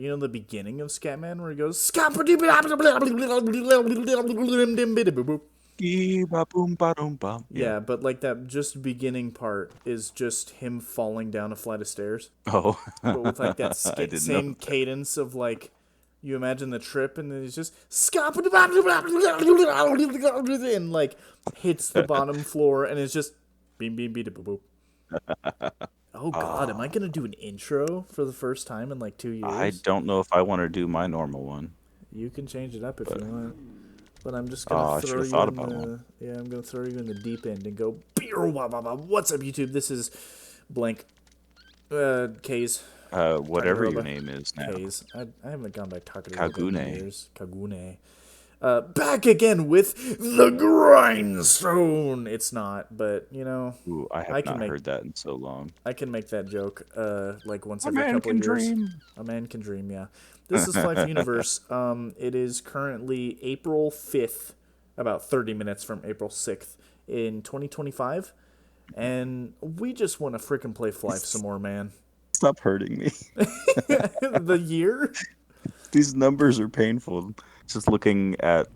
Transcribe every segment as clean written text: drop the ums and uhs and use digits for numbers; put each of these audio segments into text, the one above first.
You know the beginning of Scatman where he goes Yeah. yeah, but like that just beginning part is just him falling down a flight of stairs, Oh, but with like that I didn't know same that. cadence of like you imagine the trip, and then he's just and like hits the bottom floor, and it's just beam beam beat boop boop. Oh God, am I Oh, gonna do an intro for the first time in like two I years? don't know if I want to do my normal one, You can change it up if but you want. But I'm just gonna I should throw have you thought in about one. the I'm gonna throw you in the deep end and go. What's up, YouTube? This is blank. K's Whatever your Takadaroba. name is now. K's. I haven't gone by Takadaroba in Kagune. years. Kagune. Back again with the Grindstone. It's not, but you know, Ooh, I have I can not make heard that in so long. I can make that joke. Like once A every man couple of can years. dream. A man can dream. Yeah. This is Flyff Universe. It is currently April 5th, about 30 minutes from April 6th in 2025, and we just want to freaking play Flyff some more, man. Stop hurting me. The year? These numbers are painful. Just looking at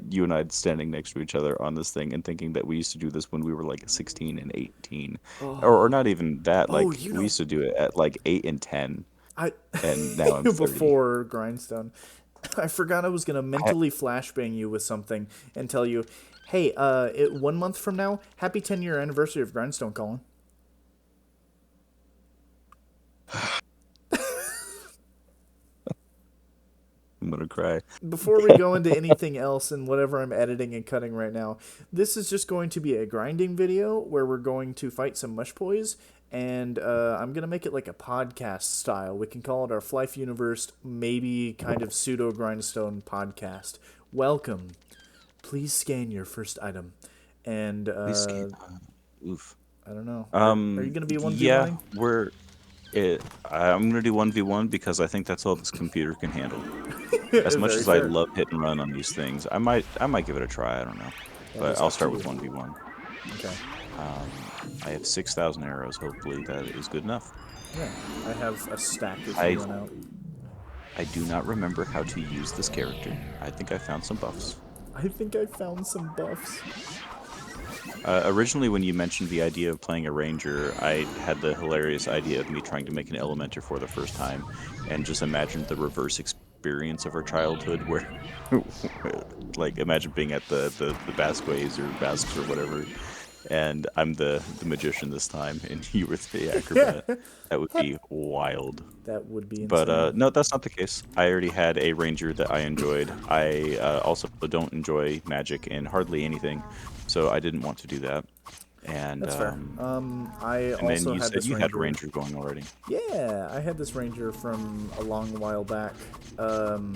you and I standing next to each other on this thing and thinking that we used to do this when we were like 16 and 18. Or Oh, not even that, oh, like you we know, used to do it at like 8 and 10 I and now I'm 30. before Grindstone, I forgot I was gonna I, mentally flashbang you with something and tell you, hey, 1 month from now, happy 10-year anniversary of Grindstone, Colin. I'm gonna cry. Before we go into anything else and whatever I'm editing and cutting right now, this is just going to be a grinding video where we're going to fight some mush boys, and I'm gonna make it like a podcast style. We can call it our Flyff Universe, maybe kind of pseudo grindstone podcast. Welcome. Please scan your first item, and Please scan. Oof. I don't know. Are you gonna be one v Yeah, one? I'm gonna do 1v1 because I think that's all this computer can handle. As much Very as I fair. love hit and run on these things, I might give it a try. I don't know, That but is I'll up to start with you. 1v1. Okay. I have 6,000 arrows. Hopefully that is good enough. Yeah, I have a stack if I you run out. I do not remember how to use this character. I think I found some buffs. I think I found some buffs. Originally, when you mentioned the idea of playing a ranger, I had the hilarious idea of me trying to make an elementor for the first time, and just imagined the reverse experience of our childhood, where, like, imagine being at the Basquets or Basques or whatever, and I'm the magician this time, and you were the acrobat. That would be wild. That would be But insane. no, that's not the case. I already had a ranger that I enjoyed. I also don't enjoy magic in hardly anything, so I didn't want to do that. And That's fair. I and then also you had said this you had a ranger. ranger going already. Yeah, I had this ranger from a long while back. Um,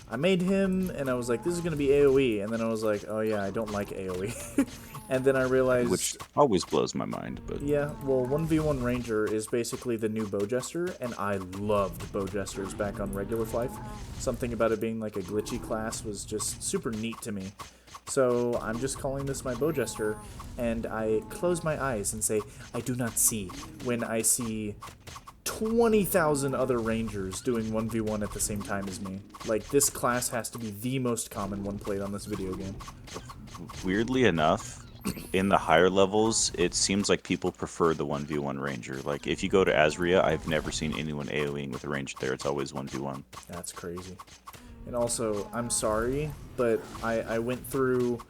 I made him, and I was like, "This is gonna be AOE," and then I was like, "Oh yeah, I don't like AOE," and then I Which realized, always blows my mind, but yeah, well, 1v1 ranger is basically the new bowjester, and I loved bowjesters back on regular Flife. Something about it being like a glitchy class was just super neat to me. So I'm just calling this my bowjester, and I close my eyes and say, I do not see, when I see 20,000 other rangers doing 1v1 at the same time as me. Like, this class has to be the most common one played on this video game. weirdly enough, in the higher levels, it seems like people prefer the 1v1 ranger. Like if you go to Azria, I've never seen anyone AoEing with a ranger there. It's always 1v1. That's crazy. And also, I'm sorry, but I went through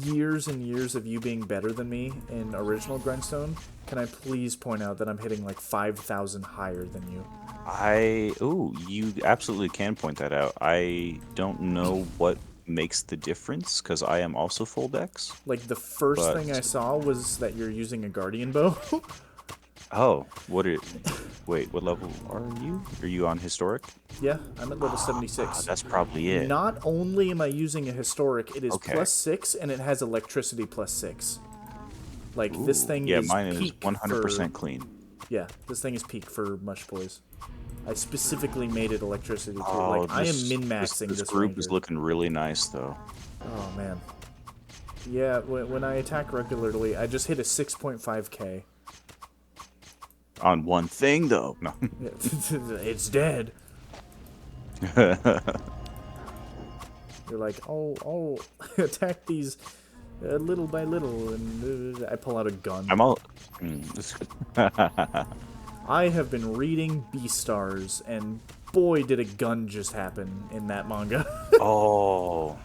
years and years of you being better than me in original Grindstone. Can I please point out that I'm hitting like 5,000 higher than you? You absolutely can point that out. I don't know what makes the difference because I am also full dex, Like, the first thing I but saw was that you're using a Guardian Bow. oh, wait, what level are you? Are you on historic? Yeah, I'm at level 76. That's probably it. Not only am I using a historic, it is Okay. +6 and it has electricity +6. Like, this Ooh, thing yeah, is mine is peak for. 100% clean. Yeah, this thing is peak for Mush Boys. I specifically made it electricity too. Oh, Like, I am this min this maxing this this group is ranger. looking really nice though. Oh man. Yeah, when I attack regularly, I just hit a 6.5k. On one thing though. No. It's dead. You're like, oh, attack these little by little, and I pull out a gun. I'm all. I have been reading Beastars, and boy, did a gun just happen in that manga. Oh,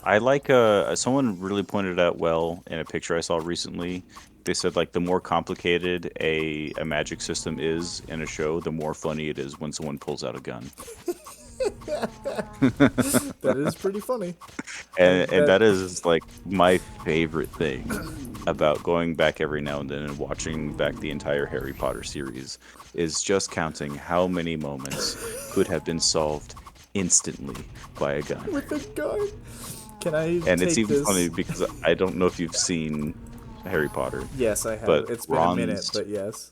I like. Someone really pointed out well in a picture I saw recently. They said like the more complicated a magic system is in a show, the more funny it is when someone pulls out a gun. That is pretty funny. And that is like my favorite thing about going back every now and then and watching back the entire Harry Potter series is just counting how many moments could have been solved instantly by a gun. With a gun. Can I And take it's even this? funny because I don't know if you've seen Harry Potter. Yes, I have. But It's been a minute, but yes.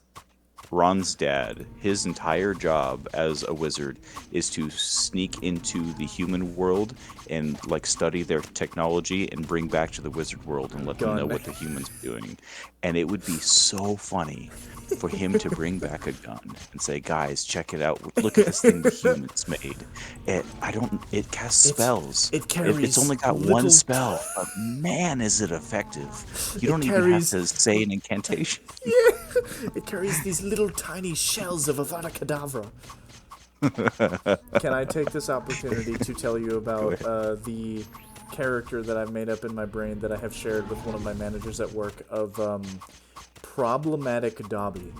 Ron's dad, his entire job as a wizard is to sneak into the human world and like study their technology and bring back to the wizard world and let them know what the humans are doing. And it would be so funny for him to bring back a gun and say, "Guys, check it out. Look at this thing the humans made. It casts spells. It carries It's only got one spell, but man, is it effective. You don't even have to say an incantation." Yeah, it carries these little tiny shells of Avada Kedavra. Can I take this opportunity to tell you about the character that I've made up in my brain that I have shared with one of my managers at work of problematic Dobby?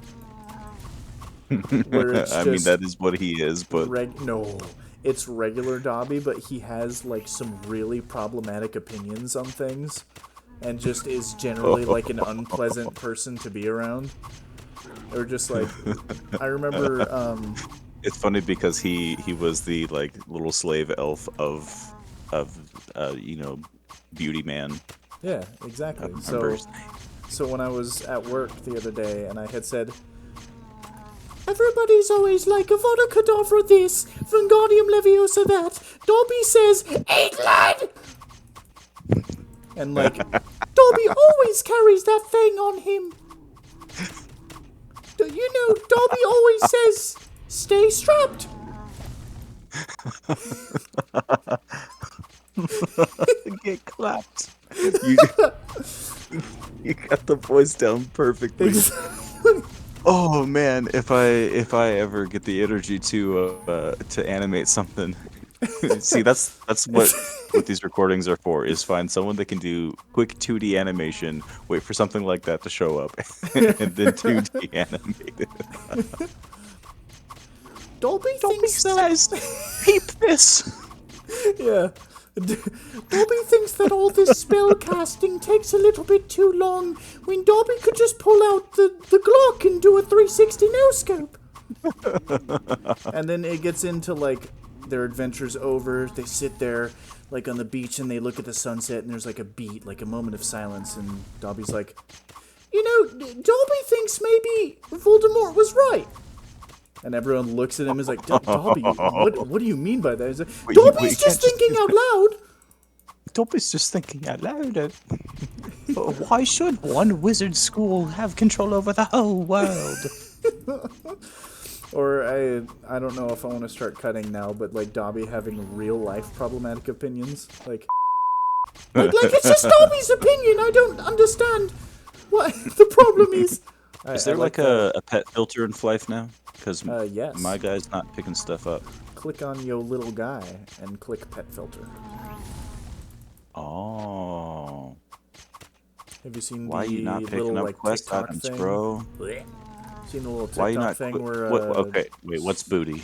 Where it's I mean, that is what he is, but... No, it's regular Dobby, but he has like some really problematic opinions on things. And just is generally like an unpleasant person to be around. Or just like, I remember. It's funny because he was the like little slave elf of Beauty Man. Yeah, exactly. So when I was at work the other day and I had said, everybody's always like Avada Kedavra this, Wingardium Leviosa that. Dobby says, "Eat lad!" And like, Dobby always carries that thing on him. You know, Dobby always says, "Stay strapped." Get clapped. You got the voice down perfectly. Oh man, if I ever get the energy to animate something. See, that's what these recordings are for, is find someone that can do quick 2D animation, wait for something like that to show up, and then 2D animate it. Dobby thinks that... says, "Peep this!" Yeah. Dobby thinks that all this spell casting takes a little bit too long, when Dobby could just pull out the Glock and do a 360 no-scope. And then it gets into, like, their adventure's over, they sit there, like, on the beach, and they look at the sunset, and there's, like, a beat, like, a moment of silence, and Dobby's like, you know, Dobby thinks maybe Voldemort was right. And everyone looks at him and is like, Dobby, what do you mean by that? He's like, Dobby's just thinking out loud. Dobby's just thinking out loud. Why should one wizard school have control over the whole world? Or I don't know if I want to start cutting now, but like Dobby having real life problematic opinions. Like it's just Dobby's opinion. I don't understand what the problem is. Is there like a pet filter in Flyff now? Because yes. my guy's not picking stuff up. Click on yo little guy and click pet filter. Oh. Have you seen Why the you not picking little up like quest TikTok items, thing? bro? Seen the little Why you TikTok not thing where okay, wait, what's booty?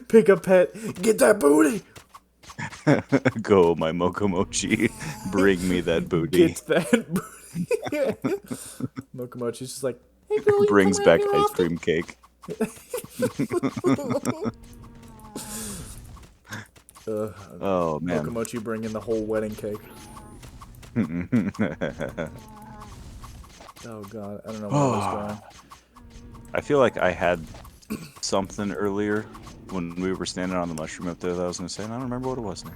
Pick a pet, get that booty. Go, my Mokomochi. Bring me that booty. Get that booty. Mokomochi's just like, hey girl, you Brings come around back here ice often? cream cake. Oh man. Mokomochi bringing the whole wedding cake. Oh god, I don't know where I was going. I feel like I had something earlier when we were standing on the mushroom up there that I was going to say, and I don't remember what it was now.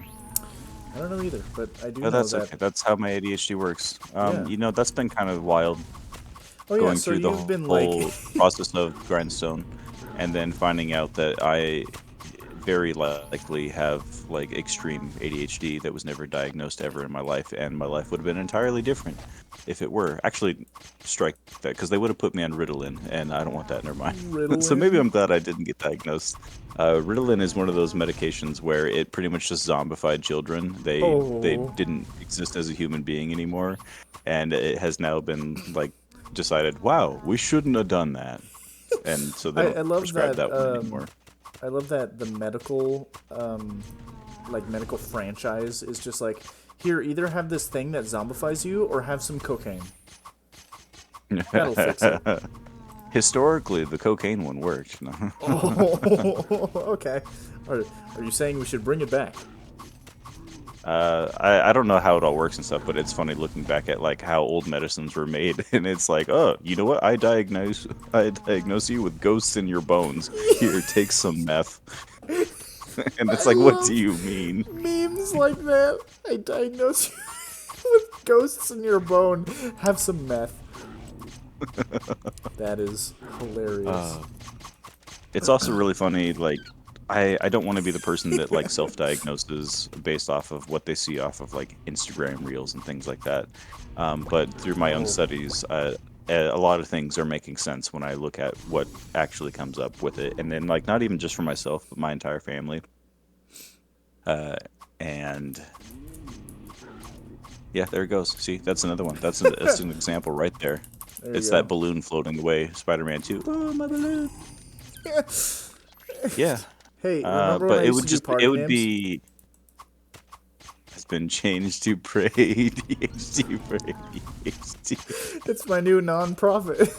I don't know either, but I do Oh, know that's that. okay. That's how my ADHD works. Yeah. You know, that's been kind of wild Oh yeah, going so through the you've been whole like, process of Grindstone. and then finding out that I very likely have like extreme ADHD that was never diagnosed ever in my life, and my life would have been entirely different if it were. Actually, strike that, because they would have put me on Ritalin, and I don't want that. Never mind. So maybe Ritalin. I'm glad I didn't get diagnosed. Ritalin is one of those medications where it pretty much just zombified children. They Oh, didn't exist as a human being anymore, and it has now been like decided, wow, we shouldn't have done that, and so they I don't love prescribe that. that one anymore. I love that the medical, like medical franchise is just like, here, either have this thing that zombifies you or have some cocaine. That'll fix it. Historically, the cocaine one worked. No. Oh, okay. Are you saying we should bring it back? I don't know how it all works and stuff, but it's funny looking back at like how old medicines were made, and it's like, oh, you know what? I diagnose you with ghosts in your bones. Here, take some meth. And it's I like, what do love you mean? memes like that. I diagnose you with ghosts in your bone. Have some meth. That is hilarious. It's also really funny, like, I don't want to be the person that like self-diagnoses based off of what they see off of like Instagram reels and things like that. But through my own Oh. studies, a lot of things are making sense when I look at what actually comes up with it, and then like not even just for myself, but my entire family. And yeah, there it goes. See, that's another one. That's an example right there. There you It's go. that balloon floating away, Spider-Man 2. Oh, my balloon. Yeah. Hey, remember when I But it used would to do just it party would games? be has been changed to pray ADHD for ADHD. It's my new non-profit.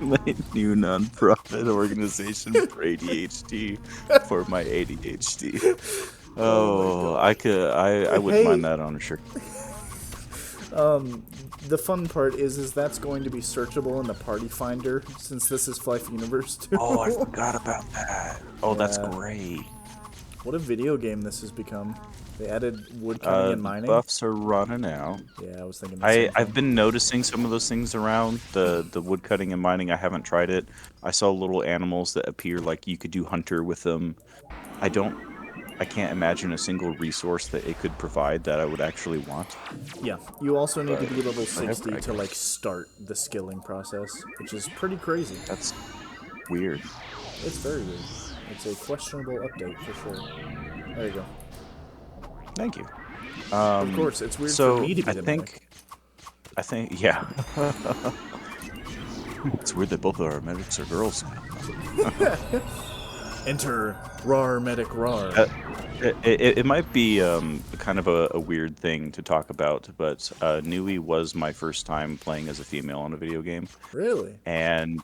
My new non-profit organization for ADHD for my ADHD. Oh, I wouldn't Hey, mind that on a shirt. the fun part is that's going to be searchable in the party finder since this is Flyff Universe too. Oh, I forgot about that. Oh, that's Yeah. great. What a video game this has become. They added wood cutting and The mining. buffs are running out. Yeah, I was thinking the same I've thing. been noticing some of those things around the wood cutting and mining. I haven't tried it. I saw little animals that appear like you could do hunter with them. I don't I can't imagine a single resource that it could provide that I would actually want. Yeah, you also need to But be level whatever, 60 I to like guess. start the skilling process, which is pretty crazy. That's weird. It's very weird. It's a questionable update for sure. There you go. Thank you. Of course, it's weird for So me to be the medic. I think yeah. It's weird that both of our medics are girls now. Enter Rar Medic Rar. It might be kind of a weird thing to talk about, but Nui was my first time playing as a female on a video game, Really? and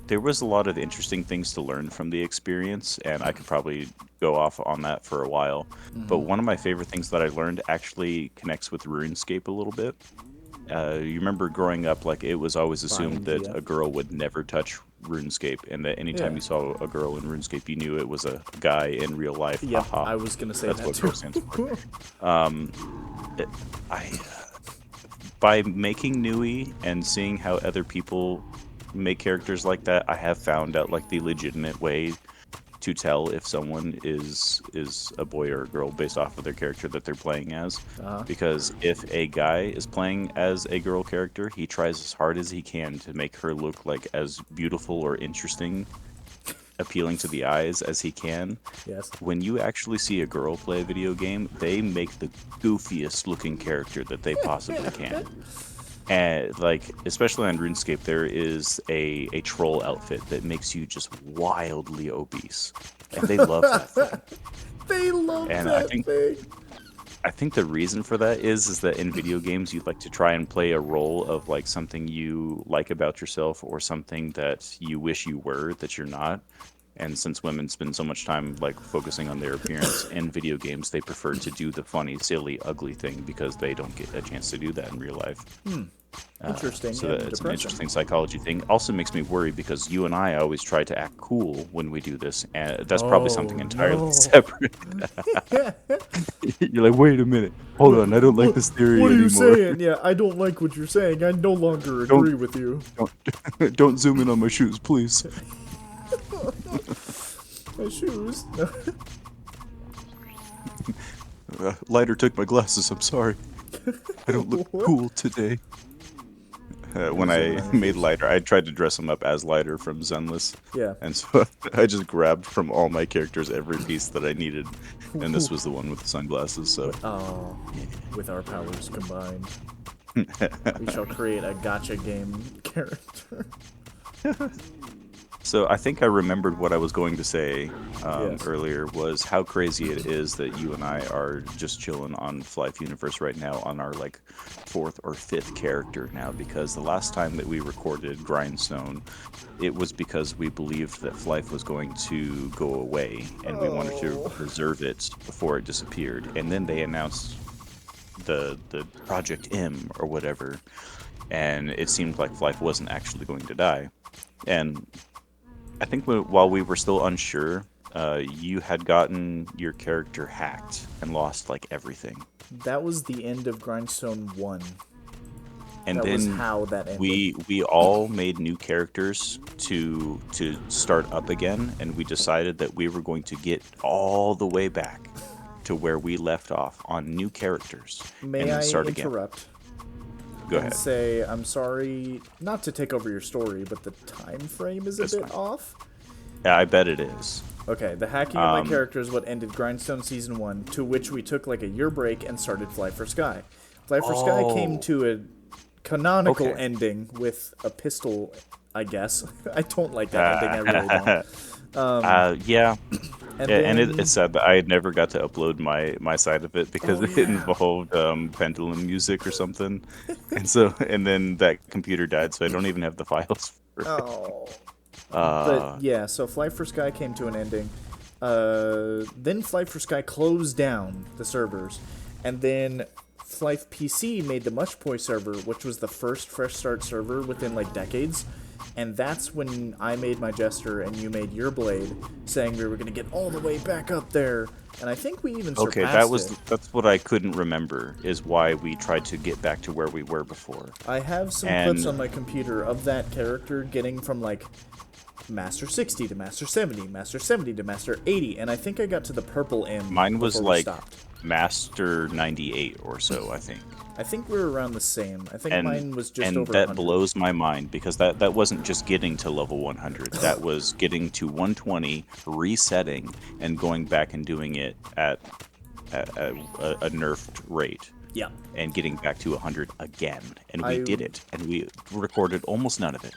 there was a lot of interesting things to learn from the experience, and I could probably go off on that for a while. But one of my favorite things that I learned actually connects with RuneScape a little bit. You remember growing up, like it was always assumed Bind, that yeah. a girl would never touch RuneScape, and that anytime Yeah. you saw a girl in RuneScape, you knew it was a guy in real life. Yep, Haha. I was gonna say That's that what too. girl stands for. I By making Nui and seeing how other people make characters like that, I have found out like the legitimate way to tell if someone is a boy or a girl based off of their character that they're playing as. Because if a guy is playing as a girl character, he tries as hard as he can to make her look like as beautiful or interesting, appealing to the eyes as he can. Yes. When you actually see a girl play a video game, they make the goofiest looking character that they possibly can. And like, especially on RuneScape, there is a troll outfit that makes you just wildly obese, and they love that thing. They love And that thing. I think the reason for that is that in video games you like to try and play a role of like something you like about yourself or something that you wish you were that you're not. And since women spend so much time like focusing on their appearance in video games, they prefer to do the funny, silly, ugly thing because they don't get a chance to do that in real life. Interesting So and it's an depressing. interesting psychology thing. Also makes me worry because you and I always try to act cool when we do this, and that's probably something Oh entirely no. separate. You're like, wait a minute, hold on, I don't like What, this theory what are you anymore. saying? Yeah, I don't like what you're saying. I no longer Don't agree with you. don't zoom in on my shoes, please. My shoes. Lighter took my glasses. I'm sorry. I don't look What? cool today. When Zoom in I on your made shoes. Lighter, I tried to dress him up as Lighter from Zenless, Yeah. and so I just grabbed from all my characters every piece that I needed, and this was the one with the sunglasses. So Oh, with our powers combined, we shall create a gotcha game character. So I think I remembered what I was going to say Yes. earlier was how crazy it is that you and I are just chilling on Flyff Universe right now on our like fourth or fifth character now, because the last time that we recorded Grindstone, it was because we believed that Flyff was going to go away and we wanted to Oh. preserve it before it disappeared. And then they announced the Project M or whatever, and it seemed like Flyff wasn't actually going to die. And I think while we were still unsure, you had gotten your character hacked and lost like everything. That was the end of Grindstone 1. And That was then how that ended. we all made new characters to start up again, and we decided that we were going to get all the way back to where we left off on new characters May and then I start again. interrupt Go and ahead. say I'm sorry not to take over your story, but the time frame is a That's bit fine. off. Yeah, I bet it is. Okay, the hacking of my character is what ended Grindstone Season 1, to which we took like a year break and started Fly for Sky. Fly for Sky came to a canonical Okay. ending with a pistol, I guess. I don't like that ending, I really don't. Yeah. And Yeah, then, and it's sad that I had never got to upload my side of it because oh it yeah. involved pendulum music or something, and then that computer died, so I don't even have the files for it. Oh. Uh, But yeah, so Flight for Sky came to an ending. Then Flight for Sky closed down the servers, and then Flight PC made the Mushpoi server, which was the first fresh start server within like decades. And that's when I made my Jester and you made your Blade, saying we were gonna get all the way back up there. And I think we even okay, surpassed it. that's what I couldn't remember is why we tried to get back to where we were before. I have some And clips on my computer of that character getting from like Master 60 to Master 70, Master 70 to Master 80, and I think I got to the purple M mine was before we like stopped. Master 98 or so, I think. I think we were around the same. I think And mine was just and over that 100. blows my mind because that wasn't just getting to level 100. That was getting to 120, resetting, and going back and doing it at a nerfed rate. Yeah. And getting back to 100 again. And we I- did it. And we recorded almost none of it.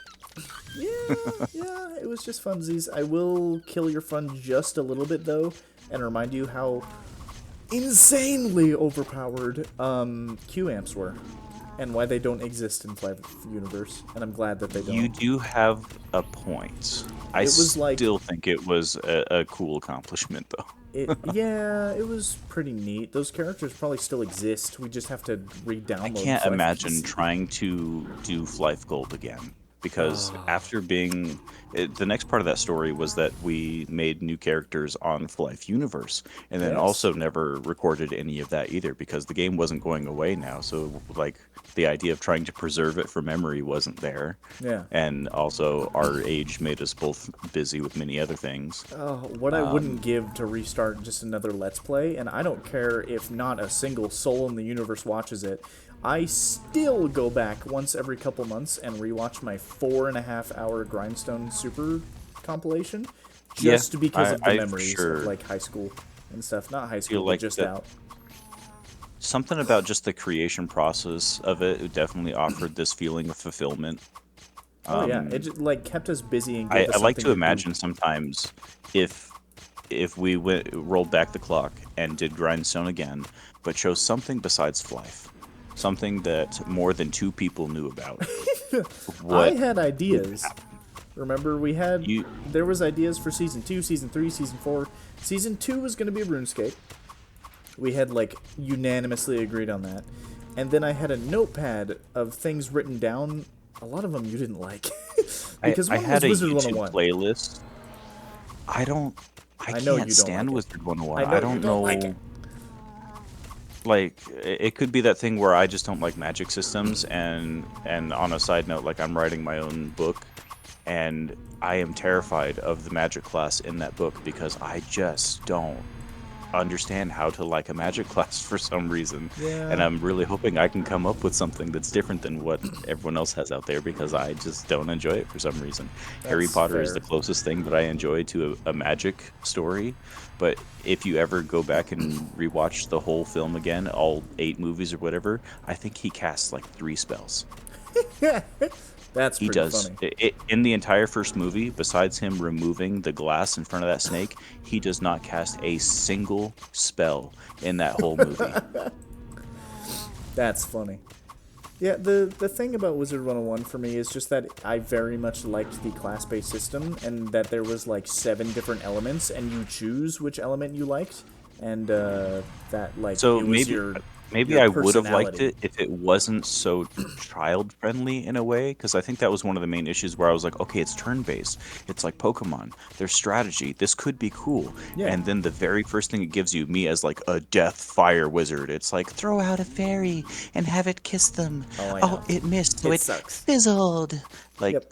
Yeah, it was just funsies. I will kill your fun just a little bit, though, and remind you how insanely overpowered Q-amps were, and why they don't exist in Flight Universe, and I'm glad that they don't. You do have a point. I was like- still think it was a cool accomplishment, though. Yeah, it was pretty neat. Those characters probably still exist. We just have to re-download. I can't Flight imagine PC. trying to do Flyff Gold again. Because after being... the next part of that story was that we made new characters on Flyff Universe. And then Yes. also never recorded any of that either. Because the game wasn't going away now. So, like, the idea of trying to preserve it for memory wasn't there. Yeah. And also, our age made us both busy with many other things. Oh, what I wouldn't give to restart just another Let's Play, and I don't care if not a single soul in the universe watches it, I still go back once every couple months and rewatch my 4.5-hour Grindstone Super compilation, just Yeah, because of the I for memories sure of like high school and stuff. Not high school, feel but like just that- out. Something about just the creation process of it definitely offered this feeling of fulfillment. Oh yeah, it just, like kept us busy and I gave us like something to do. imagine sometimes if we rolled back the clock and did Grindstone again, but chose something besides Flyff, something that more than 2 people knew about. I had ideas. Remember, we had You- there was ideas for season 2, season 3, season 4. Season 2 was going to be RuneScape. We had like unanimously agreed on that. and then I had a notepad of things written down. A lot of them you didn't like. Because I one had was a Wizard YouTube 101. playlist. I I know can't you don't stand like it. Wizard 101. I I know you don't don't like it. know. Like, it could be that thing where I just don't like magic systems, and on a side note, like, I'm writing my own book, and I am terrified of the magic class in that book because I just don't understand how to like a magic class for some reason. And Yeah, I'm really hoping I can come up with something that's different than what everyone else has out there because I just don't enjoy it for some reason. Harry that's Potter is fair. the closest thing that I enjoy to a magic story. But if you ever go back and rewatch the whole film again, all 8 movies or whatever, I think he casts like 3 spells. That's He pretty does. funny. In the entire first movie, besides him removing the glass in front of that snake, he does not cast a single spell in that whole movie. That's funny. Yeah, the thing about Wizard 101 for me is just that I very much liked the class-based system, and that there was like 7 different elements, and you choose which element you liked, and that like So it was maybe your I would have liked personality. it if it wasn't so child friendly in a way, because I think that was one of the main issues where I was like, okay, it's turn based, it's like Pokemon, there's strategy, this could be cool, Yeah. and then the very first thing it gives you, me as like a death fire wizard, it's like throw out a fairy and have it kiss them. Oh, I Oh, know. it missed, so It it sucks. fizzled. Like, Yep.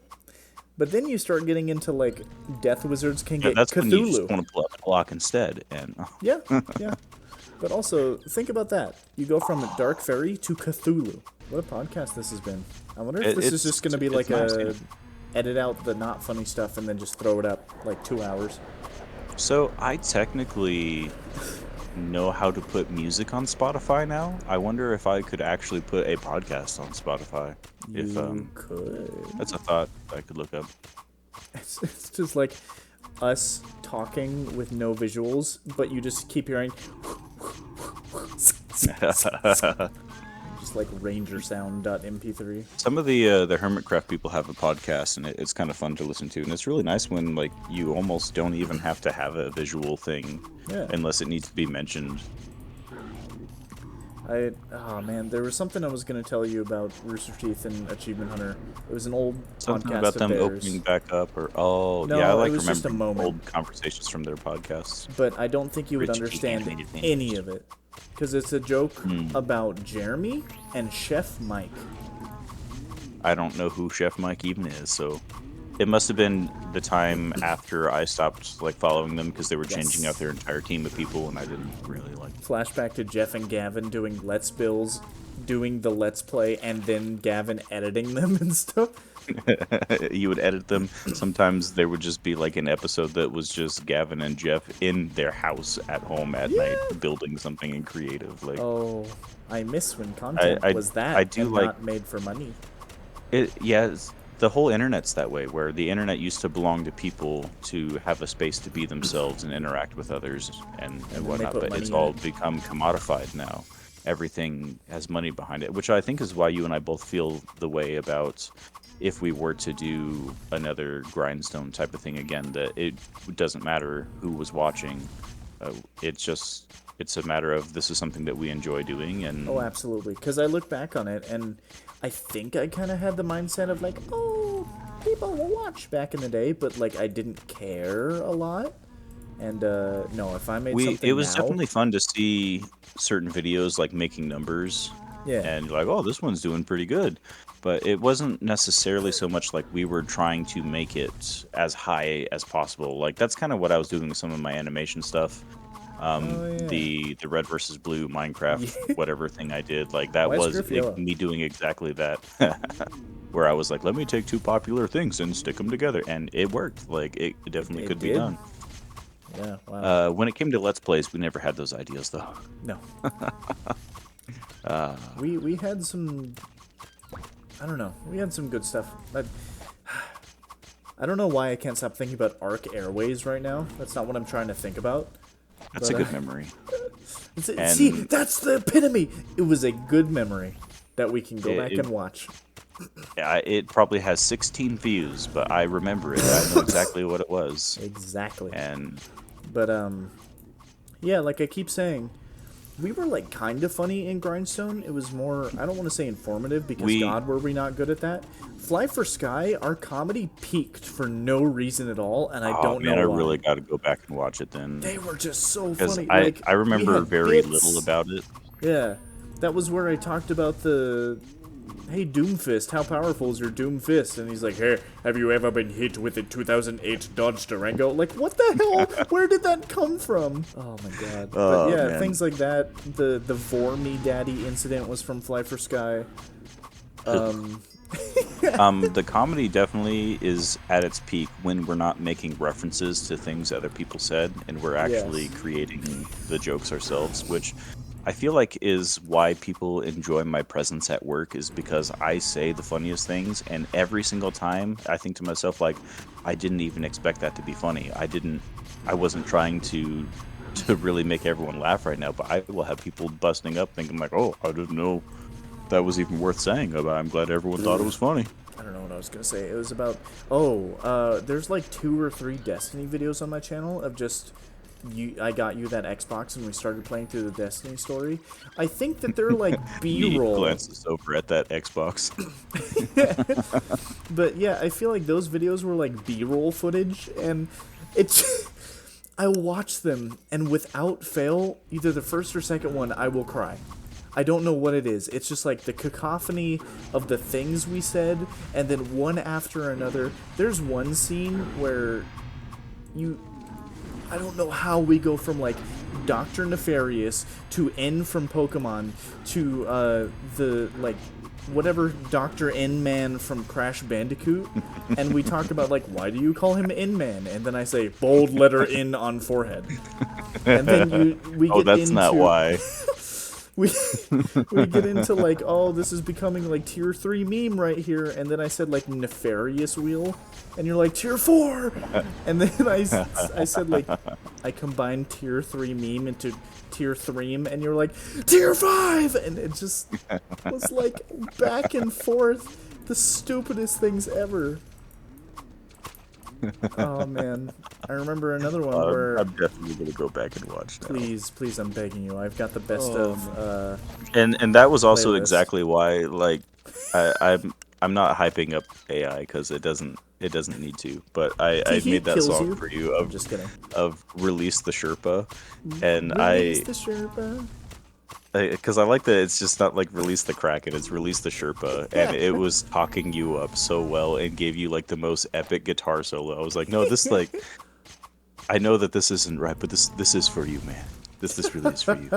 But then you start getting into like Death Wizards can yeah, get that's when you just Cthulhu. want to pull out a block instead, and Yeah, yeah. But also, think about that. You go from Dark Fairy to Cthulhu. What a podcast this has been. I wonder if this is just going to be it's like nice. a edit out the not funny stuff and then just throw it up like 2 hours. So I technically know how to put music on Spotify now. I wonder if I could actually put a podcast on Spotify. If You could. that's a thought I could look up. It's just like us talking with no visuals, but you just keep hearing just like ranger sound.mp3. Some of the Hermitcraft people have a podcast, and it's kind of fun to listen to. And it's really nice when like you almost don't even have to have a visual thing, Yeah. unless it needs to be mentioned. Oh man, there was something I was gonna tell you about Rooster Teeth and Achievement Hunter. It was an old Something podcast about of them theirs, opening back up, or oh No, yeah, I it like was just a remembering moment. old conversations from their podcasts. but I don't think you would Rich Geek understand Animated any Videos. of it because it's a joke Hmm. about Jeremy and Chef Mike. I don't know who Chef Mike even is, so it must have been the time after I stopped like following them because they were changing out Yes. their entire team of people, and I didn't really like. Flashback to Jeff and Gavin doing Let's Bills, doing the Let's Play, and then Gavin editing them and stuff. You would edit them. Sometimes there would just be like an episode that was just Gavin and Jeff in their house at home at night building something in creative. Like Oh, I miss when content I was that I do and like not made for money. it. Yeah, the whole internet's that way, where the internet used to belong to people to have a space to be themselves and interact with others and then they whatnot. put But money it's in all it. become commodified now. Everything has money behind it, which I think is why you and I both feel the way about if we were to do another Grindstone type of thing again, that it doesn't matter who was watching. It's a matter of this is something that we enjoy doing, and Oh, absolutely. Because I look back on it, and I think I kind of had the mindset of like, oh, people will watch back in the day, but like I didn't care a lot. And no, if I made something it was now, definitely fun to see certain videos like making numbers, yeah, and you're like, oh, this one's doing pretty good. But it wasn't necessarily so much like we were trying to make it as high as possible. Like that's kind of what I was doing with some of my animation stuff. oh yeah, The red versus blue Minecraft whatever thing I did, like that Why is was Griff yellow? me doing exactly that. Where I was like, let me take 2 popular things and stick them together, and it worked. Like it definitely It could be did? done. Yeah, wow. When it came to Let's Plays, we never had those ideas though. No, we had some. I don't know. We had some good stuff. I don't know why I can't stop thinking about Arc Airways right now. That's not what I'm trying to think about. That's But, a good memory. See, that's the epitome. It was a good memory that we can go back and watch. Yeah, it probably has 16 views, but I remember it. I know exactly what it was. Exactly. And But yeah, like I keep saying, we were like kind of funny in Grindstone. It was more, I don't want to say informative because God, were we not good at that. Fly for Sky, our comedy peaked for no reason at all, and I don't know why. I really got to go back and watch it then. They were just so Because funny. I remember very little about it. Yeah, that was where I talked about the, hey, Doomfist, how powerful is your Doomfist? And he's like, hey, have you ever been hit with a 2008 Dodge Durango? Like, what the hell? Where did that come from? Oh, my God. But yeah, man. things like that. The Vor Me Daddy incident was from Fly for Sky. The comedy definitely is at its peak when we're not making references to things other people said, and we're actually creating the jokes ourselves, which I feel like is why people enjoy my presence at work, is because I say the funniest things, and every single time I think to myself, like, I didn't even expect that to be funny. I wasn't trying to really make everyone laugh right now, but I will have people busting up thinking like, oh, I didn't know that was even worth saying, but I'm glad everyone thought it was funny. I don't know what I was gonna say. It was about, there's like 2 or 3 Destiny videos on my channel of just, I got you that Xbox and we started playing through the Destiny story. I think that they're like B-roll. He glances over at that Xbox. But yeah, I feel like those videos were like B-roll footage, and it's, I watch them, and without fail, either the first or second one, I will cry. I don't know what it is. It's just like the cacophony of the things we said, and then one after another. There's one scene where I don't know how we go from like Dr. Nefarious to N from Pokemon to the like whatever Dr. N-Man from Crash Bandicoot, and we talk about like, why do you call him N-Man? And then I say bold letter N on forehead, and then we get that's into, not why. we get into like, oh, this is becoming like tier 3 meme right here, and then I said like nefarious wheel, and you're like tier 4, and then I said like, I combined tier 3 meme into tier 3, and you're like tier 5, and it just was like back and forth, the stupidest things ever. Oh man, I remember another one where I'm definitely gonna go back and watch that. Please, I'm begging you. I've got the best of. And that was also playlist. exactly why, like, I'm not hyping up AI because it doesn't need to. But I made that song for you of, just kidding, of Release the Sherpa, and Release the Sherpa. Because I like that it's just not like Release the Kraken, it's Release the Sherpa, and it was talking you up so well and gave you like the most epic guitar solo. I was like, no, this like, I know that this isn't right, but this is for you, man. This really is for you.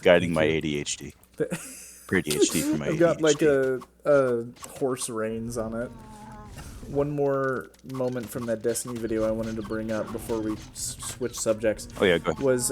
Guiding my ADHD. Pretty ADHD for my ADHD. I've got like a horse reins on it. One more moment from that Destiny video I wanted to bring up before we switch subjects. Oh yeah, go ahead. Was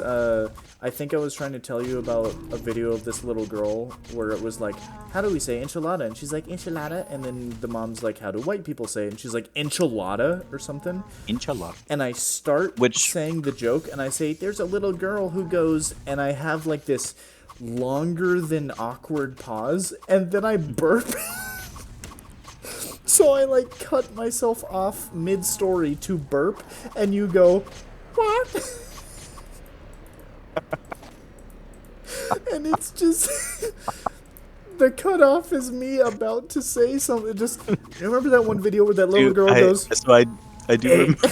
I think I was trying to tell you about a video of this little girl where it was like, how do we say enchilada? And she's like, enchilada. And then the mom's like, how do white people say it? And she's like, enchilada or something. Enchilada. And I start saying the joke, and I say, there's a little girl who goes, and I have like this longer than awkward pause, and then I burp. So I like cut myself off mid-story to burp, and you go, what? And it's just, the cutoff is me about to say something. Just, you remember that one video where that little girl goes? So I do remember.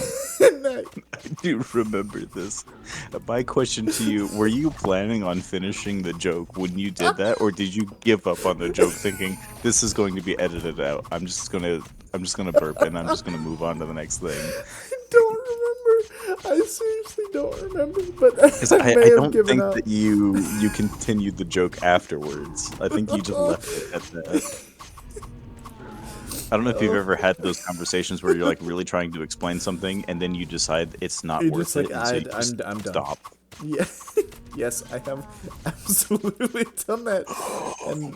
I do remember this. My question to you: were you planning on finishing the joke when you did that, or did you give up on the joke, thinking this is going to be edited out? I'm just gonna burp, and I'm just gonna move on to the next thing. I don't remember. I seriously don't remember, but I don't think that you continued the joke afterwards. I think you just left it at that. I don't know if you've ever had those conversations where you're like really trying to explain something and then you decide it's not worth it. Like, I'm done. Stop. Yeah. Yes, I have absolutely done that. And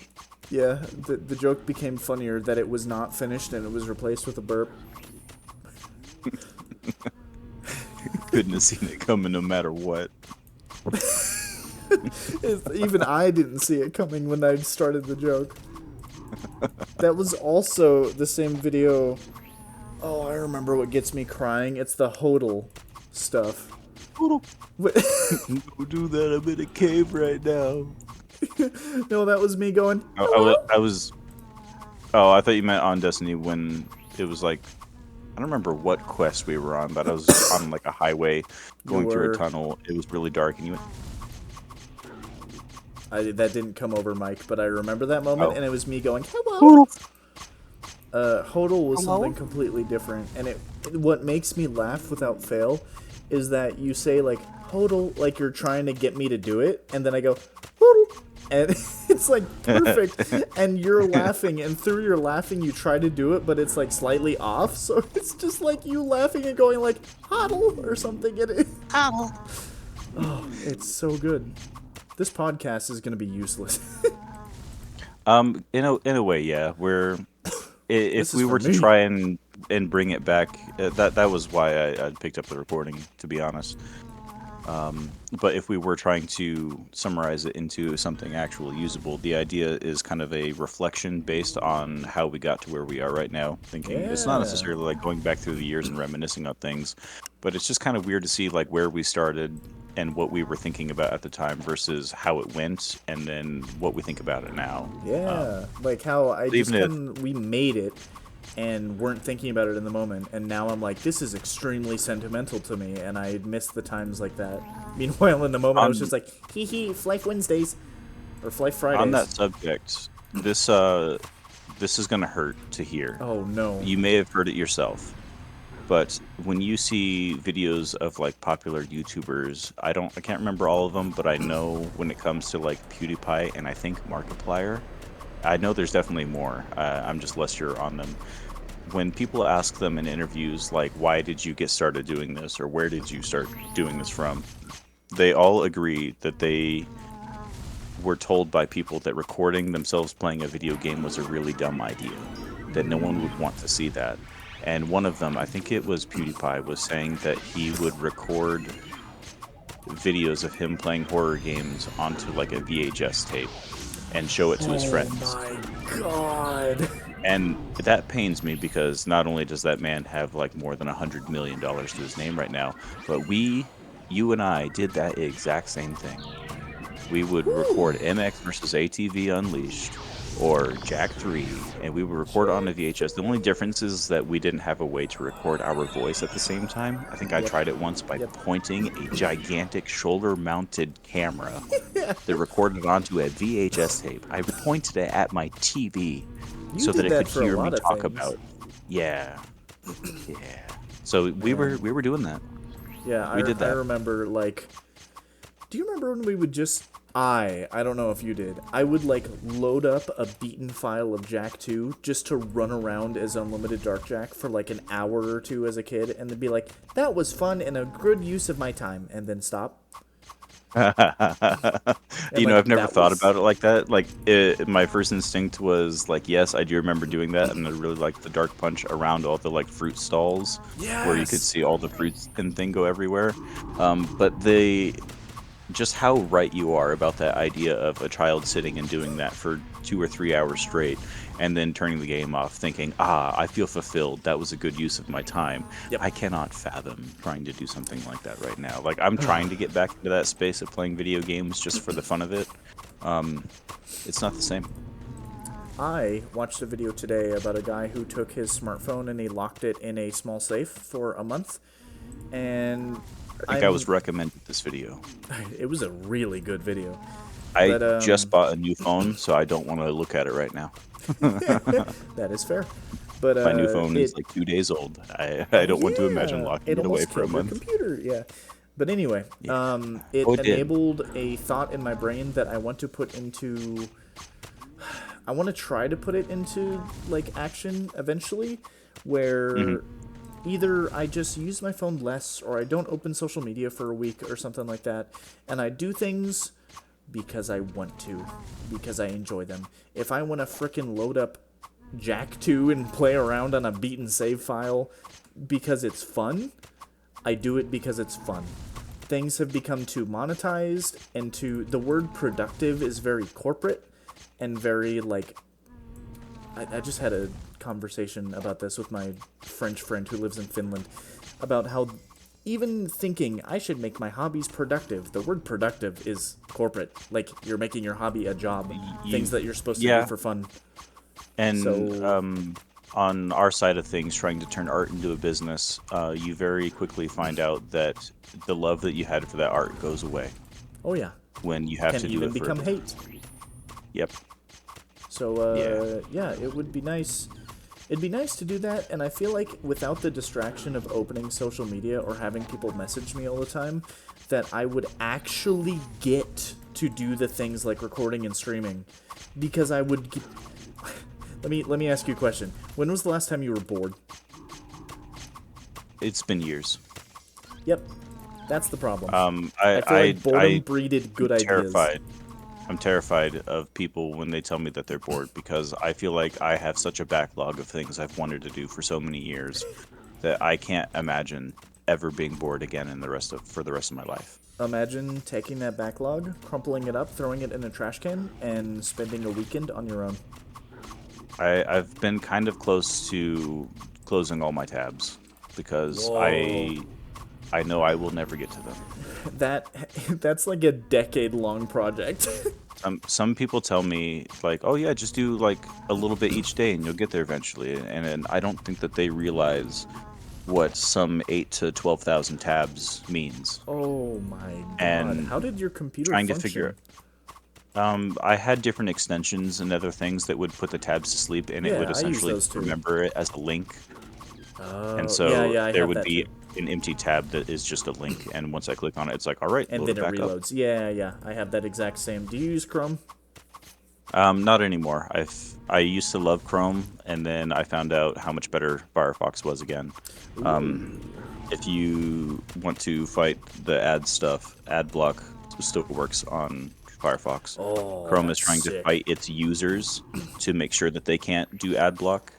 yeah, the joke became funnier that it was not finished and it was replaced with a burp. Couldn't have seen it coming no matter what. Even I didn't see it coming when I started the joke. That was also the same video. Oh, I remember what gets me crying. It's the HODL stuff. Don't do that. I'm in a cave right now. No, that was me going, I, hello? I was. Oh, I thought you meant on Destiny when it was like I don't remember what quest we were on, but I was on like a highway You going through a were... tunnel. It was really dark, and you went, That didn't come over Mike, but I remember that moment, "Oh, and it was me going, hello? Poodle." Hodl was Hello? something completely different, and what makes me laugh without fail is that you say, like, Hodl, like you're trying to get me to do it, and then I go, Hodl, and it's, like, perfect, and you're laughing, and through your laughing you try to do it, but it's, like, slightly off, so it's just, like, you laughing and going, like, Hodl, or something, and Poodle. oh, it's so good. This podcast is gonna be useless. In a way, yeah. If This is we for were to me. try and bring it back, that was why I picked up the recording, to be honest. But if we were trying to summarize it into something actual usable, the idea is kind of a reflection based on how we got to where we are right now. Thinking it's not Yeah. necessarily like going back through the years and reminiscing on things, but it's just kind of weird to see like where we started and what we were thinking about at the time versus how it went and then what we think about it now. Yeah, like how I just Even if we made it and weren't thinking about it in the moment, and now I'm like, this is extremely sentimental to me, and I miss the times like that. Meanwhile, in the moment, I was just on like, hee hee, Flyff Wednesdays or Flyff on that Fridays. subject, this is gonna hurt to hear. Oh no. You may have heard it yourself. But when you see videos of like popular YouTubers, I can't remember all of them, but I know when it comes to like PewDiePie and I think Markiplier, I know there's definitely more. I'm just less sure on them. When people ask them in interviews, like, why did you get started doing this or where did you start doing this from? They all agree that they were told by people that recording themselves playing a video game was a really dumb idea, that no one would want to see that. And one of them, I think it was PewDiePie, was saying that he would record videos of him playing horror games onto like a VHS tape and show it to his Oh friends. my god. And that pains me because not only does that man have like more than $100 million to his name right now, but you and I did that exact same thing. We would record MX versus ATV Unleashed or Jack 3, and we would record on a VHS. The only difference is that we didn't have a way to record our voice at the same time. I think I Yep. tried it once by Yep. pointing a gigantic shoulder-mounted camera that recorded onto a VHS tape. I pointed it at my TV You so that did it that could for a hear me lot of talk things. about. Yeah, yeah. So we Man. were doing that. Yeah, We did I that. remember, like, do you remember when we would just I don't know if you did. I would like load up a beaten file of Jack 2 just to run around as Unlimited Dark Jack for like an hour or two as a kid and then be like, that was fun and a good use of my time, and then stop. And like I've never that thought was about it like that. Like, my first instinct was like, yes, I do remember doing that, and I really liked the dark punch around all the like fruit stalls, where you could yes. see all the fruits and thing go everywhere. But just how right you are about that idea of a child sitting and doing that for 2 or 3 hours straight, and then turning the game off, thinking, I feel fulfilled. That was a good use of my time. Yep. I cannot fathom trying to do something like that right now. Like, I'm trying to get back into that space of playing video games just for the fun of it. It's not the same. I watched a video today about a guy who took his smartphone and he locked it in a small safe for a month, and I think I was recommended this video. it was a really good video. I But just bought a new phone, so I don't want to look at it right now. that is fair. But My new phone is it like 2 days old. I don't want to imagine yeah, locking it it away almost for a killed your month. computer. Yeah. But anyway, Yeah. it Oh, it did. enabled a thought in my brain that I want to put into. I want to try to put it into like action eventually, where Mhm. either I just use my phone less, or I don't open social media for a week or something like that, and I do things because I want to, because I enjoy them. If I want to frickin' load up Jack 2 and play around on a beaten save file because it's fun, I do it because it's fun. Things have become too monetized, and the word productive is very corporate and very like. I just had a conversation about this with my French friend who lives in Finland about how even thinking I should make my hobbies productive. The word productive is corporate. Like, you're making your hobby a job. Things that you're supposed to do Yeah, for fun. and So, on our side of things, trying to turn art into a business, you very quickly find out that the love that you had for that art goes away oh yeah, when you have can to do even it for a become business. hate. Yep. So, Yeah. yeah, it would be nice. It'd be nice to do that, and I feel like without the distraction of opening social media or having people message me all the time, that I would actually get to do the things like recording and streaming, because I would. Let me ask you a question. When was the last time you were bored? It's been years. Yep, that's the problem. Um, I feel like boredom I breeded good I'm ideas. terrified. I'm terrified of people when they tell me that they're bored because I feel like I have such a backlog of things I've wanted to do for so many years that I can't imagine ever being bored again for the rest of my life. Imagine taking that backlog, crumpling it up, throwing it in a trash can, and spending a weekend on your own. I've been kind of close to closing all my tabs because Whoa. I know I will never get to them. That that's like a decade-long project. Some people tell me like, oh yeah, just do like a little bit each day and you'll get there eventually. And I don't think that they realize what some 8 to 12,000 tabs means. Oh my god. And How did your computer trying to figure function? it. I had different extensions and other things that would put the tabs to sleep, and it would Yeah, I use essentially those just too. remember it as a link. And Oh, yeah, so yeah, I there have would that too. be an empty tab that is just a link, and once I click on it, it's like, all right, And load then it it back up. reloads. Yeah, yeah, I have that exact same. Do you use Chrome? Not anymore. I used to love Chrome, and then I found out how much better Firefox was again. Um, if you want to fight the ad stuff, ad block still works on Firefox. Oh, Chrome is that's trying to sick. fight its users to make sure that they can't do ad block.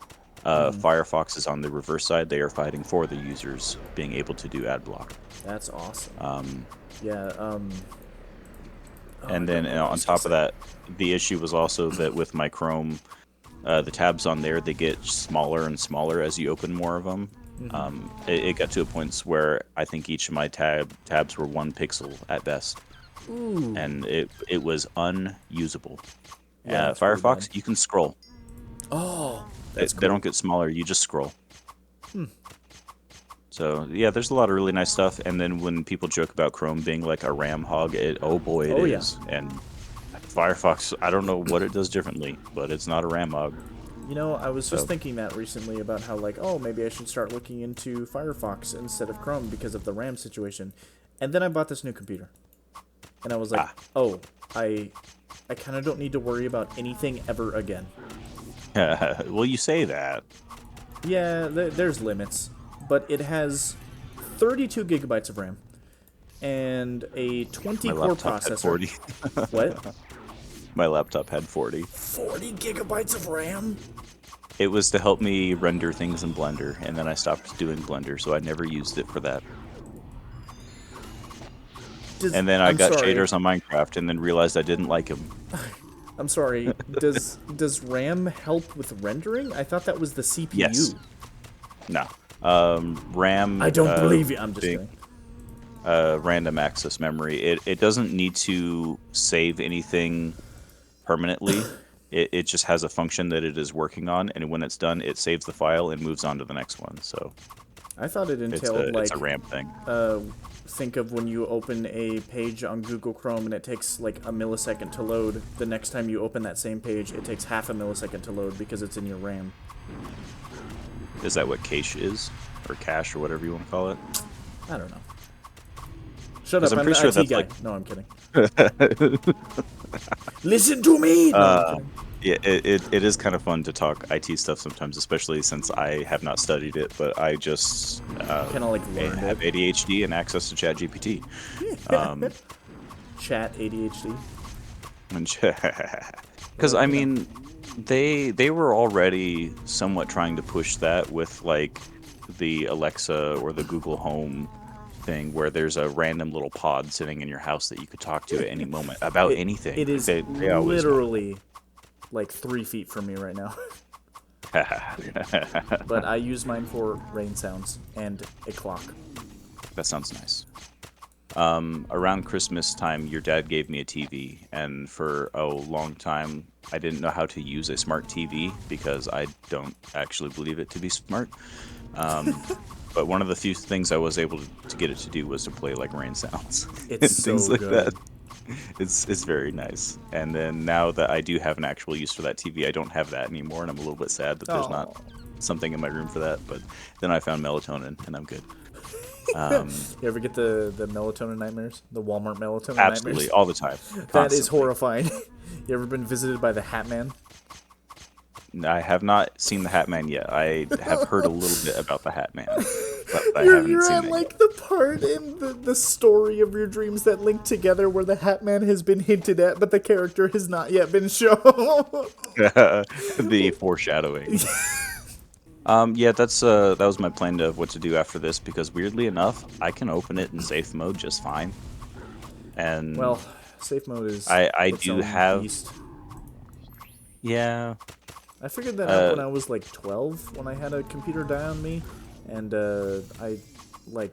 Firefox is on the reverse side. They are fighting for the users being able to do ad block. That's awesome. Um, Yeah, oh, I and don't then know what I on was gonna top of say. that, the issue was also that with my Chrome, the tabs on there, they get smaller and smaller as you open more of them. It got to a point where I think each of my tabs were 1 pixel at best, Ooh. and it was unusable. Yeah, that's pretty bad. Firefox, you can scroll. Oh, They, that's they cool. don't get smaller. You just scroll. So yeah, there's a lot of really nice stuff. And then when people joke about Chrome being like a RAM hog, oh boy, it Oh, yeah. is. And Firefox, I don't know what it does differently, but it's not a RAM hog. You know, I was just So thinking that recently about how, like, oh, maybe I should start looking into Firefox instead of Chrome because of the RAM situation. And then I bought this new computer. And I was like, ah, oh, I kind of don't need to worry about anything ever again. well, you say that. Yeah, there's limits. But it has 32 gigabytes of RAM and a 20 My core laptop had processor. 40. What? My laptop had 40. 40 gigabytes of RAM? It was to help me render things in Blender, and then I stopped doing Blender, so I never used it for that. And then I I'm got sorry. shaders on Minecraft, and then realized I didn't like them. I'm sorry. Does RAM help with rendering? I thought that was the CPU. Yes. No. RAM. I don't believe you. I'm just being, kidding. random access memory. It doesn't need to save anything permanently. It just has a function that it is working on, and when it's done, it saves the file and moves on to the next one. So I thought it it's entailed it's like a RAM thing. think of when you open a page on Google Chrome and it takes like a millisecond to load. The next time you open that same page, it takes half a millisecond to load because it's in your RAM. Is that what cache is, or cache, or whatever you want to call it? I don't know. Shut 'Cause up, I'm I'm pretty the sure IT that's guy. like. No, I'm kidding. Listen to me! No, I'm kidding. Yeah, it is kind of fun to talk IT stuff sometimes, especially since I have not studied it, but I just Kind of like learned have it. ADHD and access to ChatGPT. Chat ADHD. Because I You know. mean, they were already somewhat trying to push that with like the Alexa or the Google Home thing, where there's a random little pod sitting in your house that you could talk to at any moment about anything. It Like, is they always literally like 3 feet from me right now. But I use mine for rain sounds and a clock. That sounds nice. Around Christmas time, your dad gave me a TV, and for a long time, I didn't know how to use a smart TV because I don't actually believe it to be smart. But one of the few things I was able to get it to do was to play like rain sounds It's and things so like that. good. It's very nice. And then now that I do have an actual use for that TV, I don't have that anymore, and I'm a little bit sad that there's not Oh. something in my room for that. But then I found melatonin, and I'm good. You ever get the melatonin nightmares? The Walmart melatonin Absolutely, nightmares? all the time, That is constantly. horrifying. You ever been visited by the Hat Man? I have not seen the Hat Man yet. I have heard a little bit about the Hat Man, but I You're, haven't you're seen at it like the part in the story of your dreams that link together where the Hat Man has been hinted at, but the character has not yet been shown. yet. The foreshadowing. Yeah, that was my plan of what to do after this because weirdly enough, I can open it in safe mode just fine. And Well, safe mode is I its do own have, beast. yeah. I figured that out when I was like 12, when I had a computer die on me, and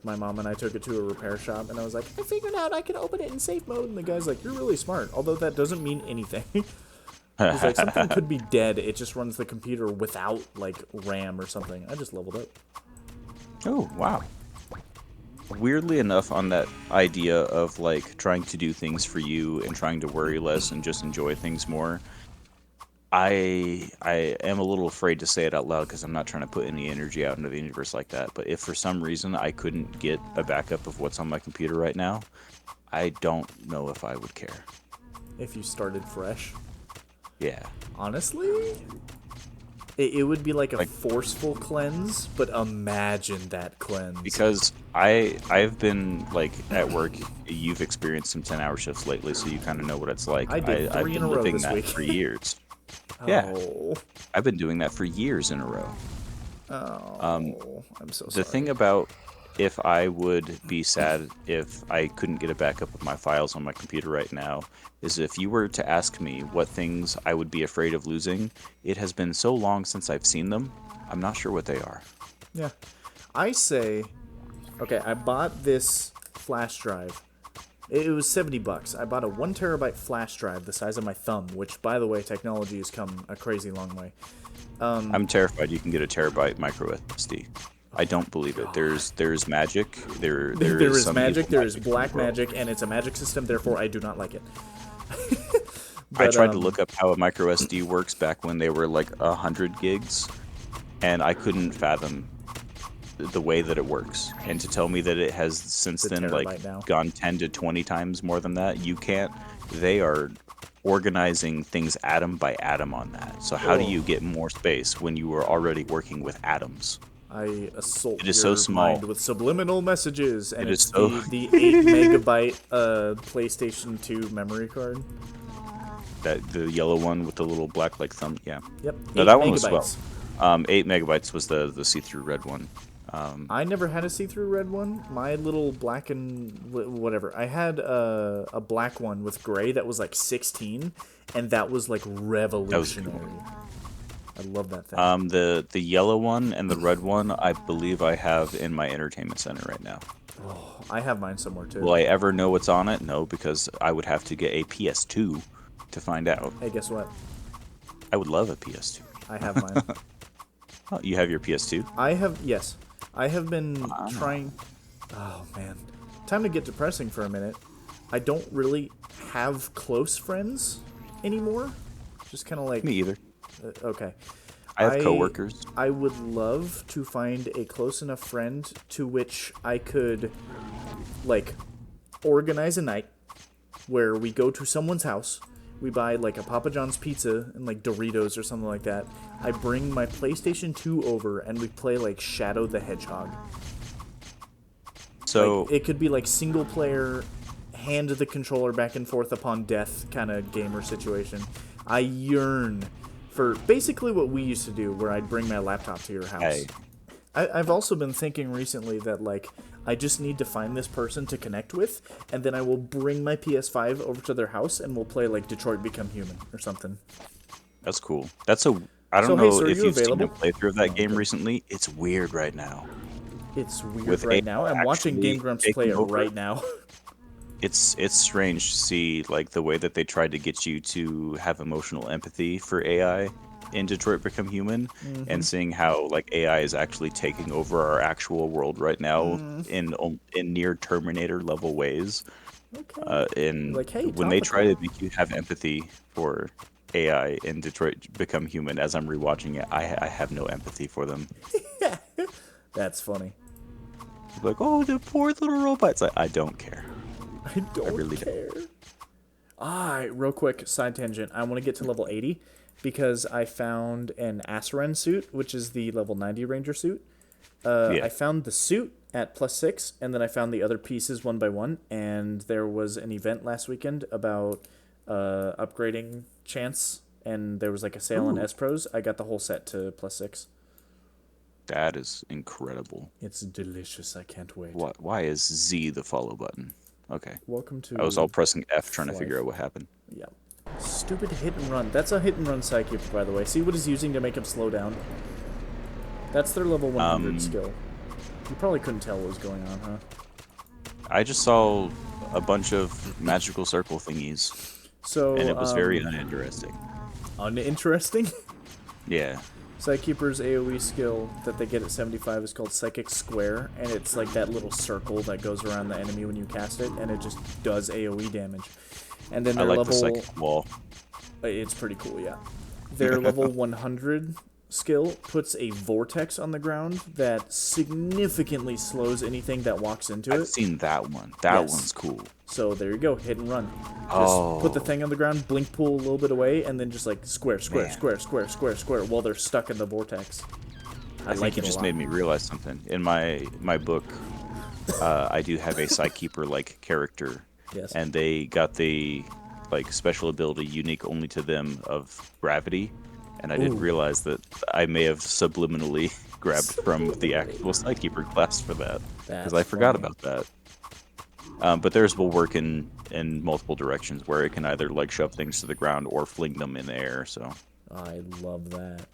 my mom and I took it to a repair shop, and I was like, I figured out I could open it in safe mode, and the guy's like, you're really smart, although that doesn't mean anything. He's like, something could be dead, it just runs the computer without, like, RAM or something. I just leveled up. Oh, wow. Weirdly enough, on that idea of like trying to do things for you and trying to worry less and just enjoy things more, I am a little afraid to say it out loud because I'm not trying to put any energy out into the universe like that. But if for some reason I couldn't get a backup of what's on my computer right now, I don't know if I would care. If you started fresh. Yeah. Honestly, it would be like a forceful cleanse, but imagine that cleanse. Because I've been like at work. You've experienced some 10-hour shifts lately, so you kind of know what it's like. I did I've three in been a row living this that week. for years. Oh. Yeah, I've been doing that for years in a row. Oh, I'm so sorry. The thing about if I would be sad if I couldn't get a backup of my files on my computer right now is if you were to ask me what things I would be afraid of losing, it has been so long since I've seen them, I'm not sure what they are. Yeah. I say, okay, I bought this flash drive. It was $70. I bought a 1 terabyte flash drive the size of my thumb, which, by the way, technology has come a crazy long way. I'm terrified you can get a terabyte micro SD. I don't believe it. There's magic. There is some magic, evil there is black in the world. magic, and it's a magic system, therefore I do not like it. I tried to look up how a micro SD works back when they were like 100 gigs, and I couldn't fathom the way that it works. And to tell me that it has since It's a then like terabyte now. gone 10 to 20 times more than that, you can't. They are organizing things atom by atom on that. So how do you get more space when you are already working with atoms? I assault It is your so small. mind with subliminal messages, and It is it's so- the 8 megabyte PlayStation 2 memory card. That the yellow one with the little black like thumb, yeah. Yep, No, 8 that one was megabytes. 8 megabytes was the see-through red one. I never had a see-through red one. My little black and whatever. I had a black one with gray that was like 16, and that was like revolutionary. I love that thing. The yellow one and the red one, I believe I have in my entertainment center right now. I have mine somewhere too. Will I ever know what's on it? No, because I would have to get a PS2 to find out. Hey, guess what? I would love a PS2. I have mine. Oh, you have your PS2? Yes. I have been trying... Oh, man. Time to get depressing for a minute. I don't really have close friends anymore. Just kind of like... Me either. Okay. I have coworkers. I would love to find a close enough friend to which I could, like, organize a night where we go to someone's house, we buy, like, a Papa John's pizza and, like, Doritos or something like that. I bring my PlayStation 2 over, and we play, like, Shadow the Hedgehog. So Like, it could be, like, single-player, hand the controller back and forth upon death kind of gamer situation. I yearn for basically what we used to do, where I'd bring my laptop to your house. Hey. I've also been thinking recently that, like, I just need to find this person to connect with, and then I will bring my PS5 over to their house, and we'll play, like, Detroit Become Human or something. that's cool. I don't So, know hey, so are if you you've seen a available? playthrough of that game recently. It's weird right now. It's weird with right AI now. I'm watching actually Game Grumps play taking it over. right now. It's strange to see like the way that they tried to get you to have emotional empathy for AI in Detroit Become Human, and seeing how like AI is actually taking over our actual world right now in near Terminator level ways. Okay. You're And like, hey, when they try topical. to make you have empathy for AI in Detroit Become Human, as I'm rewatching it, I have no empathy for them. That's funny. Like, oh, the poor little robots. I don't care. I I don't really don't. care. Real quick, side tangent. I want to get to level 80 because I found an Asaran suit, which is the level 90 ranger suit. Yeah. I found the suit at +6, and then I found the other pieces one by one. And there was an event last weekend about upgrading chance, and there was like a sale on Ooh, S Pros. I got the whole set to +6. that is incredible. It's delicious. I can't wait. Why is Z the follow button? Okay. Welcome I was all to pressing F trying to Flyff. figure out what happened. Yeah. Stupid hit and run. That's a hit and run Psykeeper, by the way. See what he's using to make him slow down? That's their level 100 skill. You probably couldn't tell what was going on, huh? I just saw a bunch of magical circle thingies, So, and it was very uninteresting. uninteresting? Yeah. Psykeeper's AoE skill that they get at 75 is called Psychic Square, and it's like that little circle that goes around the enemy when you cast it, and it just does AoE damage. And then I their like the level... psychic wall. It's pretty cool, yeah. Their level 100 skill puts a vortex on the ground that significantly slows anything that walks into I've it. seen that one. That Yes. one's cool. So there you go, hit and run. Just put the thing on the ground, blink pull a little bit away, and then just like square, square, Man. square, square, square, square, while they're stuck in the vortex. I think like you it a just lot. made me realize something. In my book, I do have a Psykeeper like character, Yes. and they got the like special ability unique only to them of gravity, and I didn't Ooh. realize that I may have subliminally grabbed from the actual Psykeeper class for that, because That's I forgot funny. about that. But theirs will work in multiple directions, where it can either like shove things to the ground or fling them in the air. So I love that.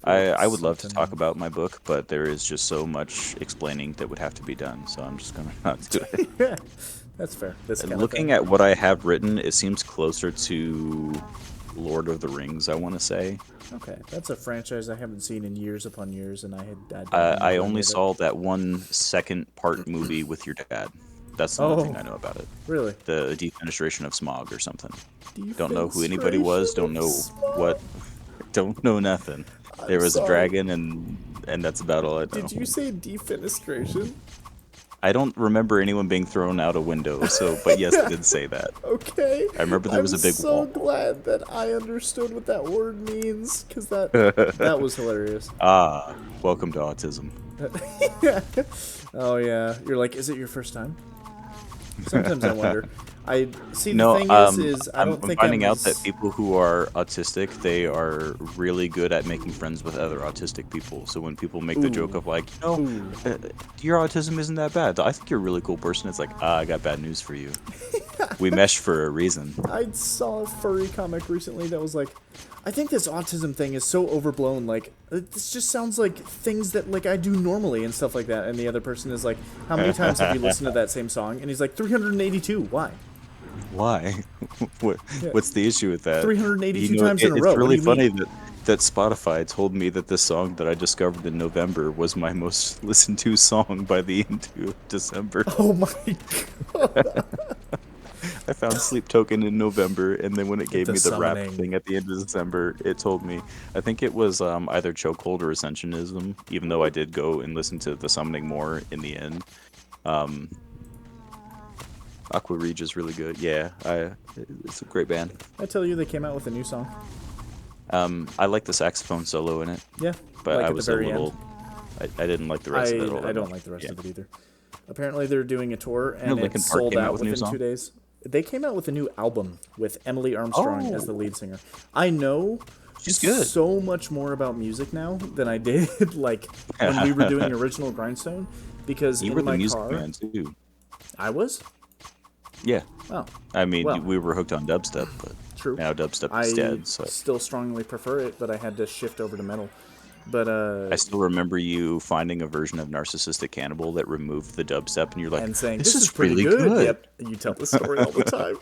I would love to talk about my book, but there is just so much explaining that would have to be done, so I'm just gonna not do it. That's fair. This kind Looking of at what I have written, it seems closer to Lord of the Rings, I want to say. Okay, that's a franchise I haven't seen in years upon years, and I only saw that one second part movie with your dad. That's the only thing I know about it. Really? The defenestration of smog or something. Don't know who anybody was. Don't know what. Don't know nothing. There was a dragon, and that's about all I know. Did you say defenestration? I don't remember anyone being thrown out a window, so, but yes, I did say that. Okay. I remember there was a big wall. wall. I'm so glad that I understood what that word means, because that was hilarious. Ah, welcome to autism. Oh yeah, you're like, is it your first time? Sometimes I wonder. I see. The No, thing is I don't I'm think finding I'm out that people who are autistic, they are really good at making friends with other autistic people. So when people make the joke of like, your autism isn't that bad. I think you're a really cool person. It's like, I got bad news for you. We mesh for a reason. I saw a furry comic recently that was like, I think this autism thing is so overblown. Like, this just sounds like things that like I do normally and stuff like that. And the other person is like, how many times have you listened to that same song? And he's like, 382. Why? Why? What's the issue with that? 382 times in a row. It's really funny that Spotify told me that the song that I discovered in November was my most listened to song by the end of December. Oh my god. I found Sleep Token in November, and then when it gave me the rap summoning. thing at the end of December, it told me, I think it was either Chokehold or Ascensionism, even though I did go and listen to the Summoning more in the end. Aqua Rege is really good. Yeah, it's a great band. I tell you, they came out with a new song. I like the saxophone solo in it. Yeah, but like I at was the a very little. I didn't like the rest of it. I don't like the rest of it either. Apparently, they're doing a tour, and Linkin it Park sold came out out with a new within song? 2 days. They came out with a new album with Emily Armstrong as the lead singer. I know She's good. so much more about music now than I did like when we were doing original Grindstone, because You in were the my music car, man too. I was. Yeah. Oh, I mean, well. we were hooked on dubstep, but true. now dubstep I is dead. So still strongly prefer it, but I had to shift over to metal. But I still remember you finding a version of Narcissistic Cannibal that removed the dubstep, and you're like, and saying "This this is is pretty really good. good." Yep, you tell the story all the time.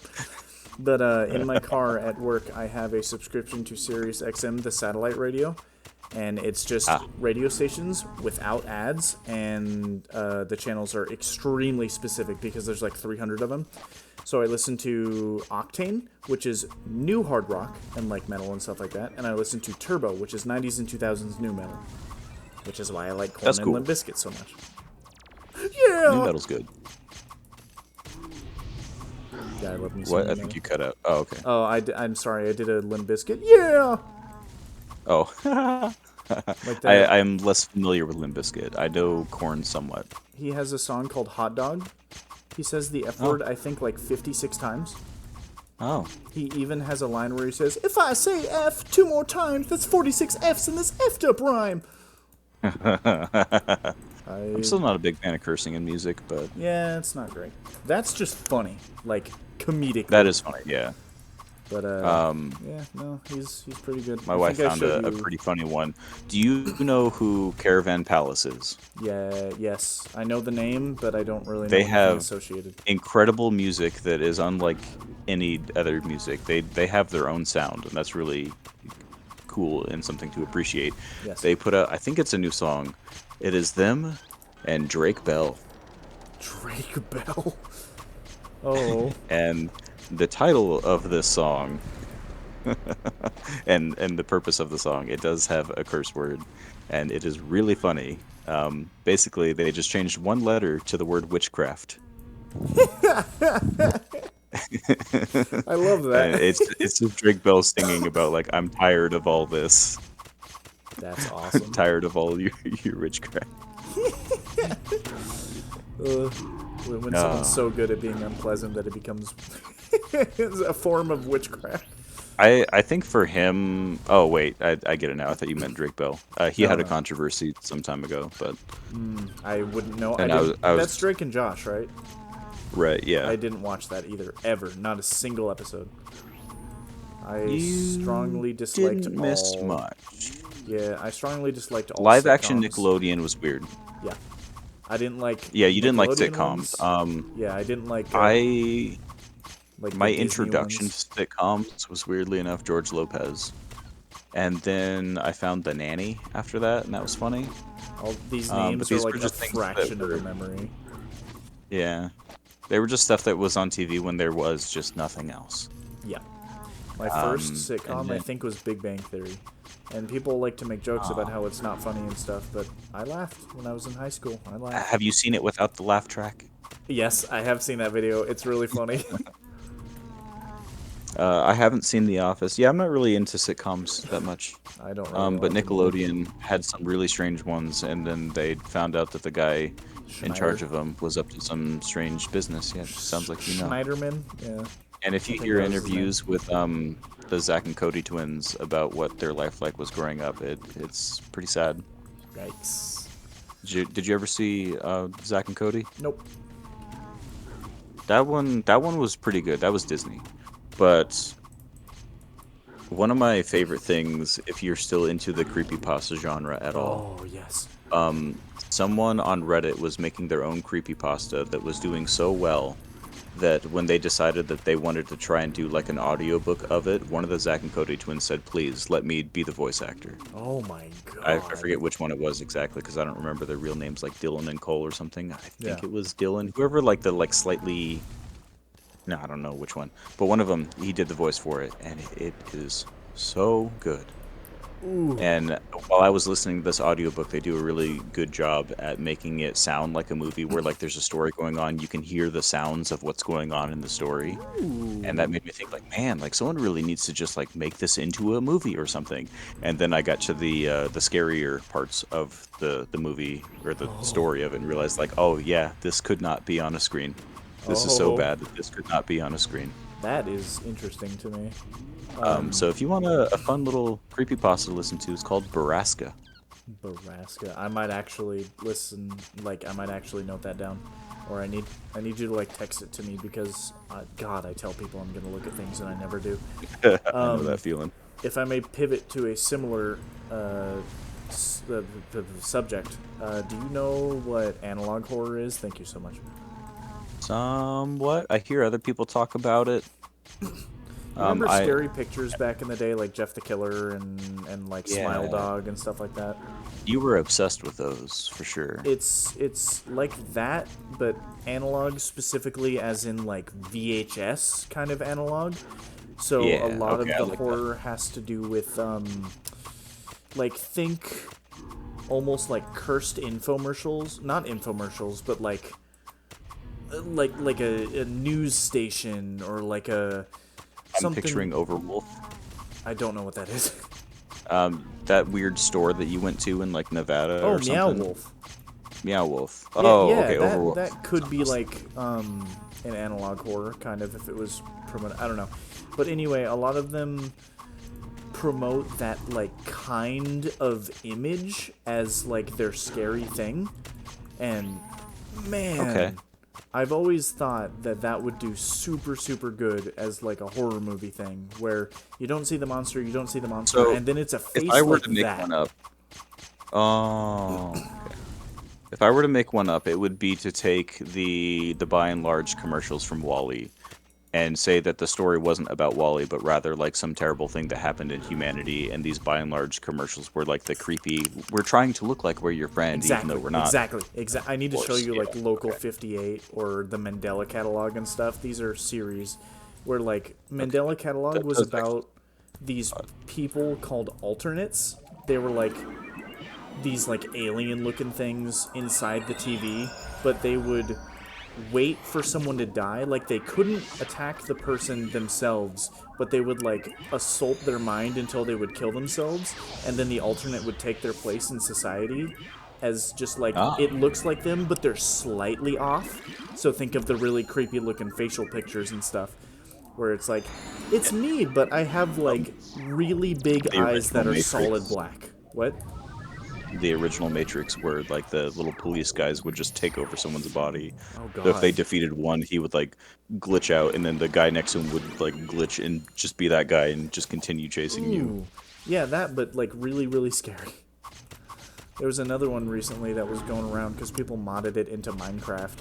But in my car at work, I have a subscription to Sirius XM, the satellite radio, and it's just radio stations without ads, and the channels are extremely specific because there's like 300 of them. So I listen to Octane, which is new hard rock and like metal and stuff like that, and I listen to Turbo, which is 90s and 2000s new metal, which is why I like Korn That's and cool. Limp Bizkit so much. New Yeah! metal's good. Yeah, I love me some What? new I metal. think you cut out. Oh, okay. Oh, I'm sorry, I did a Limp Bizkit. Yeah! Oh. Like that. I'm less familiar with Limp Bizkit. I know Korn somewhat. He has a song called Hot Dog. He says the F word, I think, like 56 times. Oh. He even has a line where he says, "If I say F 2 more times, that's 46 Fs in this effed up rhyme." I'm still not a big fan of cursing in music, but Yeah, it's not great. That's just funny, like comedic. that is funny. Yeah. But yeah, no, he's pretty good. My I wife think I found showed a you- pretty funny one. Do you know who Caravan Palace is? Yeah, yes, I know the name, but I don't really know They anything have associated. incredible music that is unlike any other music. They have their own sound, and that's really cool and something to appreciate. Yes. They put out, I think it's a new song. It is them and Drake Bell. Drake Bell. Oh. And the title of this song and the purpose of the song, it does have a curse word, and it is really funny. Basically, they just changed one letter to the word witchcraft. I love that. And it's just Drake Bell singing about like, I'm tired of all this, That's awesome. tired of all your witchcraft. When someone's so good at being unpleasant that it becomes a form of witchcraft. I think for him. Oh wait, I get it now. I thought you meant Drake Bell. He had a no. controversy some time ago, but I wouldn't know. And I I was- didn't- I was- That's Drake and Josh, right? right, yeah. I didn't watch that either, ever. Not a single episode. I You strongly disliked Didn't miss all. much. Yeah, I strongly disliked all Live action sitcoms. Nickelodeon was weird. Yeah, I didn't like. Yeah, you didn't like Nickelodeon sitcoms. ones. Yeah, I didn't like. I like my the Disney introduction ones. to sitcoms was weirdly enough George Lopez, and then I found The Nanny after that, and that was funny. All these but names are these like were a just things that fraction of were- a memory. Yeah, they were just stuff that was on TV when there was just nothing else. Yeah. My first and sitcom, I then- think, was Big Bang Theory. And people like to make jokes about how it's not funny and stuff, but I laughed when I was in high school. I laughed. Have you seen it without the laugh track? Yes, I have seen that video. It's really funny. I haven't seen The Office. Yeah, I'm not really into sitcoms that much. I don't really But like them. Nickelodeon had some really strange ones, and then they found out that the guy in charge Schneider. of them was up to some strange business. Yeah, sounds like you know. Schneiderman? Yeah. And if you think hear that was his name. interviews with the Zach and Cody twins about what their life like was growing up, it's pretty sad. Yikes. Did you ever see Zach and Cody? Nope. That one was pretty good. That was Disney. But one of my favorite things, if you're still into the creepypasta genre at all, Oh, yes. someone on Reddit was making their own creepypasta that was doing so well that when they decided that they wanted to try and do like an audiobook of it, one of the Zach and Cody twins said, "Please let me be the voice actor." Oh, my God. I forget which one it was exactly because I don't remember their real names, like Dylan and Cole or something. I think Yeah. it was Dylan. Whoever, like the slightly. No, I don't know which one, but one of them, he did the voice for it, and it is so good. Ooh. And while I was listening to this audiobook, they do a really good job at making it sound like a movie where like there's a story going on. You can hear the sounds of what's going on in the story. And that made me think like, man, like someone really needs to just like make this into a movie or something. And then I got to the scarier parts of the movie or the story of it and realized like, oh yeah, this could not be on a screen. This is so Oh. bad that this could not be on a screen. That is interesting to me. So if you want a fun little creepypasta to listen to, it's called Baraska. Baraska. I might actually listen. Like, I might actually note that down, or I need you to like text it to me because, God, I tell people I'm gonna look at things and I never do. I know that feeling. If I may pivot to a similar the subject. Do you know what analog horror is? Thank you so much. Somewhat. I hear other people talk about it. Remember I scary pictures back in the day, like Jeff the Killer and like Smile Yeah, Dog and stuff like that? you were obsessed with those for sure. It's like that, but analog specifically, as in like VHS kind of analog. So a Yeah, lot of okay, I the like that. horror has to do with like think almost like cursed infomercials, not infomercials, but like a news station or like a I'm something. picturing Overwolf. I don't know what that is. That weird store that you went to in like Nevada Oh, or Meow something. Wolf. Meow Wolf. Yeah, Oh, yeah, okay, Overwolf. that could be like an analog horror kind of if it was promoted. I don't know, but anyway, a lot of them promote that like kind of image as like their scary thing, and man, Okay. I've always thought that that would do super super good as like a horror movie thing where you don't see the monster, So, and then it's a if face I were like to make that. one up, oh, okay. If I were to make one up, it would be to take the by and large commercials from Wall-E and say that the story wasn't about Wall-E, but rather like some terrible thing that happened in humanity, and these by and large commercials were like the creepy, we're trying to look like we're your friend, even though Exactly, we're not. exactly. I need to show Course, you like yeah, Local okay. 58 or the Mandela Catalog and stuff. These are series where like Okay. Mandela Catalog was Those actually, about these people called alternates. They were like these like alien looking things inside the TV, but they would wait for someone to die. Like they couldn't attack the person themselves, but they would like assault their mind until they would kill themselves, and then the alternate would take their place in society as just like ah, it looks like them, but they're slightly off. So think of the really creepy looking facial pictures and stuff. Where it's like, it's me, but I have like really big the eyes original that are solid Matrix. black. What? The original Matrix, where like the little police guys would just take over someone's body. Oh So if God. they defeated one, he would like glitch out, and then the guy next to him would like glitch and just be that guy and just continue chasing you. Ooh. Yeah, that, but like really, really scary. There was another one recently that was going around because people modded it into Minecraft.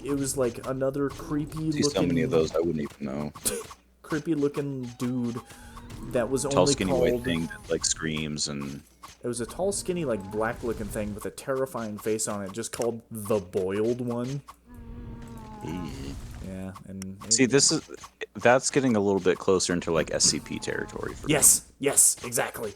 It was like another creepy See so many of looking, those, I wouldn't even know. creepy looking dude that was Tall, only skinny white called. thing that like screams and It was a tall, skinny, like black looking thing with a terrifying face on it, just called the Boiled One. Yeah, and see, that's getting a little bit closer into like SCP territory for me. yes, exactly.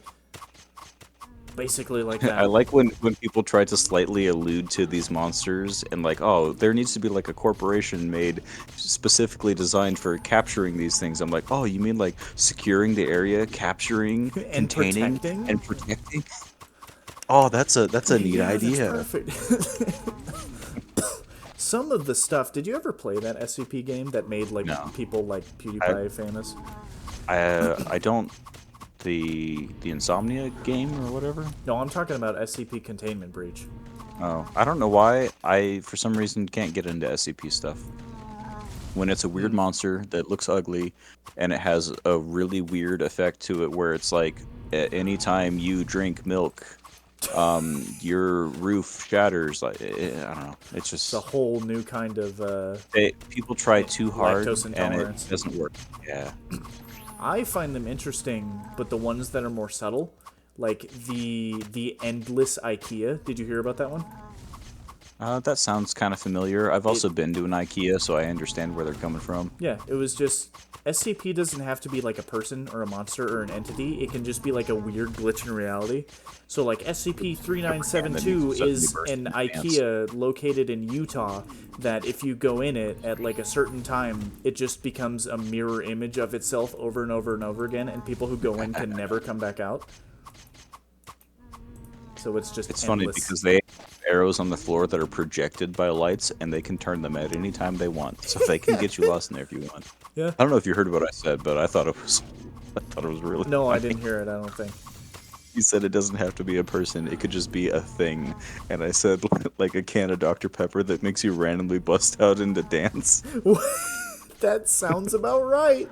Basically like I that. like when people try to slightly allude to these monsters and like, oh, there needs to be like a corporation made specifically designed for capturing these things. I'm like, oh, you mean like securing the area, capturing, And containing, protecting. and protecting? Oh, that's a neat Yeah, that's idea. perfect. Some of the stuff. Did you ever play that SCP game that made like No. people like I PewDiePie famous? I don't the Insomnia game or whatever. No, I'm talking about SCP Containment Breach. Oh, I don't know why I for some reason can't get into SCP stuff. When it's a weird monster that looks ugly and it has a really weird effect to it where it's like anytime you drink milk, your roof shatters. Like I don't know. It's It's just a whole new kind of people try too hard lactose and intolerance. it doesn't work. Yeah. I find them interesting, but the ones that are more subtle, like the endless IKEA. Did you hear about that one? That sounds kind of familiar. I've It also been to an IKEA, so I understand where they're coming from. Yeah, it was just SCP doesn't have to be like a person or a monster or an entity. It can just be like a weird glitch in reality. So like SCP-3972 is an IKEA located in Utah that if you go in it at like a certain time, it just becomes a mirror image of itself over and over and over again, and people who go in can never come back out. So it's just It's endless. funny because they have arrows on the floor that are projected by lights, and they can turn them at any time they want. So they can get you lost in there if you want. Yeah. I don't know if you heard what I said, but I thought it was really No, I funny. didn't hear it, I don't think. He said it doesn't have to be a person; it could just be a thing. And I said like a can of Dr. Pepper that makes you randomly bust out into dance. That sounds about right.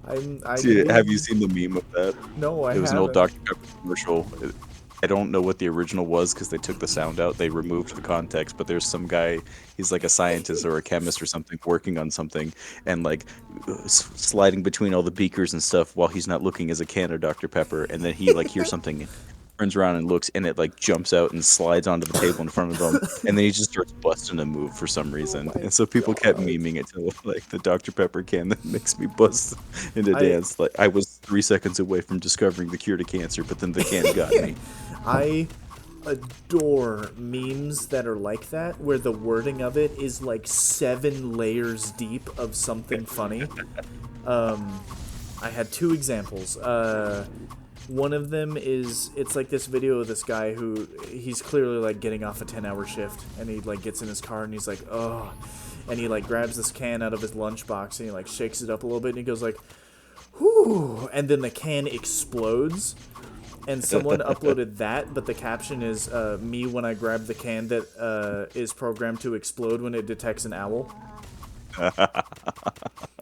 Have you seen the meme of that? No, I It was an old haven't. Dr. Pepper commercial. I don't know what the original was because they took the sound out. They removed the context, but there's some guy, he's like a scientist or a chemist or something working on something and like sliding between all the beakers and stuff while he's not looking as a can of Dr. Pepper. And then he like hears something, turns around and looks, and it like jumps out and slides onto the table in front of him. And then he just starts busting a move for some reason. And so people kept memeing it to like the Dr. Pepper can that makes me bust into dance. Like I was 3 seconds away from discovering the cure to cancer, but then the can got me. I adore memes that are like that, where the wording of it is like 7 layers deep of something funny. I had 2 examples. One of them is, it's like this video of this guy who, he's clearly like getting off a 10-hour shift, and he like gets in his car and he's like, oh, and he like grabs this can out of his lunchbox and he like shakes it up a little bit and he goes like, whoo, and then the can explodes. And someone uploaded that, but the caption is me when I grab the can that is programmed to explode when it detects an owl.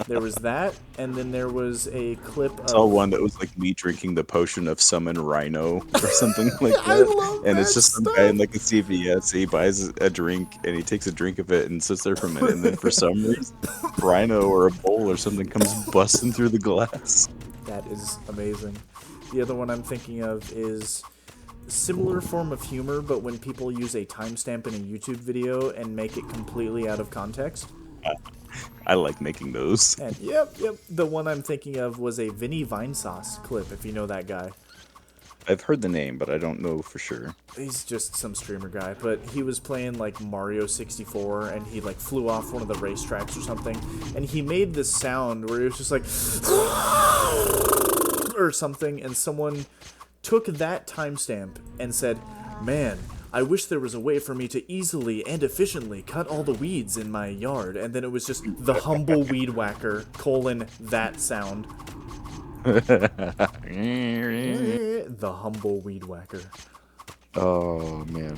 There was that, and then there was a clip I saw one that was like me drinking the potion of summon rhino or something like that. I love and that it's just some stuff. guy in like a CVS, he buys a drink and he takes a drink of it and sits there for a minute, and then for some reason rhino or a bowl or something comes busting through the glass. That is amazing. The other one I'm thinking of is similar form of humor, but when people use a timestamp in a YouTube video and make it completely out of context. I like making those. And yep. The one I'm thinking of was a Vinny Vinesauce clip, if you know that guy. I've heard the name, but I don't know for sure. He's just some streamer guy, but he was playing like Mario 64 and he like flew off one of the racetracks or something, and he made this sound where it was just like or something, and someone took that timestamp and said, man, I wish there was a way for me to easily and efficiently cut all the weeds in my yard. And then it was just the humble weed whacker, that sound. The humble weed whacker. Oh, man.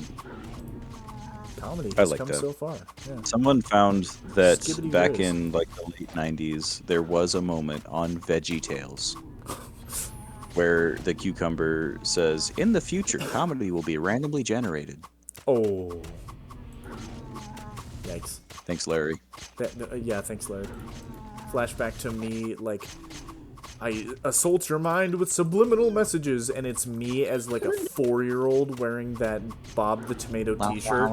Comedy I has like come that. so far. Yeah. Someone found that Skibbity back whiz. in like the late 90s, there was a moment on VeggieTales where the cucumber says, in the future, comedy will be randomly generated. Oh. Yikes. Thanks, Larry. Yeah, thanks, Larry. Flashback to me, like, I assault your mind with subliminal messages, and it's me as, like, a 4-year-old wearing that Bob the Tomato t-shirt.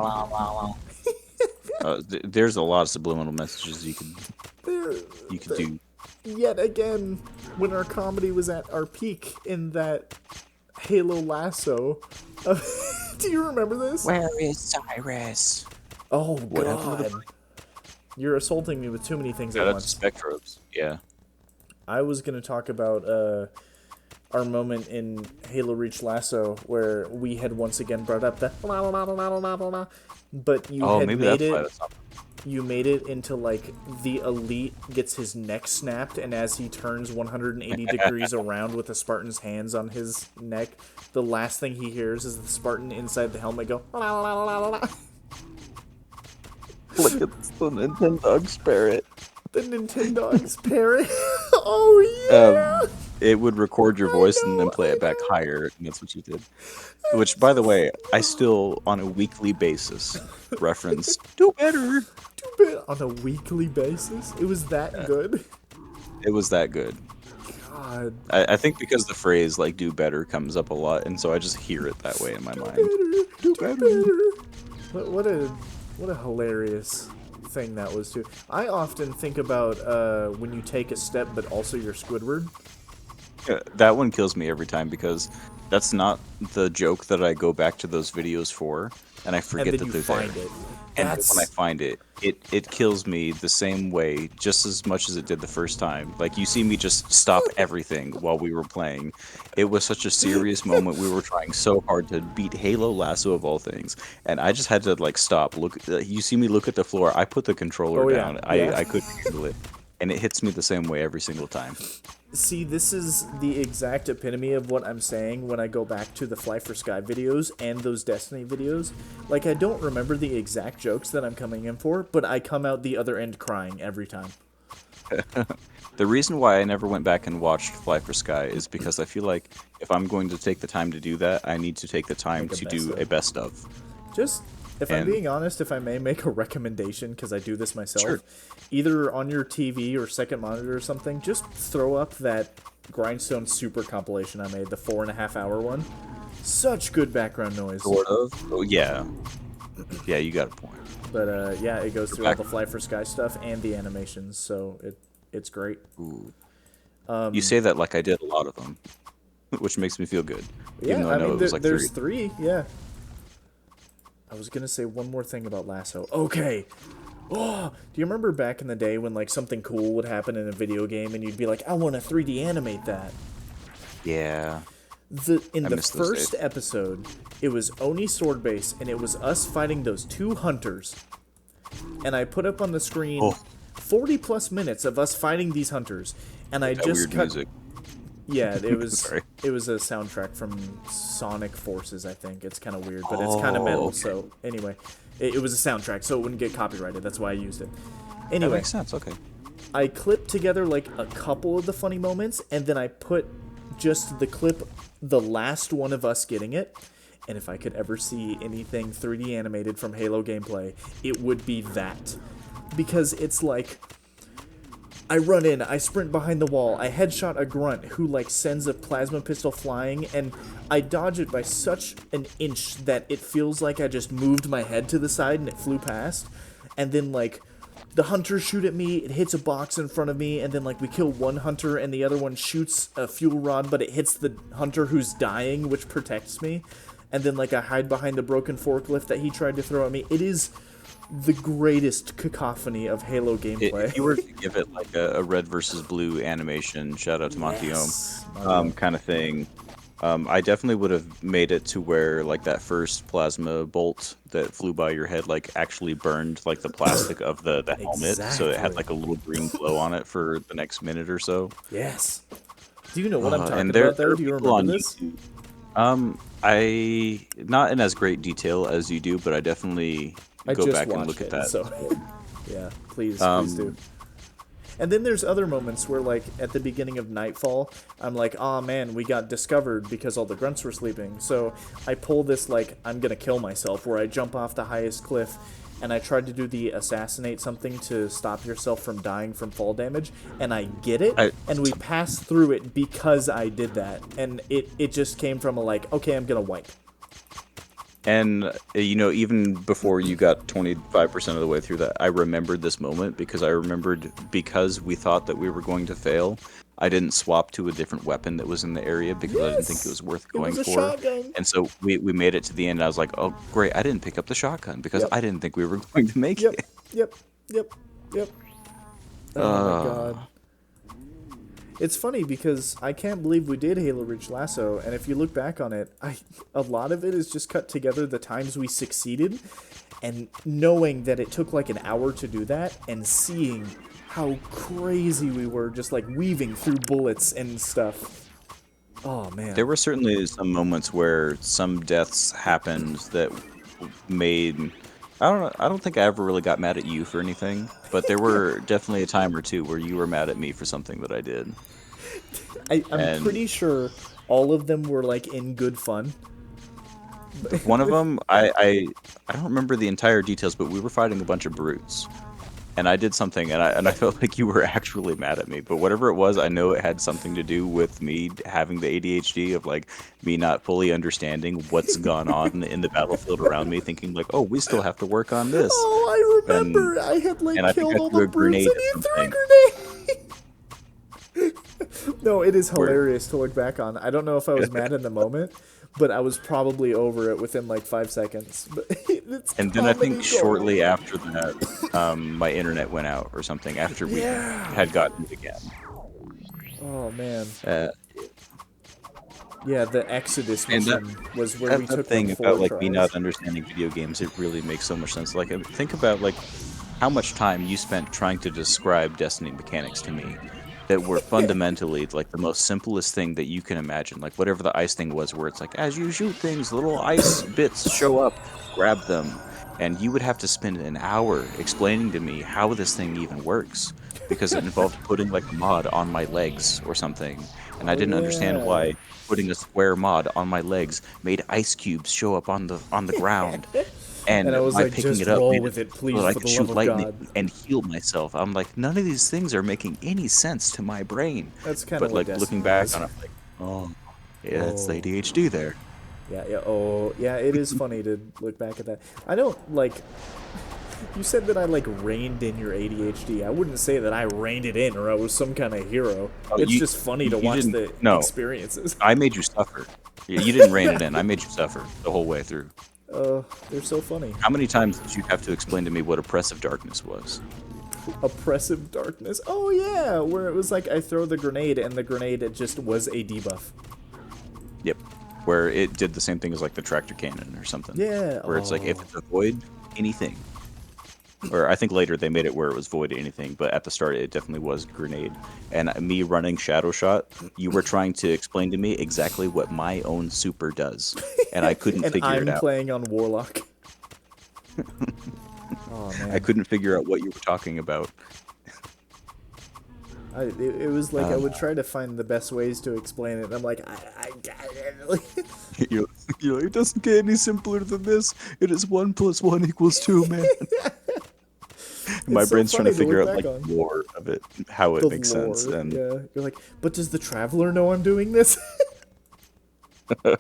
There's a lot of subliminal messages you could do. Yet again, when our comedy was at our peak in that Halo Lasso. Do you remember this? Where is Cyrus? Oh, What happened to God. You're assaulting me with too many things Shout at out once. to Spectrobes. Yeah. I was going to talk about our moment in Halo Reach Lasso where we had once again brought up the but you had made it. You made it into like the elite gets his neck snapped, and as he turns 180 degrees around with the Spartan's hands on his neck, the last thing he hears is the Spartan inside the helmet go. Look at the Nintendog's parrot. The Nintendog's parrot. Oh yeah. It would record your voice and then play it back higher, and that's what you did. Which, by the way, I still, on a weekly basis, reference do better. Do better on a weekly basis. It was that good. It was that good. God. I think because the phrase like "do better" comes up a lot, and so I just hear it that way in my mind. Do better. What a hilarious thing that was too. I often think about when you take a step, but also your Squidward. Yeah, that one kills me every time because that's not the joke that I go back to those videos for, and I forget and that then they're you find there. it. And when I find it, it kills me the same way, just as much as it did the first time. Like, you see me just stop everything while we were playing. It was such a serious moment. We were trying so hard to beat Halo Lasso of all things, and I just had to, like, stop. Look, you see me look at the floor. I put the controller down. I couldn't handle it. And it hits me the same way every single time. See, this is the exact epitome of what I'm saying when I go back to the Fly for Sky videos and those Destiny videos. Like, I don't remember the exact jokes that I'm coming in for, but I come out the other end crying every time. The reason why I never went back and watched Fly for Sky is because I feel like if I'm going to take the time to do that, I need to take the time Like a to best do a of. best of. Just, if I'm And being honest, if I may make a recommendation, because I do this sure. myself, either on your TV or second monitor or something, just throw up that Grindstone Super compilation I made, the 4.5 hour one. Such good background noise. Sort of. Oh yeah. Yeah, you got a point. But yeah, it goes Go through all back. the Fly for Sky stuff and the animations, so it's great. Ooh. You say that like I did a lot of them, which makes me feel good, even Yeah, though I I know mean, it was like there's three. three. Yeah. I was gonna say one more thing about Lasso. Okay. Oh, do you remember back in the day when like something cool would happen in a video game and you'd be like, I want to 3D animate that? Yeah, In I the miss those first days. episode, it was Oni Sword Base and it was us fighting those two hunters. And I put up on the screen Oh, 40 plus minutes of us fighting these hunters, and I that just weird cut. music. Yeah, Sorry. it was a soundtrack from Sonic Forces, I think. It's kind of weird, but it's kind of Oh, metal. okay. So anyway, it was a soundtrack, so it wouldn't get copyrighted. That's why I used it. That Anyway, makes sense. Okay. I clipped together like a couple of the funny moments, and then I put just the clip, the last one of us getting it. And if I could ever see anything 3D animated from Halo gameplay, it would be that. Because it's like, I run in, I sprint behind the wall, I headshot a grunt who like sends a plasma pistol flying, and I dodge it by such an inch that it feels like I just moved my head to the side and it flew past. And then like the hunters shoot at me, it hits a box in front of me, and then like we kill one hunter and the other one shoots a fuel rod, but it hits the hunter who's dying, which protects me. And then like I hide behind the broken forklift that he tried to throw at me. It is the greatest cacophony of Halo gameplay. If you were to give it like a red versus blue animation, shout out to Montiome, Yes. Mario. kind of thing, I definitely would have made it to where like that first plasma bolt that flew by your head like actually burned like the plastic of the helmet, so it had Exactly. like a little green glow on it for the next minute or so. Yes. Do you know what I'm talking And about, there though? are Do you people remember on this? YouTube. I not in as great detail as you do, but I definitely I go just back and watched look at it, that. so yeah, please do. Um, And then there's other moments where, like, at the beginning of Nightfall, I'm like, oh man, we got discovered because all the grunts were sleeping. So I pull this, like, I'm gonna kill myself, where I jump off the highest cliff, and I tried to do the assassinate something to stop yourself from dying from fall damage, and I get it, I and we passed through it because I did that. And it just came from a, like, okay, I'm gonna wipe. And you know, even before you got 25% of the way through that, I remembered this moment because I remembered because we thought that we were going to fail. I didn't swap to a different weapon that was in the area because I didn't think it Yes! was worth It going was a for. shotgun! And so we made it to the end. And I was like, oh great, I didn't pick up the shotgun because Yep. I didn't think we were going to make Yep. it. Yep. Yep. Yep. Oh my god. It's funny because I can't believe we did Halo Reach Lasso, and if you look back on it, a lot of it is just cut together the times we succeeded, and knowing that it took like an hour to do that, and seeing how crazy we were just like weaving through bullets and stuff. Oh man. There were certainly some moments where some deaths happened that made. I don't know. I don't think I ever really got mad at you for anything, but there were definitely a time or two where you were mad at me for something that I did. I'm And pretty sure all of them were like in good fun. one of them, I don't remember the entire details, but we were fighting a bunch of brutes, and I did something, and I felt like you were actually mad at me. But whatever it was, I know it had something to do with me having the ADHD of like me not fully understanding what's gone on in the battlefield around me, thinking like, oh, we still have to work on this. Oh, I And remember. I had like and I think killed I all threw the a brutes grenade and at you threw a something. grenade. No, it is Where hilarious to look back on. I don't know if I was mad in the moment, but I was probably over it within like 5 seconds. But it's And then I think comedy shortly gold. after that, my internet went out or something after we Yeah. had gotten it again. Oh man. Uh, Yeah, the Exodus and that, mission was where that's we the took thing like 4 about like me tries. not understanding video games. It really makes so much sense. Like think about like how much time you spent trying to describe Destiny mechanics to me that were fundamentally like the most simplest thing that you can imagine. Like whatever the ice thing was, where it's like as you shoot things, little ice bits show up, grab them. and you would have to spend an hour explaining to me how this thing even works, because it involved putting like a mod on my legs or something, and I Oh didn't understand yeah. why putting a square mod on my legs made ice cubes show up on the ground, And and I was by like, picking just it up roll made it with it, so please, that I for could the love shoot of lightning God. and heal myself. I'm like, none of these things are making any sense to my brain. That's kind of But what like looking Destiny back is. on it, like, oh, yeah, it's the Oh. ADHD there. Yeah, yeah, oh, yeah, it is funny to look back at that. I don't, like, you said that I, like, reined in your ADHD. I wouldn't say that I reined it in or I was some kind of hero. Oh, It's just funny to you watch didn't. the No, experiences. I made you suffer. You didn't rein it in. I made you suffer the whole way through. They're so funny. How many times did you have to explain to me what oppressive darkness was? Oppressive darkness. Oh, yeah, where it was like I throw the grenade and the grenade it just was a debuff. Yep. Where it did the same thing as like the tractor cannon or something. Yeah, Where it's like if oh. it's a void anything. Or I think later they made it where it was void anything, but at the start it definitely was grenade. And me running shadow shot, you were trying to explain to me exactly what my own super does, and I couldn't And figure it I'm out. playing on Warlock. Oh, I man. couldn't figure out what you were talking about. It was like I would try to find the best ways to explain it, and I'm like, I got it. You're like, it doesn't get any simpler than this. It is 1 + 1 = 2, man. My It's so brain's trying to funny to figure look out back like on. the lore of it, how it The makes sense, lore, and yeah. You're like, but does the Traveler know I'm doing this? kind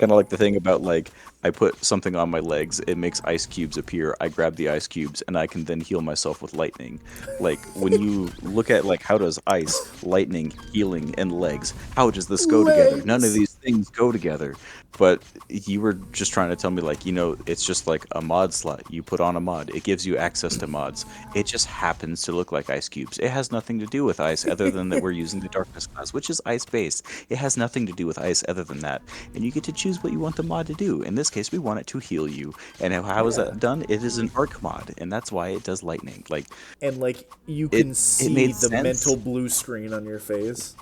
of like the thing about like I put something on my legs, it makes ice cubes appear. I grab the ice cubes and I can then heal myself with lightning. Like when you look at like how does ice, lightning, healing, and legs, how does this go together? None of Legs! these things go together. But you were just trying to tell me like, it's just like a mod slot. You put on a mod, it gives you access to mods. It just happens to look like ice cubes. It has nothing to do with ice other than that we're using the darkness class, which is ice based. It has nothing to do with ice other than that. And you get to choose what you want the mod to do. In this case, we want it to heal you. And how is Yeah. that done? It is an arc mod, and that's why it does lightning. Like And, like, you it can it see made the sense, mental blue screen on your face.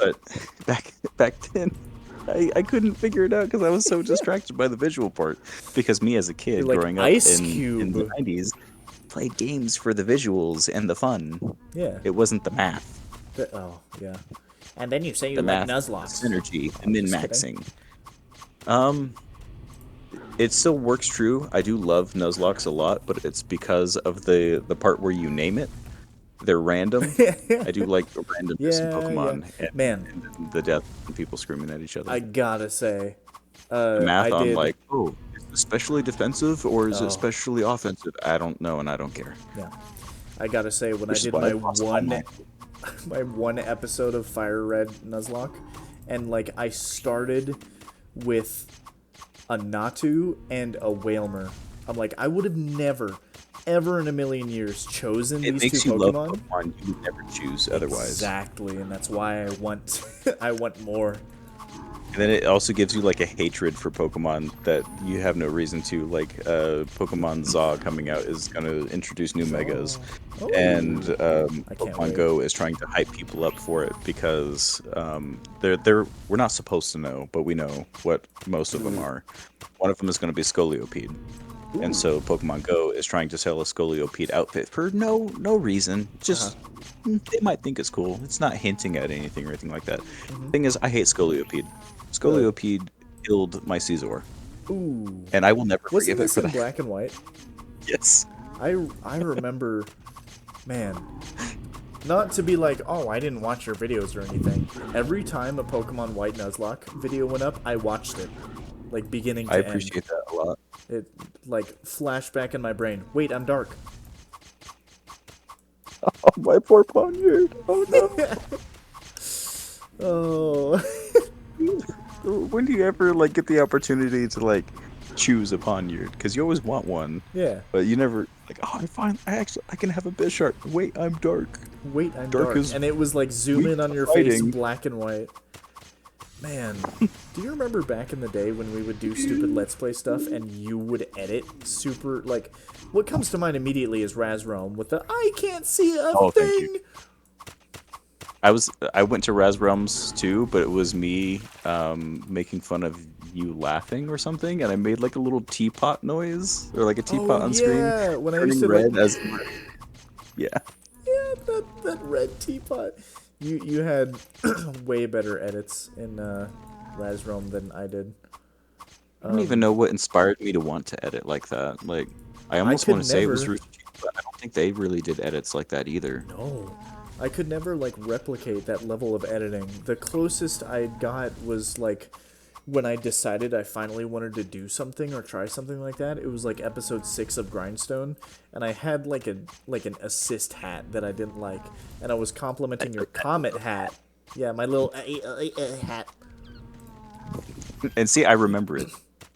but back then I couldn't figure it out because I was so distracted by the visual part. Because me as a You're kid like, growing up Ice in the Cube! 90s played games for the visuals and the fun. Yeah. It wasn't the math. Oh, yeah. And then you say you The like math, the Nuzlocke. synergy, the Oh, just kidding. min-maxing. It still works true. I do love Nuzlocke a lot, but it's because of the part where you name it. They're random. I do like the randomness in Yeah, yeah. Pokemon and, Man, and the death and people screaming at each other. I gotta say, The math I on did. like, oh, is it especially defensive or is it Oh, especially offensive? I don't know and I don't care. yeah. I gotta say, when I Which is did why I my lost my one, mind. my one episode of Fire Red Nuzlocke, and like I started with a Natu and a Whalmer. I'm like, I would have never, ever in a million years chosen It these makes two you love Pokemon. Pokemon you would never choose otherwise. Exactly, and that's why I want, I want more. And then it also gives you like a hatred for Pokemon that you have no reason to. Like Pokemon Zaw coming out is going to introduce new megas, Oh, and I can't Pokemon wait. Go is trying to hype people up for it because we're not supposed to know, but we know what most of them are. One of them is going to be Scolipede. And so Pokemon Go is trying to sell a Scolipede outfit for no reason. Just they might think it's cool. It's not hinting at anything or anything like that. Thing is, I hate Scolipede. Scolipede killed my Caesar, Ooh. and I will never Wasn't forgive it this for in that. black and white? Yes. I remember, man, not to be like, oh, I didn't watch your videos or anything. Every time a Pokemon White Nuzlocke video went up, I watched it, like beginning to I end. appreciate that a lot. It like flashback in my brain. Wait, I'm dark. Oh, my poor Ponyard. Oh no. Oh. When do you ever like get the opportunity to like choose a Ponyard? Because you always want one, Yeah. but you never like. Oh, I can have a Bisharp. Wait, I'm dark. Wait, I'm Dark dark. is And it was like zoom weak in on to your face, fighting. black and white. Man, do you remember back in the day when we would do stupid Let's Play stuff and you would edit super, like, what comes to mind immediately is RazRealm with the, I can't see a Oh, thank thing! you. I went to Raz Realms too, but it was me making fun of you laughing or something, and I made like a little teapot noise or like a Oh teapot on screen yeah, when I used turning to red like, as yeah. yeah, that red teapot. You had way better edits in RazRome than I did. I don't even know what inspired me to want to edit like that. Like, I I almost could want to say it was never. Rooster Teeth, but I don't think they really did edits like that either. No, I could never like replicate that level of editing. The closest I got was like when I decided I finally wanted to do something or try something like that. It was like episode 6 of Grindstone, and I had like an assist hat that I didn't like, and I was complimenting your comet hat. Yeah, my little hat. And see, I remember it.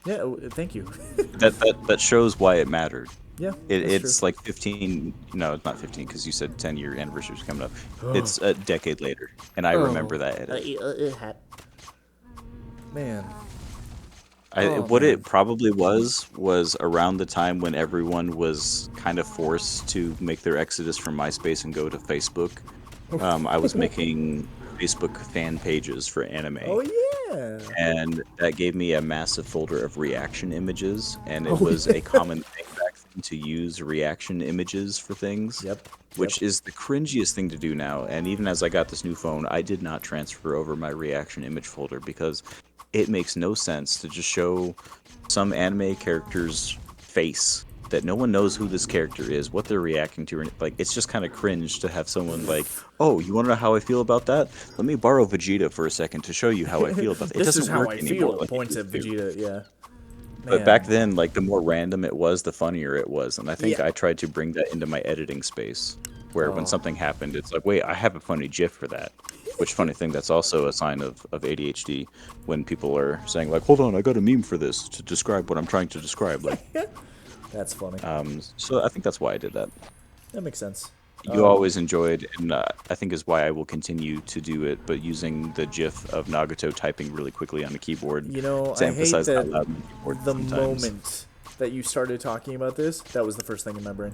Yeah, thank you. That shows why it mattered. Yeah, that's true. It's like 15. No, it's not 15 because you said 10-year anniversary is coming up. It's a decade later, and I remember that edit. Hat. Man. What Man. it probably was around the time when everyone was kind of forced to make their exodus from MySpace and go to Facebook. I was making Facebook fan pages for anime. Oh yeah. And that gave me a massive folder of reaction images, and it Oh, was yeah. a common thing back then to use reaction images for things. Yep. Which is the cringiest thing to do now. And even as I got this new phone, I did not transfer over my reaction image folder because it makes no sense to just show some anime character's face that no one knows who this character is, what they're reacting to. Like, it's just kind of cringe to have someone like, oh, you want to know how I feel about that? Let me borrow Vegeta for a second to show you how I feel about that. It This doesn't is how work I anymore. feel. Like, Points at Vegeta. Yeah. but back then, like, the more random it was, the funnier it was. And I think Yeah. I tried to bring that into my editing space, where when something happened, it's like, wait, I have a funny GIF for that. Which, funny thing, that's also a sign of ADHD when people are saying, like, hold on, I got a meme for this to describe what I'm trying to describe. Like, That's funny. so I think that's why I did that. That makes sense. You always enjoyed, and I think is why I will continue to do it, but using the GIF of Nagato typing really quickly on the keyboard You know, to I hate emphasize how that loud the keyboard the sometimes. moment that you started talking about this, that was the first thing in my brain.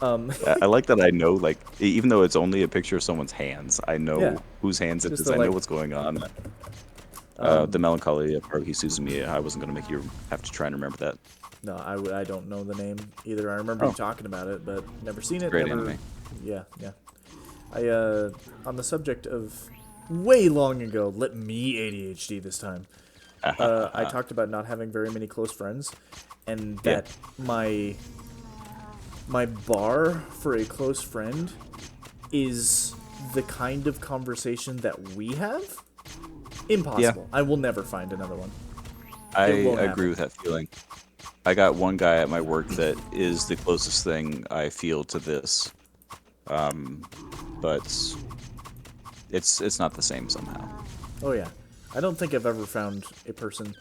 I like that I know, like, even though it's only a picture of someone's hands, I know Yeah. whose hands it Just is. the, I know like, what's going on. The melancholy of Haruhi Suzumiya, I wasn't going to make you have to try and remember that. No, I don't know the name either. I remember you talking about it, but never seen it. Great never... anime. Yeah, yeah. On the subject of way long ago, let me ADHD this time. I talked about not having very many close friends, and that my bar for a close friend is the kind of conversation that we have. Impossible. I will never find another one. I won't agree happen. with that feeling. I got one guy at my work that is the closest thing I feel to this, but it's not the same somehow. Oh yeah, I don't think I've ever found a person.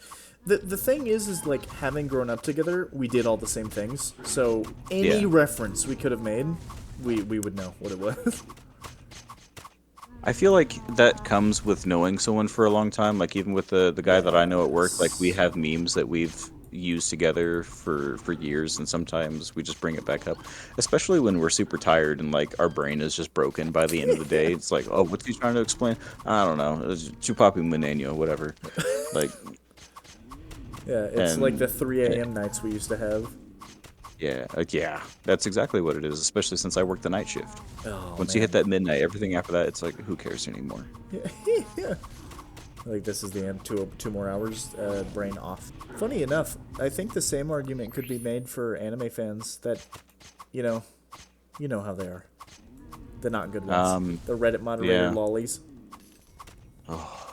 The thing is like having grown up together, we did all the same things. So any reference we could have made, we would know what it was. I feel like that comes with knowing someone for a long time. Like, even with the guy that I know at work, like, we have memes that we've used together for years, and sometimes we just bring it back up, especially when we're super tired and like our brain is just broken by the end of the day. It's like, oh, what's he trying to explain? I don't know. It's Chupapi Muneno, whatever. Like, Yeah, it's like the 3 a.m. nights we used to have. yeah, that's exactly what it is, especially since I work the night shift. Oh, Once you hit that midnight, everything after that, it's like, who cares anymore? Yeah. Like, this is the end. Two more hours, brain off. Funny enough, I think the same argument could be made for anime fans that, you know how they are. The not good ones. The Reddit moderator lollies. Oh.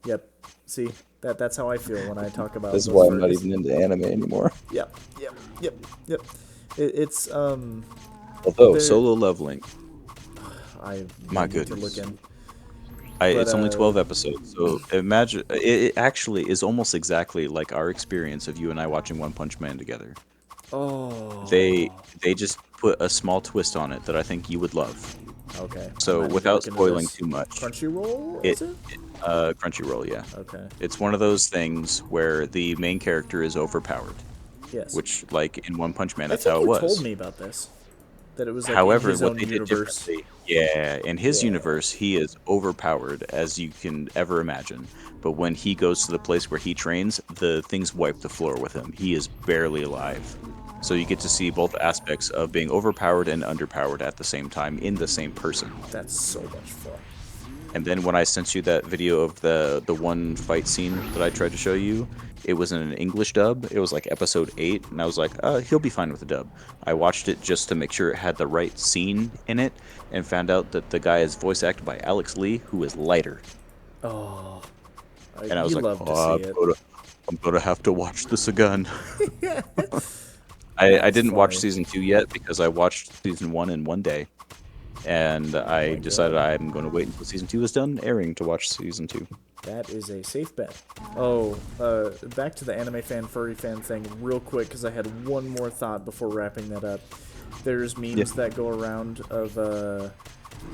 Yep. See, that's how I feel when I talk about. This is why I'm not even into anime anymore. Yep. It's Although Solo Leveling, I my need to goodness. look in. It's only 12 episodes, so imagine it actually is almost exactly like our experience of you and I watching One Punch Man together. Oh. They just put a small twist on it that I think you would love. Okay. So without spoiling too much, Crunchyroll, is it? Crunchyroll, yeah. Okay. It's one of those things where the main character is overpowered. Yes. Which, like in One Punch Man, I that's think how it you was. told me about this. That it was like in However, his what own they did universe. differently, yeah, in his Yeah. universe, he is overpowered as you can ever imagine. But when he goes to the place where he trains, the things wipe the floor with him. He is barely alive. So you get to see both aspects of being overpowered and underpowered at the same time in the same person. That's so much fun. And then when I sent you that video of the one fight scene that I tried to show you, it was in an English dub. It was like episode 8, and I was like, he'll be fine with the dub. I watched it just to make sure it had the right scene in it, and found out that the guy is voice acted by Alex Lee, who is lighter. Oh, And I was you like, love to oh, see it. I'm gonna have to watch this again. I That's didn't watch funny. season 2 yet because I watched season 1 in one day. And I my decided God. I'm going to wait until season 2 is done airing to watch season 2. That is a safe bet. Oh, back to the anime fan, furry fan thing real quick, because I had one more thought before wrapping that up. There's memes that go around of,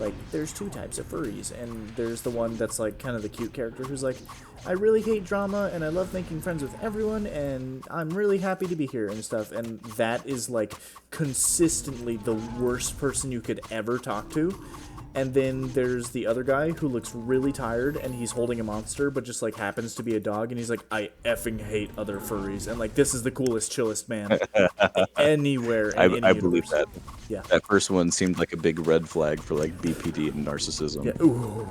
like, there's two types of furries, and there's the one that's, like, kind of the cute character who's like, I really hate drama, and I love making friends with everyone, and I'm really happy to be here and stuff, and that is, like, consistently the worst person you could ever talk to. And then there's the other guy who looks really tired, and he's holding a monster, but just, like, happens to be a dog, and he's like, I effing hate other furries, and, like, this is the coolest, chillest man anywhere in any I believe universe. that. Yeah. That first one seemed like a big red flag for like BPD and narcissism. Yeah. Ooh.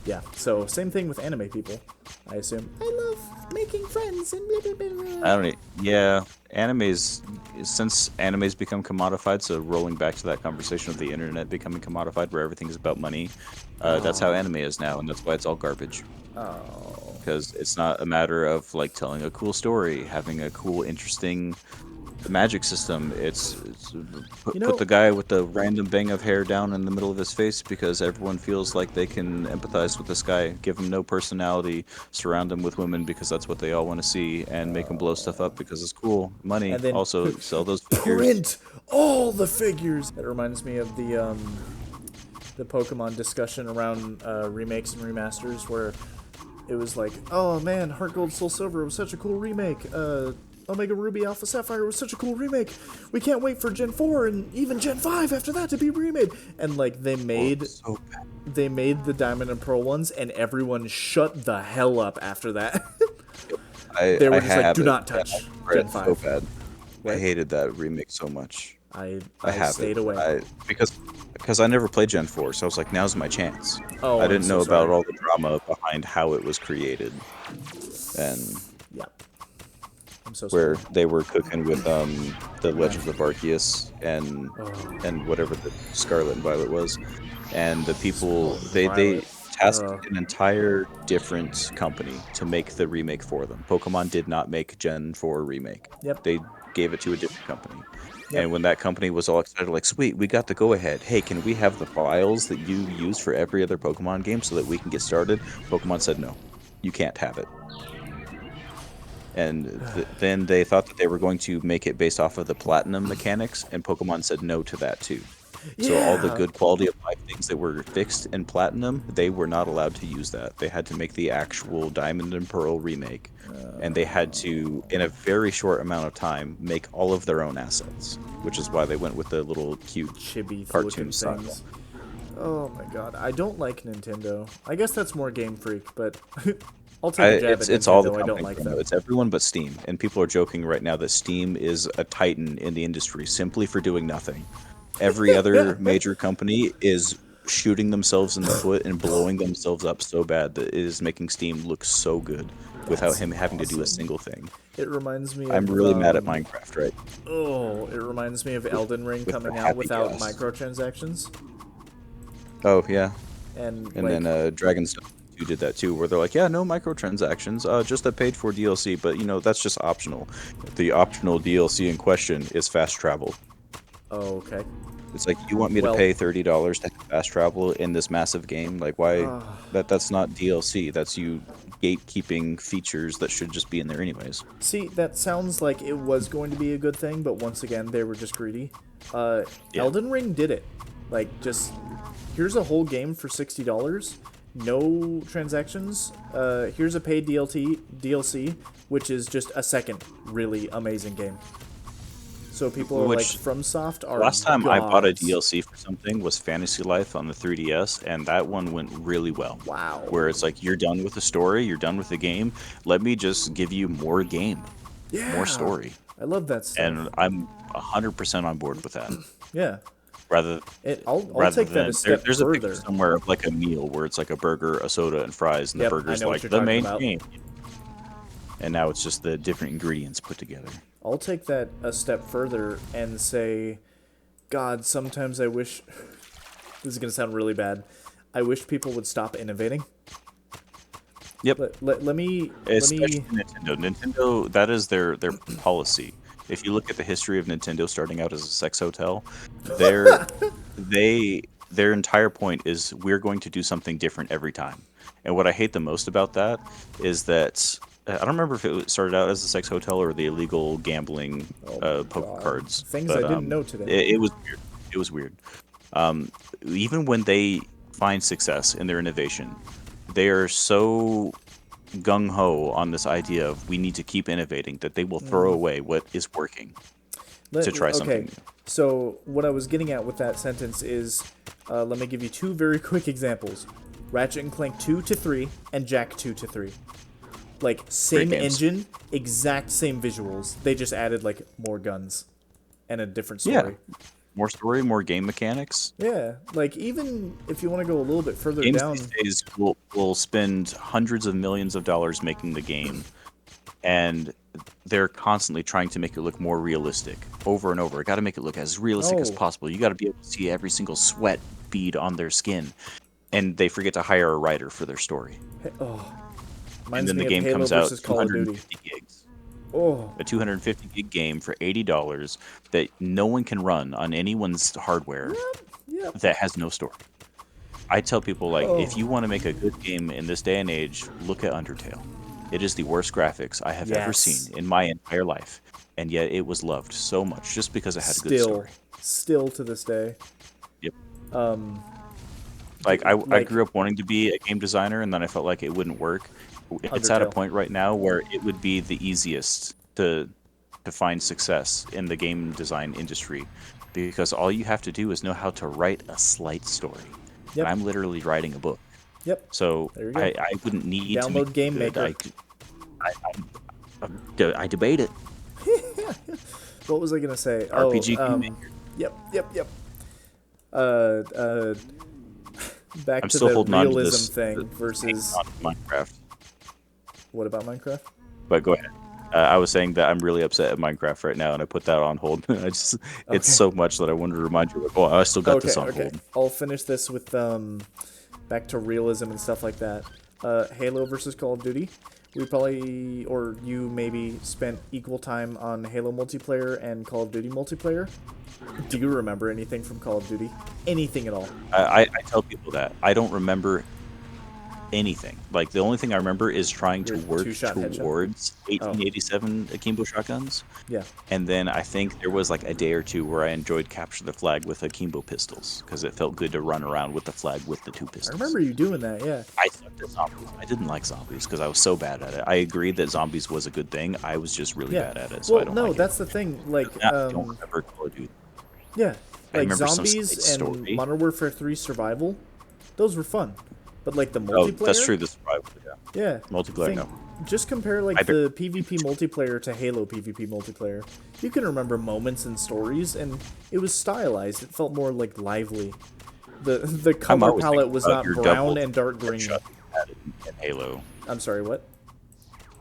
Yeah. So same thing with anime people, I assume. I love making friends and blah, blah, blah, blah. I don't know. Yeah, since anime's become commodified, so rolling back to that conversation of the internet becoming commodified where everything is about money, that's how anime is now, and that's why it's all garbage. Oh. Because it's not a matter of like telling a cool story, having a cool, interesting magic system. It's put the guy with the random bang of hair down in the middle of his face because everyone feels like they can empathize with this guy. Give him no personality. Surround him with women because that's what they all want to see, and make him blow stuff up because it's cool. Money. And then Also sell those figures. print all the figures. That reminds me of the Pokemon discussion around remakes and remasters, where it was like, oh man, Heart Gold Soul Silver was such a cool remake. Omega Ruby Alpha Sapphire was such a cool remake. We can't wait for Gen 4 and even Gen 5 after that to be remade. And like they made the Diamond and Pearl ones, and everyone shut the hell up after that. They were just like, do not touch Gen 5. So bad. What? I hated that remake so much. I haven't. stayed away. Because I never played Gen 4, so I was like, now's my chance. Oh, I didn't I'm know so about sorry. all the drama behind how it was created. And Yeah. I'm so where sorry. they were cooking with the Legend of Arceus and whatever the Scarlet and Violet was. And the people, they Violet. tasked an entire different company to make the remake for them. Pokemon did not make Gen 4 remake. Yep. They gave it to a different company. Yep. And when that company was all excited, like, sweet, we got the go-ahead. Hey, can we have the files that you use for every other Pokemon game so that we can get started? Pokemon said, no, you can't have it. And then they thought that they were going to make it based off of the Platinum mechanics, and Pokemon said no to that too. So all the good quality of life things that were fixed in Platinum, they were not allowed to use that. They had to make the actual Diamond and Pearl remake. And they had to, in a very short amount of time, make all of their own assets. Which is why they went with the little cute Chibi cartoon looking style. things. Oh my god, I don't like Nintendo. I guess that's more Game Freak, but I'll take a jab at It's Nintendo. all the I don't companies like right now. them. It's everyone but Steam. And people are joking right now that Steam is a titan in the industry simply for doing nothing. Every other major company is shooting themselves in the foot and blowing themselves up so bad that it is making Steam look so good without him having to do a single thing. It reminds me I'm of, really mad at Minecraft, right? Oh, it reminds me of Elden Ring with coming the out happy without gas. microtransactions. Oh, yeah. And And then Dragon's 2 did that too, where they're like, yeah, no microtransactions, just a paid for DLC, but you know, that's just optional. The optional DLC in question is fast travel. oh, okay. It's like, you want me to pay $30 to have fast travel in this massive game? Like, why? That's not DLC. That's you gatekeeping features that should just be in there anyways. See, that sounds like it was going to be a good thing, but once again, they were just greedy. Elden Ring did it. Like, just, here's a whole game for $60, no transactions. Here's a paid DLC, which is just a second really amazing game. So people are like, Which FromSoft are last time I bought a gods. DLC for something was Fantasy Life on the 3DS, and that one went really well. Wow. Where it's like, you're done with the story, you're done with the game, let me just give you more game, more Yeah. story. I love that stuff. And I'm 100% on board with that. Yeah. Rather I'll take that a step there's a picture further. somewhere of like a meal where it's like a burger, a soda, and fries, and Yep, the I burger's know what like you're the talking main about. game. And now it's just the different ingredients put together. I'll take that a step further and say, God, sometimes I wish... This is going to sound really bad. I wish people would stop innovating. Yep. Let me... Especially Nintendo. Nintendo, that is their policy. If you look at the history of Nintendo starting out as a sex hotel, their entire point is, we're going to do something different every time. And what I hate the most about that is that I don't remember if it started out as a sex hotel or the illegal gambling poker cards. Things I didn't know today. It was weird. It was weird. Even when they find success in their innovation, they are so gung-ho on this idea of, we need to keep innovating, that they will throw away what is working to try something new. So what I was getting at with that sentence is, let me give you two very quick examples. Ratchet & Clank 2 to 3 and Jak 2 to 3. Like, same engine, exact same visuals. They just added, like, more guns and a different story. Yeah. More story, more game mechanics. Yeah, like, even if you want to go a little bit further Games down... these days will spend hundreds of millions of dollars making the game, and they're constantly trying to make it look more realistic over and over. Got to make it look as realistic as possible. You got to be able to see every single sweat bead on their skin, and they forget to hire a writer for their story. And then the game comes out 250 gigs. A 250 gig game for $80 that no one can run on anyone's hardware that has no story. I tell people, like, if you want to make a good game in this day and age, look at Undertale. It is the worst graphics I have ever seen in my entire life, and yet it was loved so much just because it had a good story. Still to this day. Yep. I grew up wanting to be a game designer, and then I felt like it wouldn't work. It's at a point right now where it would be the easiest to find success in the game design industry, because all you have to do is know how to write a slight story. And I'm literally writing a book. So I wouldn't need to download Game Maker. I debate it. What was I gonna say? RPG Game Maker. Yep. Back I'm to still the holding on to realism thing versus Minecraft. What about Minecraft? But go ahead. I was saying that I'm really upset at Minecraft right now, and I put that on hold. It's so much that I wanted to remind you, like, I still got this on hold. I'll finish this with back to realism and stuff like that. Halo versus Call of Duty. We probably, or you maybe, spent equal time on Halo multiplayer and Call of Duty multiplayer. Do you remember anything from Call of Duty? Anything at all? I tell people that. I don't remember anything. Like, the only thing I remember is trying to work towards 1887 akimbo shotguns. Yeah. And then I think there was like a day or two where I enjoyed Capture the Flag with akimbo pistols, because it felt good to run around with the flag with the two pistols. I remember you doing that, yeah. I sucked at zombies. I didn't like zombies because I was so bad at it. I agreed that zombies was a good thing. I was just really bad at it, so I don't like that's the thing. Like, I don't remember Call of Duty. Yeah, like zombies and Modern Warfare 3 Survival, those were fun. But like the multiplayer... Oh, that's true, the survival, yeah. Multiplayer, no. Just compare like the PvP multiplayer to Halo PvP multiplayer. You can remember moments and stories, and it was stylized. It felt more like lively. The color palette was not brown and dark green. In Halo. I'm sorry, what?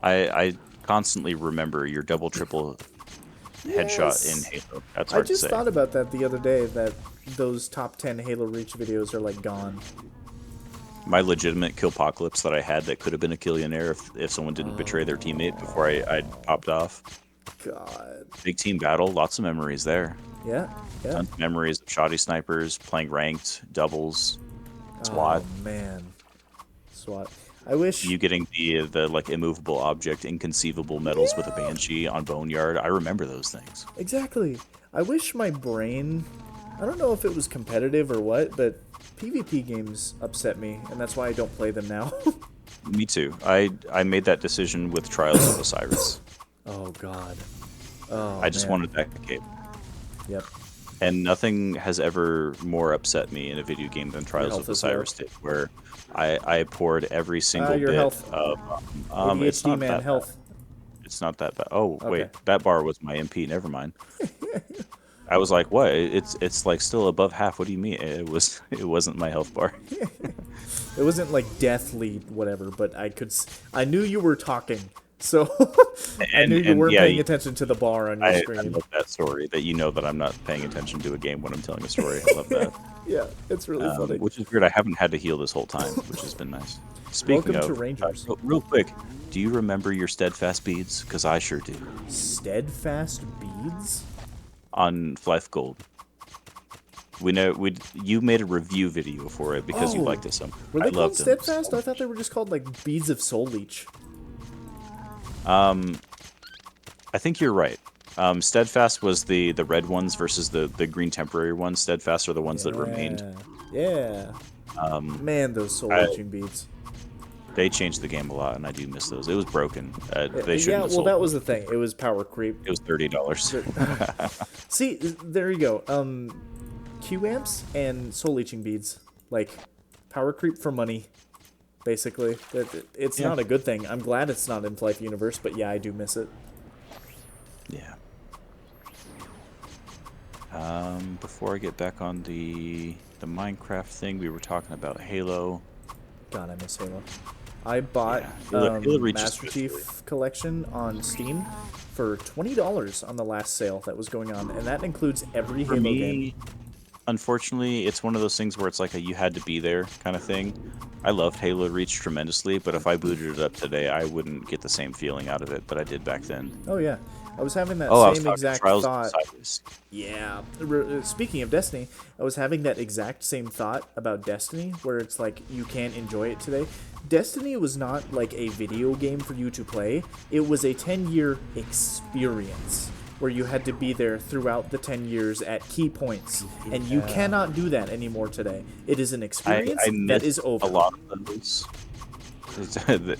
I constantly remember your double, triple headshot in Halo. That's hard to say. I just thought about that the other day, that those top 10 Halo Reach videos are like gone. My legitimate killpocalypse that I had that could have been a killionaire if someone didn't betray their teammate before I popped off. God. Big team battle, lots of memories there. Yeah. Tons of memories of shoddy snipers, playing ranked, doubles, SWAT. Oh, man. SWAT. I wish... You getting the like immovable object, inconceivable medals with a Banshee on Boneyard. I remember those things. Exactly. I wish my brain... I don't know if it was competitive or what, but PvP games upset me, and that's why I don't play them now. Me too. I made that decision with Trials of Osiris. Oh, God. I just wanted that cape. Yep. And nothing has ever more upset me in a video game than Trials health of is low. Osiris did, where I poured every single Your bit health. of it's ADHD not man, that bad. health. It's not that bad. Oh Okay. wait, that bar was my MP. Never mind. I was like, what? It's like still above half. What do you mean? It wasn't my health bar. It wasn't like deathly whatever, but I knew you were talking, so I knew you weren't yeah, paying attention to the bar on your I screen. love that story. That you know that I'm not paying attention to a game when I'm telling a story. I love that. Yeah, it's really funny. Which is weird. I haven't had to heal this whole time, which has been nice. Speaking Welcome to of, Rangers. real quick, do you remember your steadfast beads? Because I sure do. Steadfast beads? On Flyff Gold. You made a review video for it because you liked it so much. Were they called loved them steadfast? so I thought they were just called like beads of soul leech. I think you're right. Steadfast was the red ones versus the green temporary ones. Steadfast are the ones that remained. Yeah. Man, those soul leeching beads. They changed the game a lot, and I do miss those. It was broken. They shouldn't have well, sold that them. was the thing. It was power creep. It was $30. See, there you go. Q amps and soul leeching beads, like power creep for money, basically. It's not a good thing. I'm glad it's not in Flyff universe, but yeah, I do miss it. Yeah. Before I get back on the Minecraft thing, we were talking about Halo. God, I miss Halo. I bought Halo reaches Master Chief Collection on Steam for $20 on the last sale that was going on, and that includes every For Halo me, game. unfortunately, it's one of those things where it's like a you had to be there kind of thing. I loved Halo Reach tremendously, but if I booted it up today, I wouldn't get the same feeling out of it that I did back then. Oh yeah, I was having that same exact Trials thought. of Osiris. Yeah. Speaking of Destiny, I was having that exact same thought about Destiny, where it's like you can't enjoy it today. Destiny was not like a video game for you to play. It was a 10-year experience where you had to be there throughout the 10 years at key points, and you cannot do that anymore today. It is an experience that is over. A lot of those.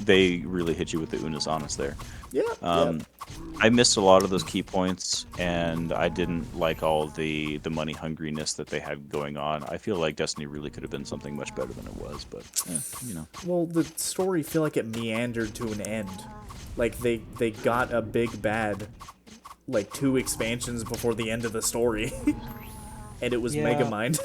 They really hit you with the Unis honest there. Yeah. I missed a lot of those key points, and I didn't like all the money hungriness that they had going on. I feel like Destiny really could have been something much better than it was, but you know. Well, the story feel like it meandered to an end. Like they got a big bad like 2 expansions before the end of the story. And it was Megamind.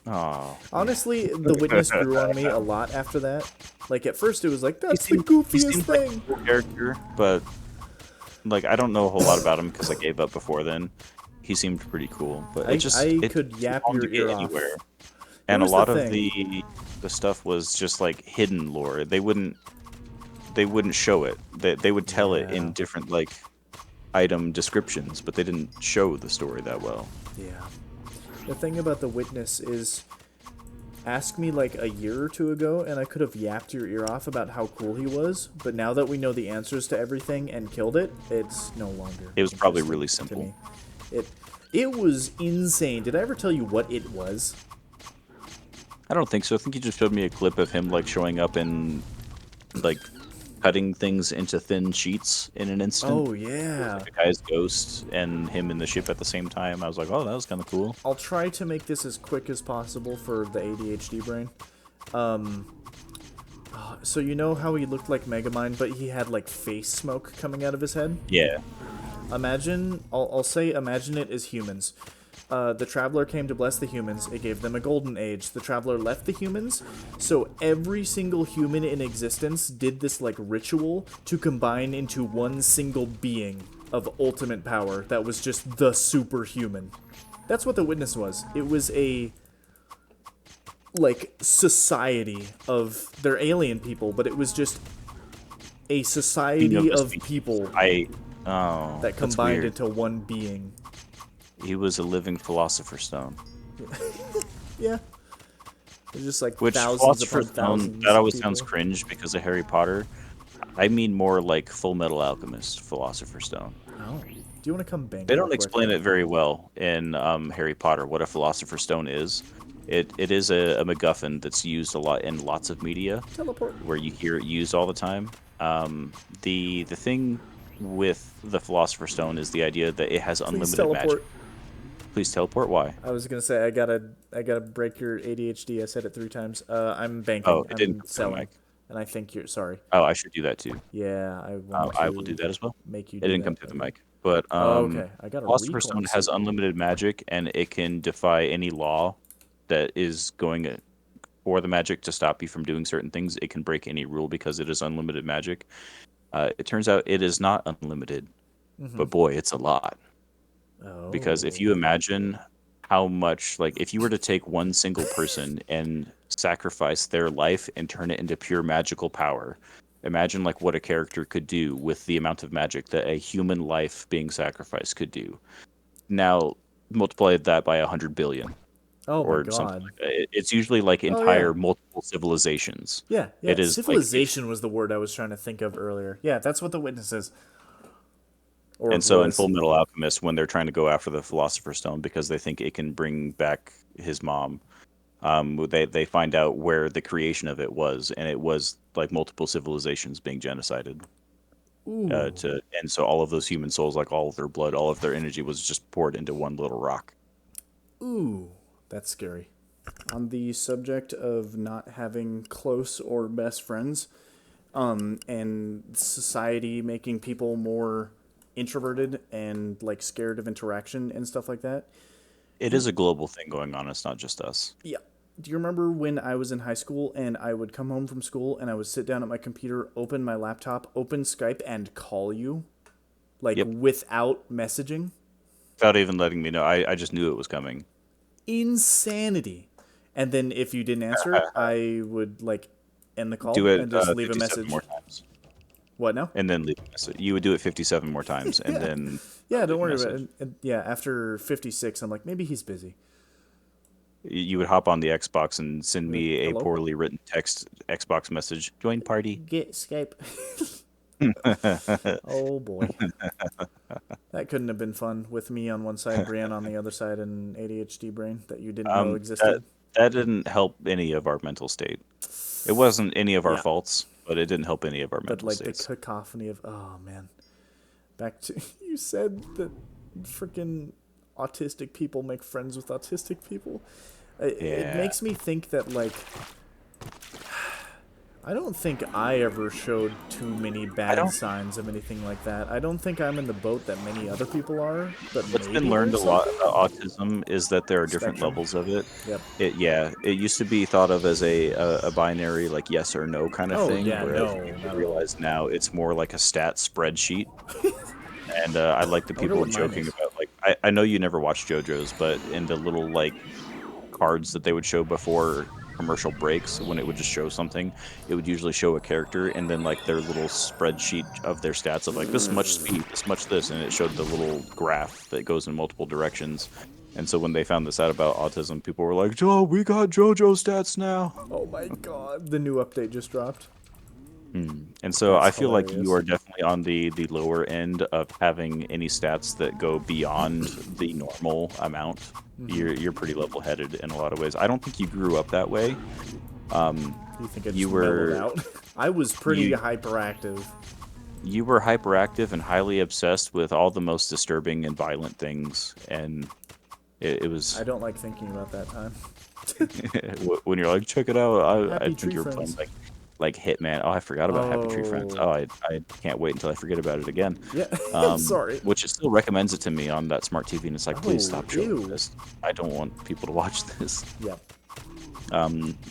Oh. Honestly, the Witness grew on me a lot after that. Like at first it was like, that's the goofiest thing. Like a cool character, but like I don't know a whole lot about him because I gave up before then. He seemed pretty cool, but I could yap your ear off. And a lot of the stuff was just like hidden lore. They wouldn't show it. They would tell it in different like item descriptions, but they didn't show the story that well. Yeah. The thing about the Witness is, ask me like a year or two ago, and I could have yapped your ear off about how cool he was. But now that we know the answers to everything and killed it, it's no longer. It was probably really to simple. me. It was insane. Did I ever tell you what it was? I don't think so. I think you just showed me a clip of him like showing up and like cutting things into thin sheets in an instant. Oh yeah. Like a guy's ghost and him in the ship at the same time. I was like, oh, that was kind of cool. I'll try to make this as quick as possible for the ADHD brain. So you know how he looked like Megamind, but he had like face smoke coming out of his head? Yeah. Imagine, I'll say imagine it as humans. The Traveler came to bless the humans. It gave them a golden age. The Traveler left the humans, so every single human in existence did this like ritual to combine into one single being of ultimate power that was just the superhuman. That's what the Witness was. It was a like society of they're alien people, but it was just a society of people that combined into one being. He was a living philosopher's stone. Yeah. It's just like Which thousands upon philosopher's stone, thousands that always of sounds people. cringe because of Harry Potter. I mean more like Full Metal Alchemist philosopher's stone. Oh. Do you want to come bang? They don't explain it very well in Harry Potter, what a philosopher's stone is. It is a MacGuffin that's used a lot in lots of media. Teleport. Where you hear it used all the time. The thing with the philosopher's stone is the idea that it has Please unlimited teleport. magic. Please teleport. Why? I was gonna say I gotta break your ADHD. I said it 3 times. I'm Oh, banking. it didn't I'm come through the selling, mic. and I think you're sorry. Oh, I should do that too. Yeah, I want I will do to that as well. make you It do didn't come that. through the mic. But Oh, okay, I got a Philosopher's recall Stone has suit. unlimited magic, and it can defy any law that is going for the magic to stop you from doing certain things. It can break any rule because it is unlimited magic. It turns out it is not unlimited, but boy, it's a lot. Because if Oh. you imagine how much, like, if you were to take one single person and sacrifice their life and turn it into pure magical power, imagine like what a character could do with the amount of magic that a human life being sacrificed could do. Now multiply that by 100 billion Oh my or something God. like that. It's usually like Oh yeah. entire multiple civilizations. Yeah, It yeah. is like Civilization was the word I was trying to think of earlier. Yeah, that's what the witness is, or and so in Full was. Metal Alchemist, when they're trying to go after the Philosopher's Stone because they think it can bring back his mom, they find out where the creation of it was, and it was like multiple civilizations being genocided. Ooh, And so all of those human souls, like all of their blood, all of their energy, was just poured into one little rock. ooh, that's scary. On the subject of not having close or best friends, and society making people more introverted and like scared of interaction and stuff like that. It is a global thing going on. It's not just us. Yeah. Do you remember when I was in high school and I would come home from school and I would sit down at my computer, open my laptop, open Skype, and call you? Like Yep. without messaging? Without even letting me know, I just knew it was coming. Insanity. And then if you didn't answer, I would like end the Do call it and just leave a 57 message. more times, What now? and then leave a message. You would do it 57 more times, and Yeah. then Yeah, don't leave a worry about message. it. And yeah, after 56, I'm like, maybe he's busy. You would hop on the Xbox and send Like, me a hello? poorly written text Xbox message. Join party. Get Skype. Oh boy. That couldn't have been fun with me on one side, Brienne on the other side, and ADHD brain that you didn't know That existed. that didn't help any of our mental state. It wasn't any of our Yeah. faults, but it didn't help any of our But mental like the states. cacophony of, oh man. Back to, you said that freaking autistic people make friends with autistic people. It Yeah, makes me think that, like, I don't think I ever showed too many I bad don't. signs of anything like that. I don't think I'm in the boat that many other people are, but What's been maybe learned a there's lot something? about autism is that there are different Spectrum. levels of it. Yep. It used to be thought of as a binary like yes or no kind of Oh, thing, yeah, whereas no, people not at all. realize now it's more like a stat spreadsheet. And I like the I wonder people what mine joking is. about like I know you never watched JoJo's, but in the little like cards that they would show before commercial breaks, when it would just show something, it would usually show a character and then like their little spreadsheet of their stats of like this much speed, this much this, and it showed the little graph that goes in multiple directions. And so when they found this out about autism, people were like, "Oh, we got JoJo stats now." Oh my god, the new update just dropped. And so That's I feel like you hilarious. are definitely on the lower end of having any stats that go beyond the normal amount. You're pretty level headed in a lot of ways. I don't think you grew up that way. You think I You just mellowed were out? I was pretty you hyperactive. you were hyperactive and highly obsessed with all the most disturbing and violent things, and it I was don't like thinking about that time. when you're like, check it out. I Happy think Tree you were playing Friends. like Hitman. Oh, I forgot about Happy Tree Friends. Oh, Oh, I can't wait until I forget about it again. yeah. Sorry. Which it still recommends it to me on that smart TV, and it's like, please Oh, stop showing me ew. this. I don't want people to watch this. Yep. I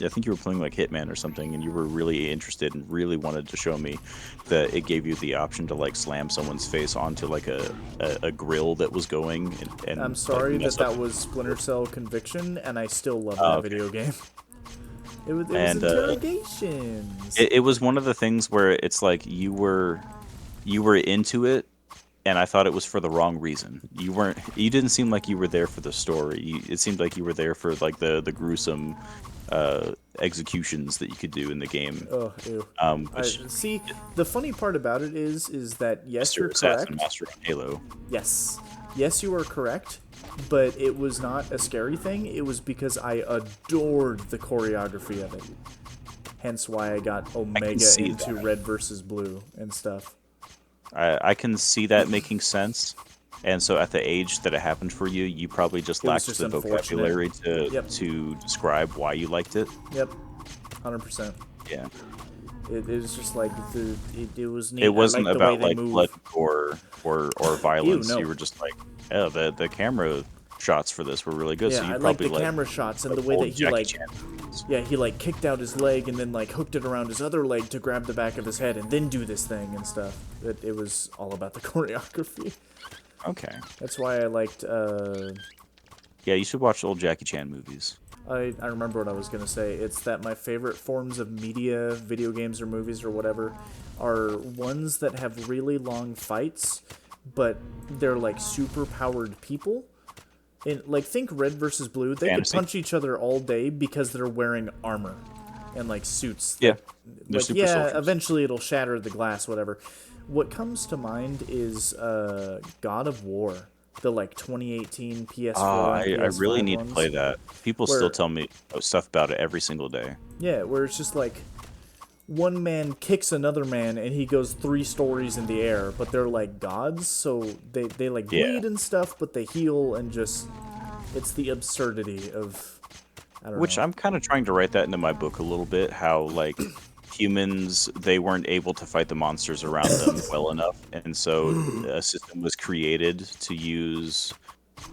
think you were playing like Hitman or something, and you were really interested and really wanted to show me that it gave you the option to like slam someone's face onto like a grill that was going I'm and like sorry that mess up. that was Splinter Cell Conviction, and I still love Oh, that okay. video game. It was And interrogations. it was one of the things where it's like you were into it, and I thought it was for the wrong reason. You didn't seem like you were there for the story. It seemed like you were there for like the gruesome executions that you could do in the game. Oh, ew. I Which see. The funny part about it is that yes, Mr. you're Assassin correct. Master on Halo. Yes, you are correct. But it was not a scary thing. It was because I adored the choreography of it. Hence why I got Omega see into that. Red versus Blue and stuff. I can see that making sense, And so at the age that it happened for you, you probably just It was lacked just the unfortunate. vocabulary Yep. to describe why you liked it. Yep. 100%. Yeah. It was just like it was neat. It I wasn't like the way about they like blood, move. gore, or Ew, violence. no. You were just like, oh, the camera shots for this were really good. Yeah, So you I like probably the camera shots and the way old that he Jackie like, Chan movies. yeah, he like kicked out his leg and then like hooked it around his other leg to grab the back of his head and then do this thing and stuff. It was all about the choreography. Okay. That's why I liked. Yeah, you should watch old Jackie Chan movies. I remember what I was gonna say. It's that my favorite forms of media, video games or movies or whatever, are ones that have really long fights, but they're like super powered people. And like think Red versus Blue, they Fantasy. could punch each other all day because they're wearing armor and like suits. Yeah. That, They're like super yeah, soldiers. eventually it'll shatter the glass, whatever. What comes to mind is God of War, the like 2018 PS4 and I really PS5 need ones. to play that. People Where- still tell me stuff about it every single day. Yeah, where it's just like one man kicks another man and he goes 3 stories in the air, but they're like gods, so they like Yeah. bleed and stuff, but they heal and just it's the absurdity of I don't Which know. I'm kind of trying to write that into my book a little bit. How like humans, they weren't able to fight the monsters around them well enough, and so a system was created to use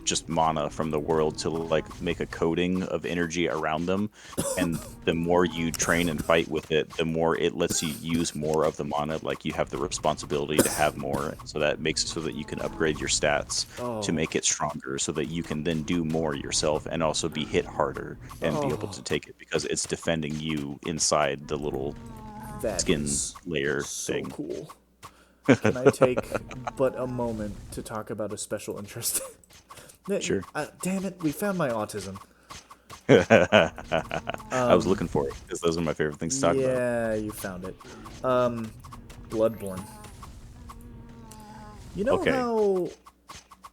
just mana from the world to like make a coating of energy around them, and the more you train and fight with it, the more it lets you use more of the mana. Like you have the responsibility to have more, so that makes it so that you can upgrade your stats to make it stronger, so that you can then do more yourself and also be hit harder and be able to take it because it's defending you inside the little That skin is layer so thing. cool. Can I take but a moment to talk about a special interest? Sure. Damn it, we found my autism. I was looking for it because those are my favorite things to talk about. Yeah, you found it. Bloodborne. You know Okay. how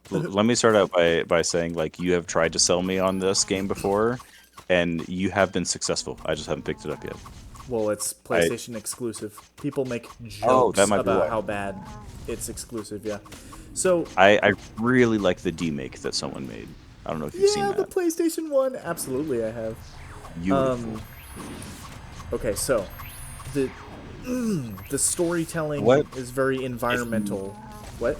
Let me start out by saying, like, you have tried to sell me on this game before, and you have been successful. I just haven't picked it up yet. well, it's PlayStation exclusive. People make jokes that might be about why. how bad it's exclusive, yeah. So, I really like the demake that someone made. I don't know if you've seen yeah, the that. PlayStation 1, absolutely I have. Beautiful. Okay, so the the storytelling What? is very environmental. What?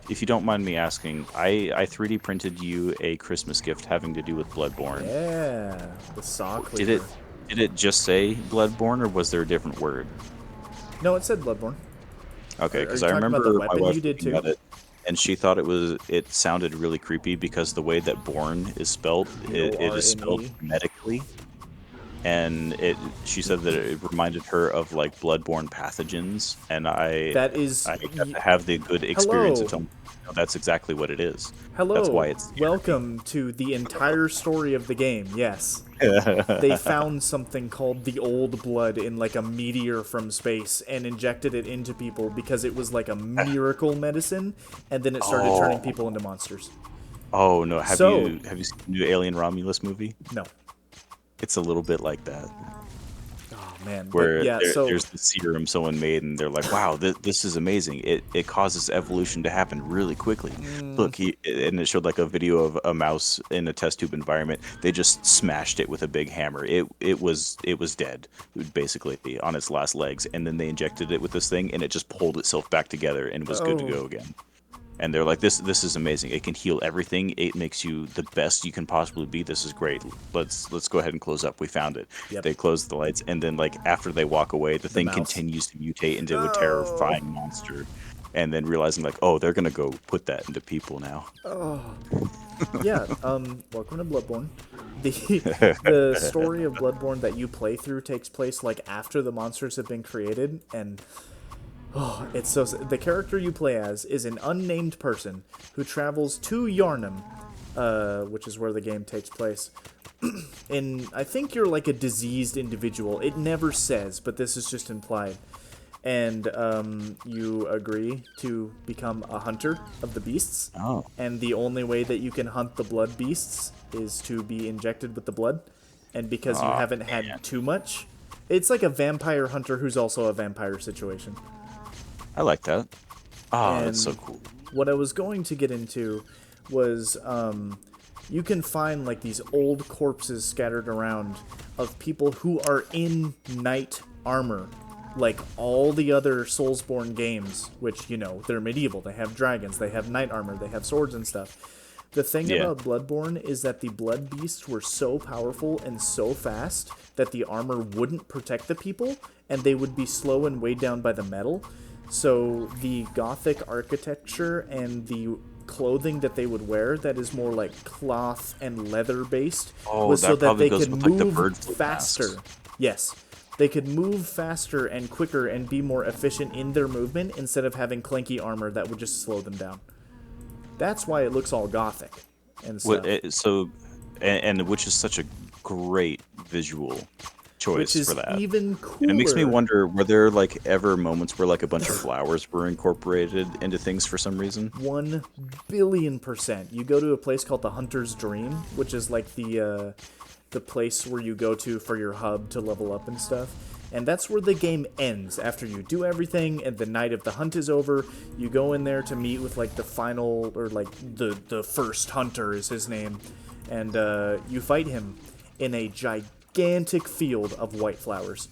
If you don't mind me asking, I 3D printed you a Christmas gift having to do with Bloodborne. Yeah, the saw cleaver. Did it just say Bloodborne, or was there a different word? No, it said Bloodborne. Okay, Are because you I talking about remember the my weapon wife you did looking too? at it, and she thought it sounded really creepy because the way that "born" is spelled, it is spelled B-O-R-N-E. phonetically, and she said that it reminded her of like bloodborne pathogens, and I That is got to have the good experience of Hello. telling no, that's exactly what it is. Hello. That's why it's Welcome to the entire story of the game. Yes. They found something called the old blood in like a meteor from space and injected it into people because it was like a miracle medicine, and then it started turning people into monsters. Oh no! Have So- you seen the new Alien Romulus movie? No. It's a little bit like that. Oh man. Where But yeah, so there's the serum someone made, and they're like, "Wow, this is amazing! It causes evolution to happen really quickly." Look, and it showed like a video of a mouse in a test tube environment. They just smashed it with a big hammer. It was dead, basically on its last legs, and then they injected it with this thing, and it just pulled itself back together and was good to go again. And they're like, this is amazing. It can heal everything. It makes you the best you can possibly be. This is great. Let's go ahead and close up. We found it. Yep. They close the lights, and then like after they walk away, the thing mouse. continues to mutate into a terrifying monster. And then realizing like, oh, they're gonna go put that into people now. yeah, welcome to Bloodborne. The story of Bloodborne that you play through takes place like after the monsters have been created, and it's so the character you play as is an unnamed person who travels to Yarnum, which is where the game takes place. And I think you're like a diseased individual. It never says, but this is just implied. And you agree to become a hunter of the beasts. Oh. And the only way that you can hunt the blood beasts is to be injected with the blood. And because you haven't had too much, it's like a vampire hunter who's also a vampire situation. I like that. Ah, that's so And cool. what I was going to get into was you can find like these old corpses scattered around of people who are in knight armor, like all the other Soulsborne games, which, you know, they're medieval. They have dragons, they have knight armor, they have swords and stuff. The thing Yeah. about Bloodborne is that the blood beasts were so powerful and so fast that the armor wouldn't protect the people, and they would be slow and weighed down by the metal. So the gothic architecture and the clothing that they would wear that is more like cloth and leather based Oh, was so that that probably they goes could with like the move bird flu faster. masks. Yes. They could move faster and quicker and be more efficient in their movement instead of having clanky armor that would just slow them down. That's why it looks all gothic and What? stuff. And which is such a great visual Which choice is for that. even And it makes me cooler. wonder, were there like ever moments where like a bunch of flowers were incorporated into things for some reason? 1,000,000,000%. You go to a place called the Hunter's Dream, which is like the place where you go to for your hub to level up and stuff. And that's where the game ends. After you do everything and the night of the hunt is over, you go in there to meet with like the final, or like the first hunter is his name, and you fight him in a gigantic field of white flowers.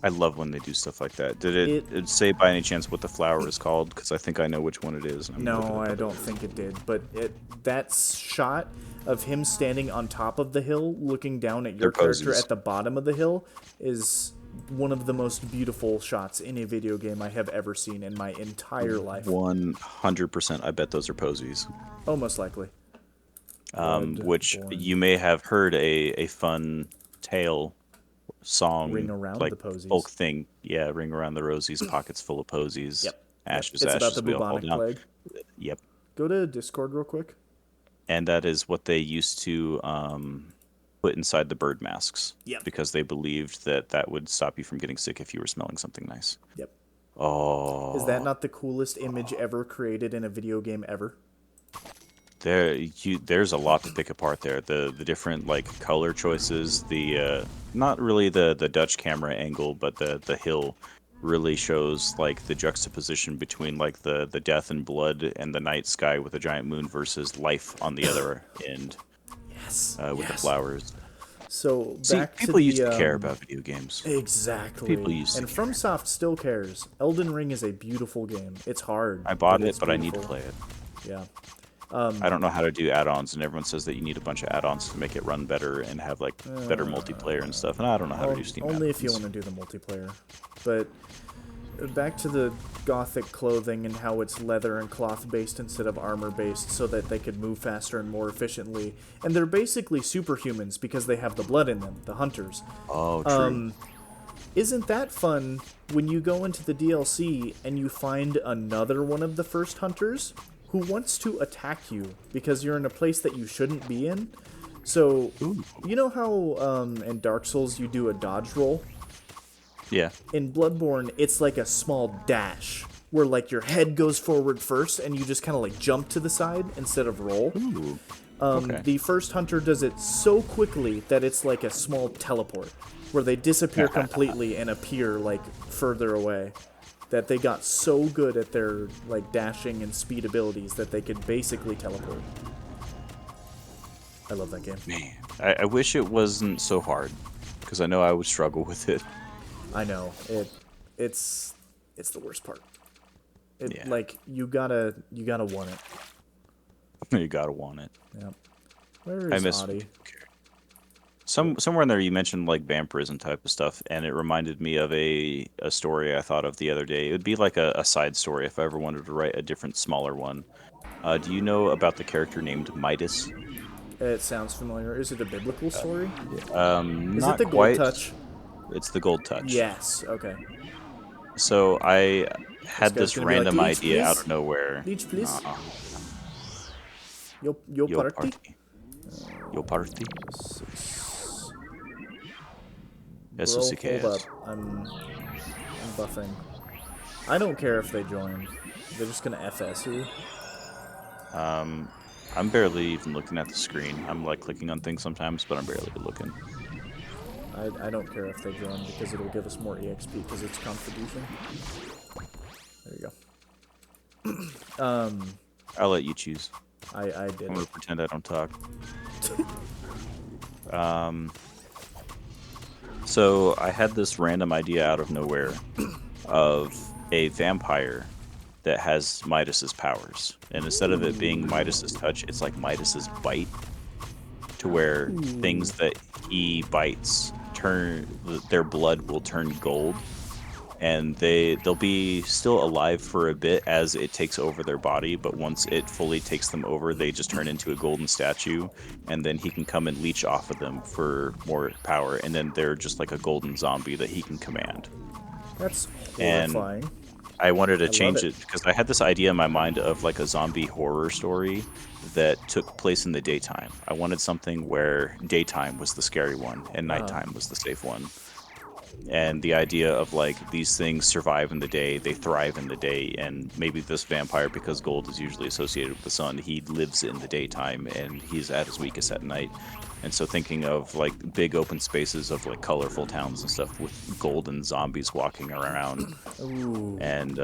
I love when they do stuff like that. Did It it say by any chance what the flower is called? Because I think I know which one it is. And I'm No, looking it I up. don't think it did. But that shot of him standing on top of the hill, looking down at your They're character posies. at the bottom of the hill, is one of the most beautiful shots in a video game I have ever seen in my entire life. 100%. I bet those are posies. Oh, most likely. Which Bloodborne. you may have heard a fun tale song, Ring around like the posies. folk thing. Yeah, ring around the rosies, pockets full of posies. Yep. Ashes, It's about ashes, the we all fall bubonic down. plague. Yep. Go to Discord real quick. And that is what they used to put inside the bird masks. Yep. Because they believed that that would stop you from getting sick if you were smelling something nice. Yep. Oh, Is that not the coolest image ever created in a video game ever? there's a lot to pick apart there. The different like color choices, the not really the Dutch camera angle, but the hill really shows like the juxtaposition between like the death and blood and the night sky with a giant moon versus life on the other end Yes. with the Yes. flowers. So See, back people to used the to care about video games. exactly. People used to and care. FromSoft still cares. Elden Ring is a beautiful game. It's hard. I bought it, it's but I need to beautiful. play it. Yeah. I don't know how to do add-ons, and everyone says that you need a bunch of add-ons to make it run better and have like better multiplayer and stuff. And I don't know how to do Steam Only if you add-ons. want to do the multiplayer. But back to the gothic clothing and how it's leather and cloth based instead of armor based, so that they could move faster and more efficiently. And they're basically superhumans because they have the blood in them, the hunters. Oh, true. Isn't that fun when you go into the DLC and you find another one of the first hunters who wants to attack you because you're in a place that you shouldn't be in? So, you know how in Dark Souls you do a dodge roll? Yeah. In Bloodborne, it's like a small dash where like your head goes forward first and you just kind of like jump to the side instead of roll. Ooh. Okay. The first hunter does it so quickly that it's like a small teleport where they disappear completely and appear like further away. That they got so good at their like dashing and speed abilities that they could basically teleport. I love that game. Man, I wish it wasn't so hard, because I know I would struggle with it. I know it's the worst part. Yeah. Like you gotta want it. You gotta want it. Yeah. Where I is miss Audie? somewhere in there you mentioned like vampirism type of stuff, and it reminded me of a story I thought of the other day. It would be like a side story if I ever wanted to write a different, smaller one. Do you know about the character named Midas? It sounds familiar. Is it a biblical story? Is Not it the Gold quite. Touch? It's the Gold Touch. Yes. Okay. So I had This guy's this gonna be like, random "Leech, idea out please? of nowhere. Leech, please. Uh-uh. Yo Yo party. party. Yo party. Eso Bro, sí que hold up. es. I'm buffing. I don't care if they join. They're just gonna FS you. I'm barely even looking at the screen. I'm like clicking on things sometimes, but I'm barely looking. I don't care if they join because it'll give us more EXP because it's contribution. There you go. I'll let you choose. I did I'm gonna it. pretend I don't talk. So I had this random idea out of nowhere of a vampire that has Midas's powers, and instead of it being Midas's touch, it's like Midas's bite, to where things that he bites their blood will turn gold, and they'll be still alive for a bit as it takes over their body, but once it fully takes them over, they just turn into a golden statue, and then he can come and leech off of them for more power, and then they're just like a golden zombie that he can command. That's And horrifying. I wanted to I love change it. it because I had this idea in my mind of like a zombie horror story that took place in the daytime. I wanted something where daytime was the scary one and nighttime was the safe one. And the idea of like these things survive in the day, they thrive in the day, and maybe this vampire, because gold is usually associated with the sun, he lives in the daytime and he's at his weakest at night. And so thinking of like big open spaces of like colorful towns and stuff with golden zombies walking around, Ooh. and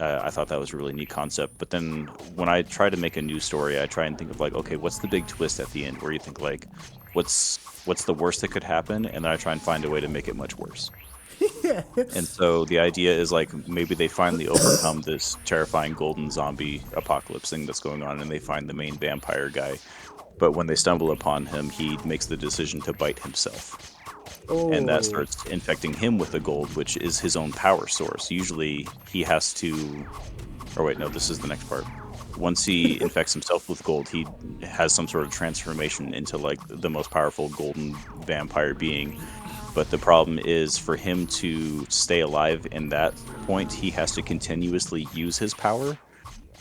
I thought that was a really neat concept. But then when I try to make a new story, I try and think of like, okay, what's the big twist at the end where you think like, what's the worst that could happen, and then I try and find a way to make it much worse. And so the idea is like maybe they finally overcome this terrifying golden zombie apocalypse thing that's going on, and they find the main vampire guy. But when they stumble upon him, he makes the decision to bite himself. And that starts infecting him with the gold, which is his own power source. Usually he has to... Or wait, no, this is the next part. Once he infects himself with gold, he has some sort of transformation into like the most powerful golden vampire being. But the problem is, for him to stay alive in that point, he has to continuously use his power,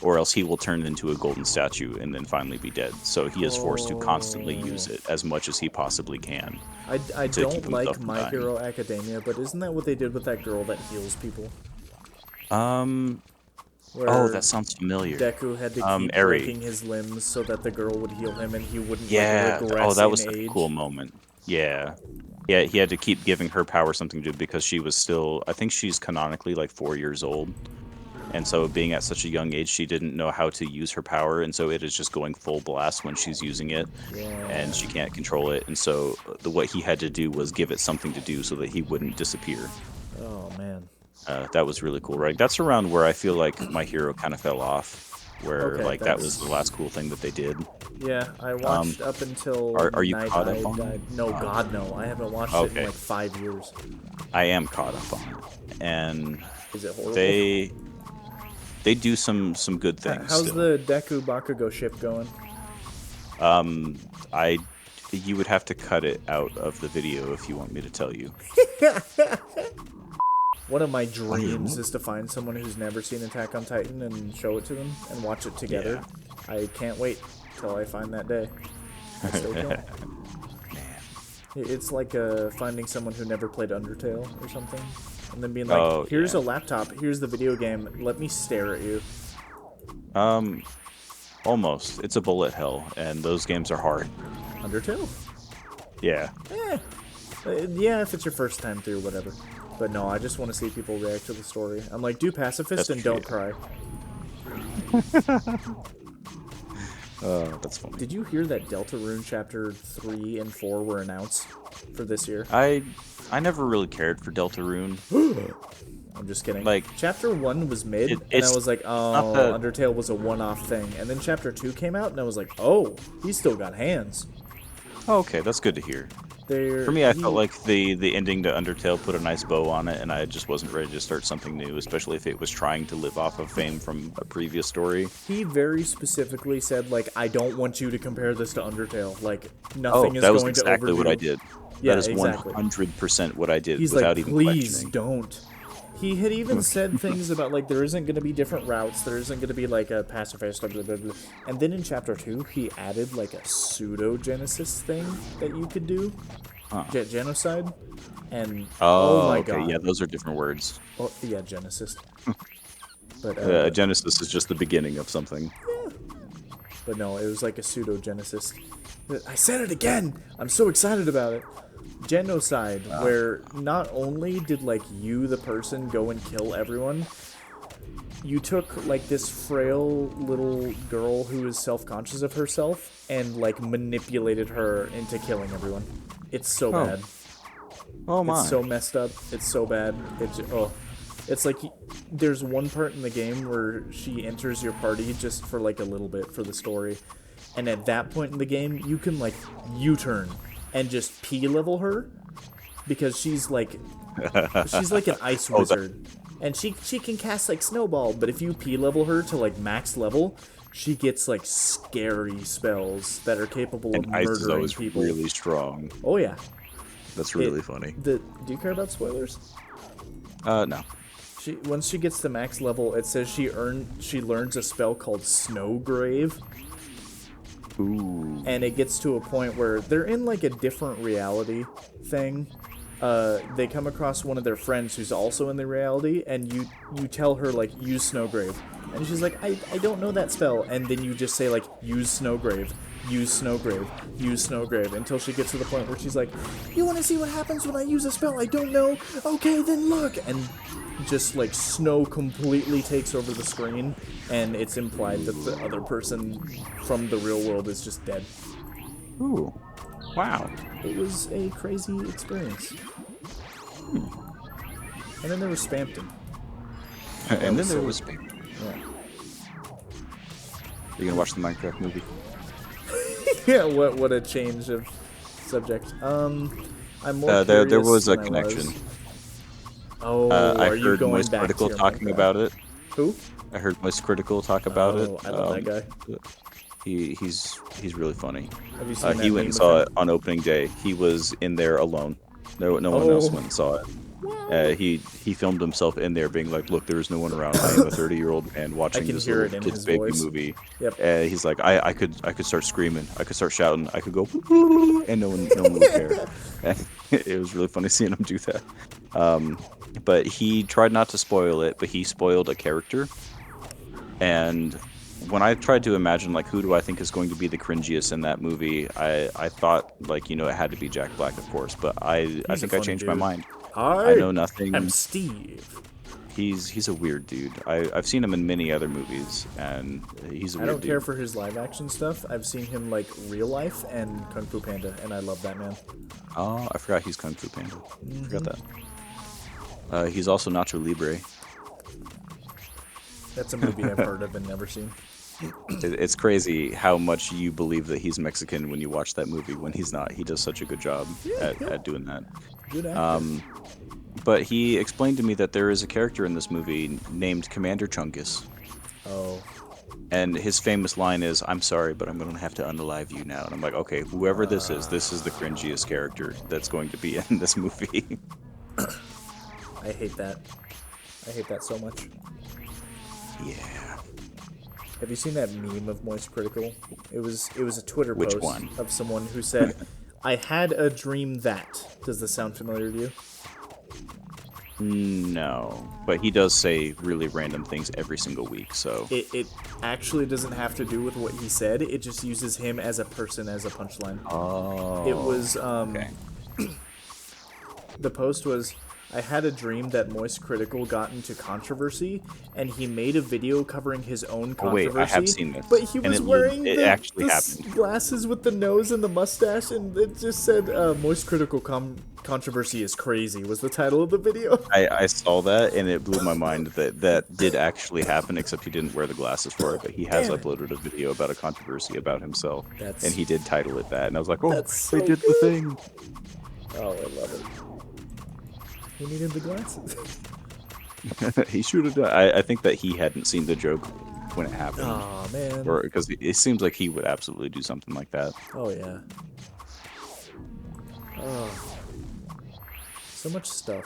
or else he will turn into a golden statue and then finally be dead. So he is forced to constantly use it as much as he possibly can. I to keep don't like himself from My dying. Hero Academia, but isn't that what they did with that girl that heals people? Where Oh, that sounds familiar. Deku had to keep Eri. breaking his limbs so that the girl would heal him and he wouldn't Yeah. like regress Oh, that in was such a age. cool moment. Yeah. Yeah, he had to keep giving her power something to do because she was still, I think she's canonically like 4 years old. And so being at such a young age, she didn't know how to use her power, and so it is just going full blast when she's using it, and she can't control it. And so what he had to do was give it something to do so that he wouldn't disappear. Oh man. That was really cool, right? That's around where I feel like My Hero kind of fell off, where Okay, like that was that's- the last cool thing that they did. Yeah, I watched up until are you Night caught up I on died. it? No, God no. I haven't watched it Okay. in like 5 years. I am caught up on it, and Is it horrible? they do some good things. How's still. the Deku Bakugo ship going? You would have to cut it out of the video if you want me to tell you. One of my dreams is to find someone who's never seen Attack on Titan and show it to them and watch it together. Yeah. I can't wait till I find that day. I still don't. It's like finding someone who never played Undertale or something, and then being like, Oh, "Here's yeah. a laptop. Here's the video game. Let me stare at you." Almost. It's a bullet hell, and those games are hard. Undertale? Yeah. Yeah, if it's your first time through, whatever. But no, I just want to see people react to the story. I'm like, do pacifist That's and true, don't cry. That's funny. Did you hear that Deltarune Chapter 3 and 4 were announced for this year? I never really cared for Deltarune. I'm just kidding. Like, Chapter 1 was mid, and I it's was like, oh, not Undertale was a one-off thing. And then Chapter 2 came out, and I was like, oh, he's still got hands. Oh, okay, that's good to hear. For me, I felt like the ending to Undertale put a nice bow on it, and I just wasn't ready to start something new, especially if it was trying to live off of fame from a previous story. He very specifically said, like, I don't want you to compare this to Undertale. Like, nothing is that was going to exactly what overdo. I did. Yeah, that is exactly. 100% what I did He's without like, even please questioning. don't. He had even said things about, like, there isn't going to be different routes, there isn't going to be, like, a pacifist, blah, blah, blah. And then in Chapter 2, he added, like, a pseudo-genesis thing that you could do. Genocide. And, oh my okay, god. yeah, those are different words. Oh, yeah, genesis. But, A Genesis is just the beginning of something. but no, it was like a pseudo-genesis. I said it again! I'm so excited about it. Genocide, where not only did, like, you, the person, go and kill everyone, you took like this frail little girl who is self-conscious of herself and like manipulated her into killing everyone. It's so bad. Oh my. It's so messed up. It's so bad. It's like there's one part in the game where she enters your party just for like a little bit for the story, and at that point in the game you can like U-turn and just P-level her because she's like an ice wizard, and she can cast like snowball, but if you P-level her to like max level, she gets like scary spells that are capable of ice is murdering always people. really strong. Oh yeah. That's really funny. Do you care about spoilers? No. Once she gets to max level, it says she learns a spell called Snowgrave. Ooh. And it gets to a point where they're in like a different reality thing. They come across one of their friends who's also in the reality, and you tell her like use Snowgrave, and she's like I don't know that spell, and then you just say like use Snowgrave, use Snowgrave, use Snowgrave, until she gets to the point where she's like, you want to see what happens when I use a spell I don't know? Okay, then look, and just like snow completely takes over the screen, and it's implied that the other person from the real world is just dead. Ooh. Wow. It was a crazy experience. And then there was Spampton. And then there was Spampton. Yeah. You gonna watch the Minecraft movie? Yeah, what a change of subject. I'm more curious there was a than I connection. was. Oh, I are you heard going Moist back Critical to your talking Minecraft? about it. Who? I heard Moist Critical talk about it. I love that guy. He's really funny. Have you seen that He went meme and of saw him? it on opening day. He was in there alone. No one else went and saw it. He filmed himself in there being like, look, there is no one around. I am a 30-year-old man watching can this hear little it in kid's his baby voice. movie. Yep. He's like, I could start screaming. I could start shouting. I could go and no one would care. And it was really funny seeing him do that. But he tried not to spoil it, but he spoiled a character. And when I tried to imagine, like, who do I think is going to be the cringiest in that movie, I thought, like, it had to be Jack Black, of course, but I think I changed my mind. I know nothing. I'm Steve. He's a weird dude. I've seen him in many other movies, and he's a weird dude. I don't care for his live action stuff. I've seen him like real life and Kung Fu Panda, and I love that man. Oh, I forgot he's Kung Fu Panda. Forgot that. He's also Nacho Libre. That's a movie I've heard of and never seen. It's crazy how much you believe that he's Mexican when you watch that movie when he's not. He does such a good job at doing that. Good actor. But he explained to me that there is a character in this movie named Commander Chungus. Oh. And his famous line is, "I'm sorry, but I'm going to have to unalive you now." And I'm like, okay, whoever this is the cringiest character that's going to be in this movie. I hate that. I hate that so much. Yeah. Have you seen that meme of Moist Critical? It was a Twitter Which post one? of someone who said, I had a dream that. Does this sound familiar to you? No, but he does say really random things every single week, so... It actually doesn't have to do with what he said. It just uses him as a person as a punchline. Oh. It was, okay. The post was, I had a dream that Moist Critical got into controversy, and he made a video covering his own controversy. Oh, wait, I have seen this. But he was wearing it actually happened. Glasses with the nose and the mustache, and it just said, Moist Critical controversy is crazy, was the title of the video. I saw that, and it blew my mind that did actually happen, except he didn't wear the glasses for it, but he has uploaded a video about a controversy about himself, and he did title it that, and I was like, oh, they did the thing. Oh, I love it. He needed the glasses. He should have done. I think that he hadn't seen the joke when it happened. Oh man. Or because it seems like he would absolutely do something like that. Oh yeah. Oh. So much stuff.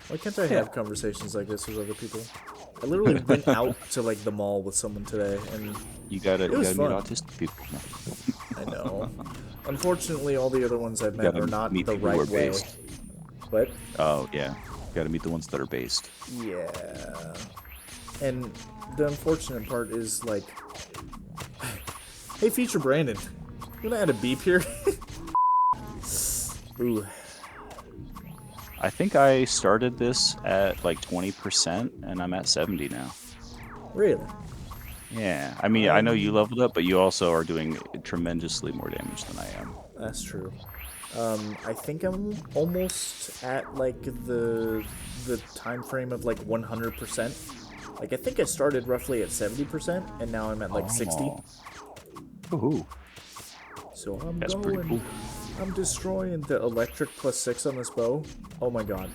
Why can't I have conversations like this with other people? I literally went out to like the mall with someone today, and you gotta meet fun. autistic people. I know. Unfortunately, all the other ones I've met are not the right way. Based. What? Oh yeah, you gotta meet the ones that are based. Yeah. And the unfortunate part is like, hey, Feature Brandon, you gonna add a beep here? Ooh. I think I started this at like 20%, and I'm at 70 now. Really? Yeah, I mean, I know you leveled up, but you also are doing tremendously more damage than I am. That's true. I think I'm almost at like the time frame of like 100%. Like I think I started roughly at 70%, and now I'm at like 60. Ooh, So I'm that's pretty cool. I'm destroying the electric +6 on this bow. Oh my god.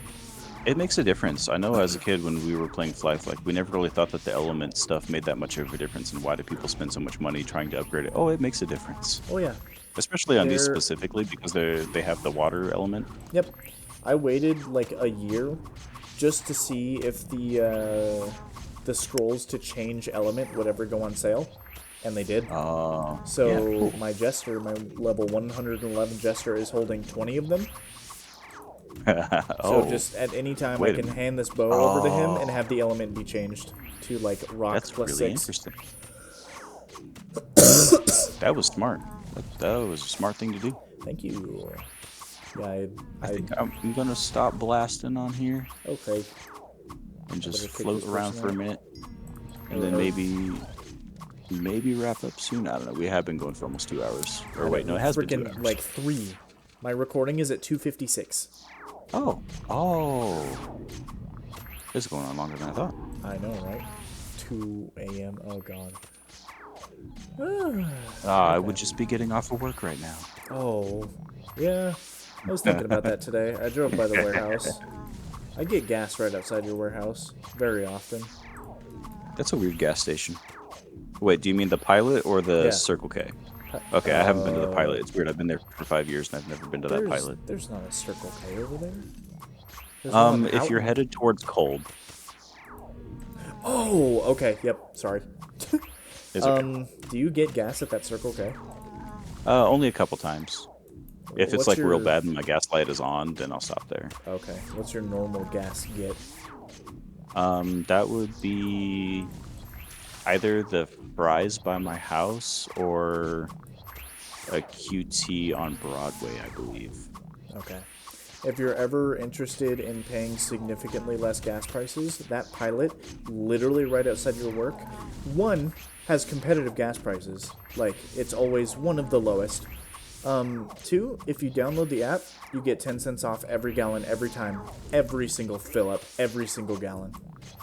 It makes a difference. I know as a kid when we were playing Flyff, like we never really thought that the element stuff made that much of a difference, and why do people spend so much money trying to upgrade it? Oh, it makes a difference. Oh yeah. Especially on these specifically because they have the water element. Yep. I waited like a year just to see if the scrolls to change element would ever go on sale, and they did. So So yeah, cool. my jester, my level 111 jester, is holding 20 of them. Oh, So just at any time I can hand this bow over to him and have the element be changed to like rock that's +6. really interesting. That was smart. That was a smart thing to do. Thank you. Yeah, I think I'm gonna stop blasting on here okay. and just better kick float this around person for a out. minute, and then maybe wrap up soon. I don't know. We have been going for almost 2 hours. Or wait, no, it has been 2 hours. Like 3. My recording is at 2:56. Oh, this is going on longer than I thought. I know, right? 2 a.m. Oh god. I would just be getting off of work right now. Oh, yeah. I was thinking about that today. I drove by the warehouse. I get gas right outside your warehouse very often. That's a weird gas station. Wait, do you mean the Pilot or the Yeah. Circle K? Okay, I haven't been to the Pilot. It's weird. I've been there for 5 years and I've never been to that Pilot. There's not a Circle K over there. There's one If you're out- headed towards Cold. Oh, okay. Yep. Sorry. It's okay. Do you get gas at that Circle K? Only a couple times. If it's What's like your- real bad and my gas light is on, then I'll stop there. Okay. What's your normal gas get? That would be either the Fry's by my house or a QT on Broadway, I believe. Okay. If you're ever interested in paying significantly less gas prices, that Pilot, literally right outside your work, one, has competitive gas prices. Like, it's always one of the lowest. Two, if you download the app, you get 10 cents off every gallon every time. Every single fill up, every single gallon.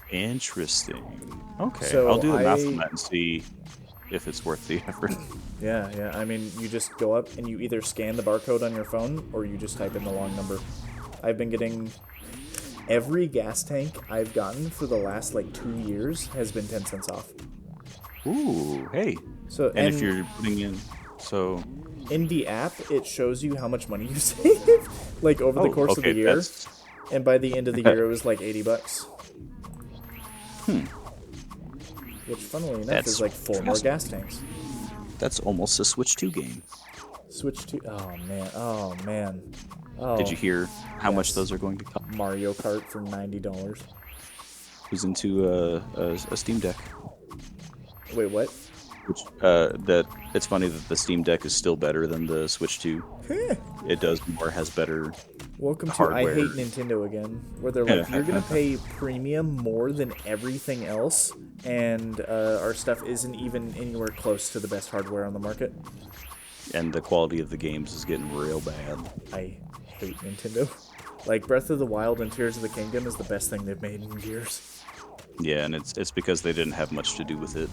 Interesting. Okay, So I'll do the math on that and see if it's worth the effort. Yeah. I mean, you just go up and you either scan the barcode on your phone or you just type in the long number. I've been getting... Every gas tank I've gotten for the last, like, 2 years has been 10 cents off. Ooh, hey. So, And if you're putting in... So... In the app, it shows you how much money you saved, like, over the course of the year. That's... And by the end of the year, it was like $80. Which, funnily enough, is like 4 more gas tanks. That's almost a Switch 2 game. Switch to... Oh, man. Oh, Did you hear how much yes. those are going to cost? Mario Kart for $90. Who's into a Steam Deck? Wait, what? Which that it's funny that the Steam Deck is still better than the Switch 2. It does more, has better Welcome to hardware. I Hate Nintendo again, where they're like, you're gonna pay premium more than everything else, and our stuff isn't even anywhere close to the best hardware on the market. And the quality of the games is getting real bad. I hate Nintendo. Like, Breath of the Wild and Tears of the Kingdom is the best thing they've made in years. Yeah, and it's because they didn't have much to do with it.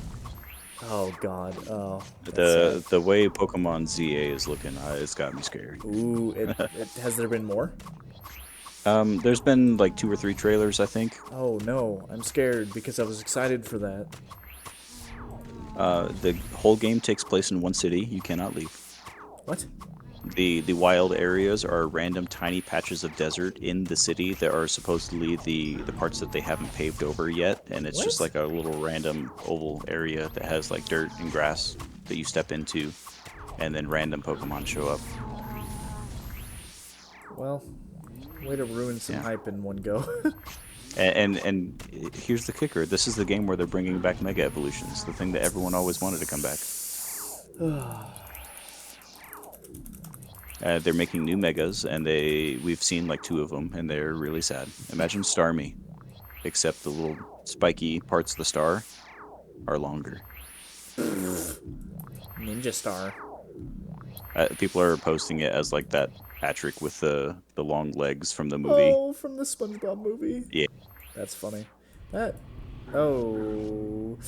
Oh god. Oh. The way Pokemon ZA is looking, it's got me scared. Ooh, has there been more? There's been like 2 or 3 trailers, I think. Oh no, I'm scared because I was excited for that. The whole game takes place in one city. You cannot leave. What? The wild areas are random tiny patches of desert in the city that are supposedly the parts that they haven't paved over yet, and it's just like a little random oval area that has like dirt and grass that you step into, and then random Pokemon show up. Well, way to ruin some hype in one go. And here's the kicker: this is the game where they're bringing back Mega Evolutions, the thing that everyone always wanted to come back. They're making new megas, and we've seen like 2 of them, and they're really sad. Imagine Starmie, except the little spiky parts of the star are longer. Ninja Star. People are posting it as like that Patrick with the long legs from the movie. Oh, from the SpongeBob movie. Yeah. That's funny. That. Oh.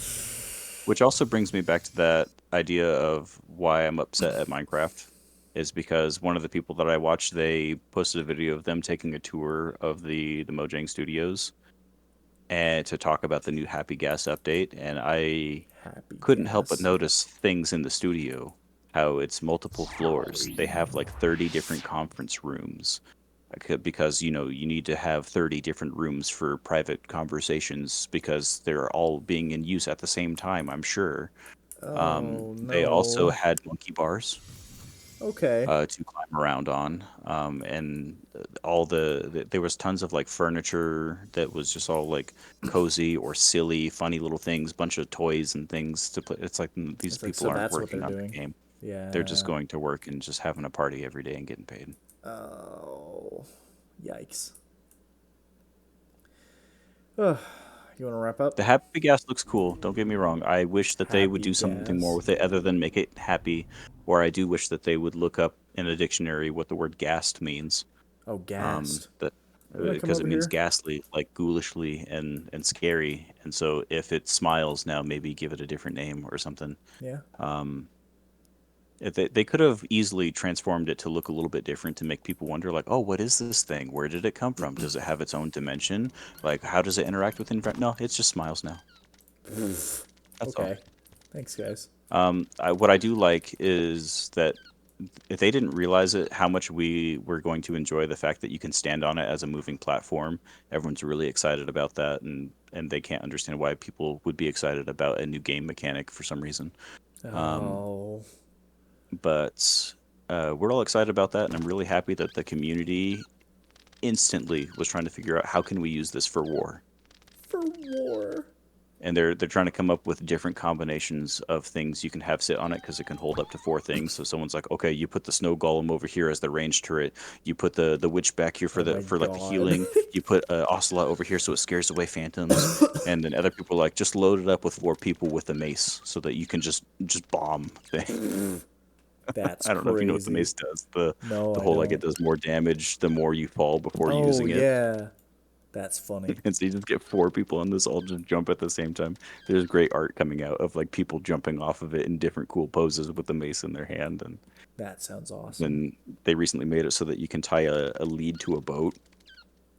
Which also brings me back to that idea of why I'm upset at Minecraft is because one of the people that I watched, they posted a video of them taking a tour of the Mojang Studios and to talk about the new Happy Gas update, and I Happy couldn't help but gas. notice things in the studio, how it's multiple floors. They have like 30 different conference rooms because you need to have 30 different rooms for private conversations because they're all being in use at the same time, I'm sure. Oh They also no. had monkey bars Okay. to climb around on, and there was tons of like furniture that was just all like cozy or silly, funny little things, bunch of toys and things to play. It's like these It's like, people so aren't that's what working they're on the doing. game; they're just Yeah. going to work and just having a party every day and getting paid. Oh. Yikes. Ugh. You want to wrap up? The happy gas looks cool. Don't get me wrong. I wish that they would Happy do something more gas. with it other than make it happy. Or I do wish that they would look up in a dictionary what the word gassed means. Oh, gassed. That You want to come because it over means here? ghastly, like ghoulishly and scary. And so if it smiles now, maybe give it a different name or something. Yeah. If they could have easily transformed it to look a little bit different to make people wonder, like, oh, what is this thing? Where did it come from? Does it have its own dimension? Like, how does it interact with No, it's just smiles now. That's all. Okay. Thanks, guys. What I do like is that if they didn't realize it, how much we were going to enjoy the fact that you can stand on it as a moving platform. Everyone's really excited about that, and they can't understand why people would be excited about a new game mechanic for some reason. Oh. But we're all excited about that, and I'm really happy that the community instantly was trying to figure out how can we use this for war. For war. And they're trying to come up with different combinations of things you can have sit on it because it can hold up to 4 things. So someone's like, okay, you put the snow golem over here as the range turret. You put the witch back here Oh my for like the god. healing. You put ocelot over here so it scares away phantoms. And then other people are like, just load it up with 4 people with a mace so that you can just bomb things. That's I don't know if you know what the crazy. mace does. The No, the I whole like it don't. does more damage the more you fall before Oh, using it. yeah. That's funny. And so you just get 4 people on this all just jump at the same time. There's great art coming out of like people jumping off of it in different cool poses with the mace in their hand. And That sounds awesome. then they recently made it so that you can tie a lead to a boat.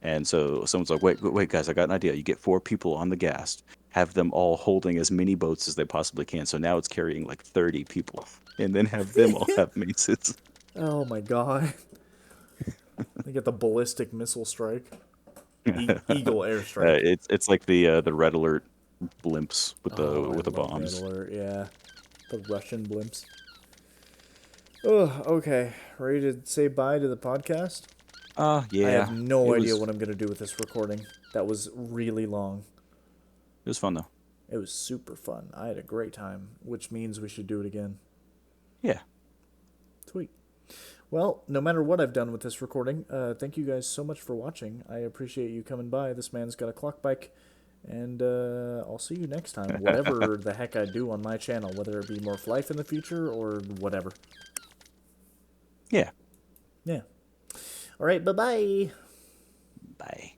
And so someone's like, wait, guys, I got an idea. You get 4 people on the gas, have them all holding as many boats as they possibly can. So now it's carrying like 30 people, and then have them all have maces. Oh my god. They get the ballistic missile strike. Eagle airstrike. It's like the red alert blimps Oh, I with the love Red bombs. Alert. Yeah. The Russian blimps. Oh, okay. Ready to say bye to the podcast? I have Yeah, no it idea was what I'm going to do with this recording. That was really long. it was fun though. It was super fun. I had a great time, which means we should do it again. Yeah. Sweet. Well, no matter what I've done with this recording, thank you guys so much for watching. I appreciate you coming by. This man's got a clock bike. And I'll see you next time. Whatever the heck I do on my channel, whether it be more Flyff in the future or whatever. Yeah. Yeah. All right, bye-bye. Bye.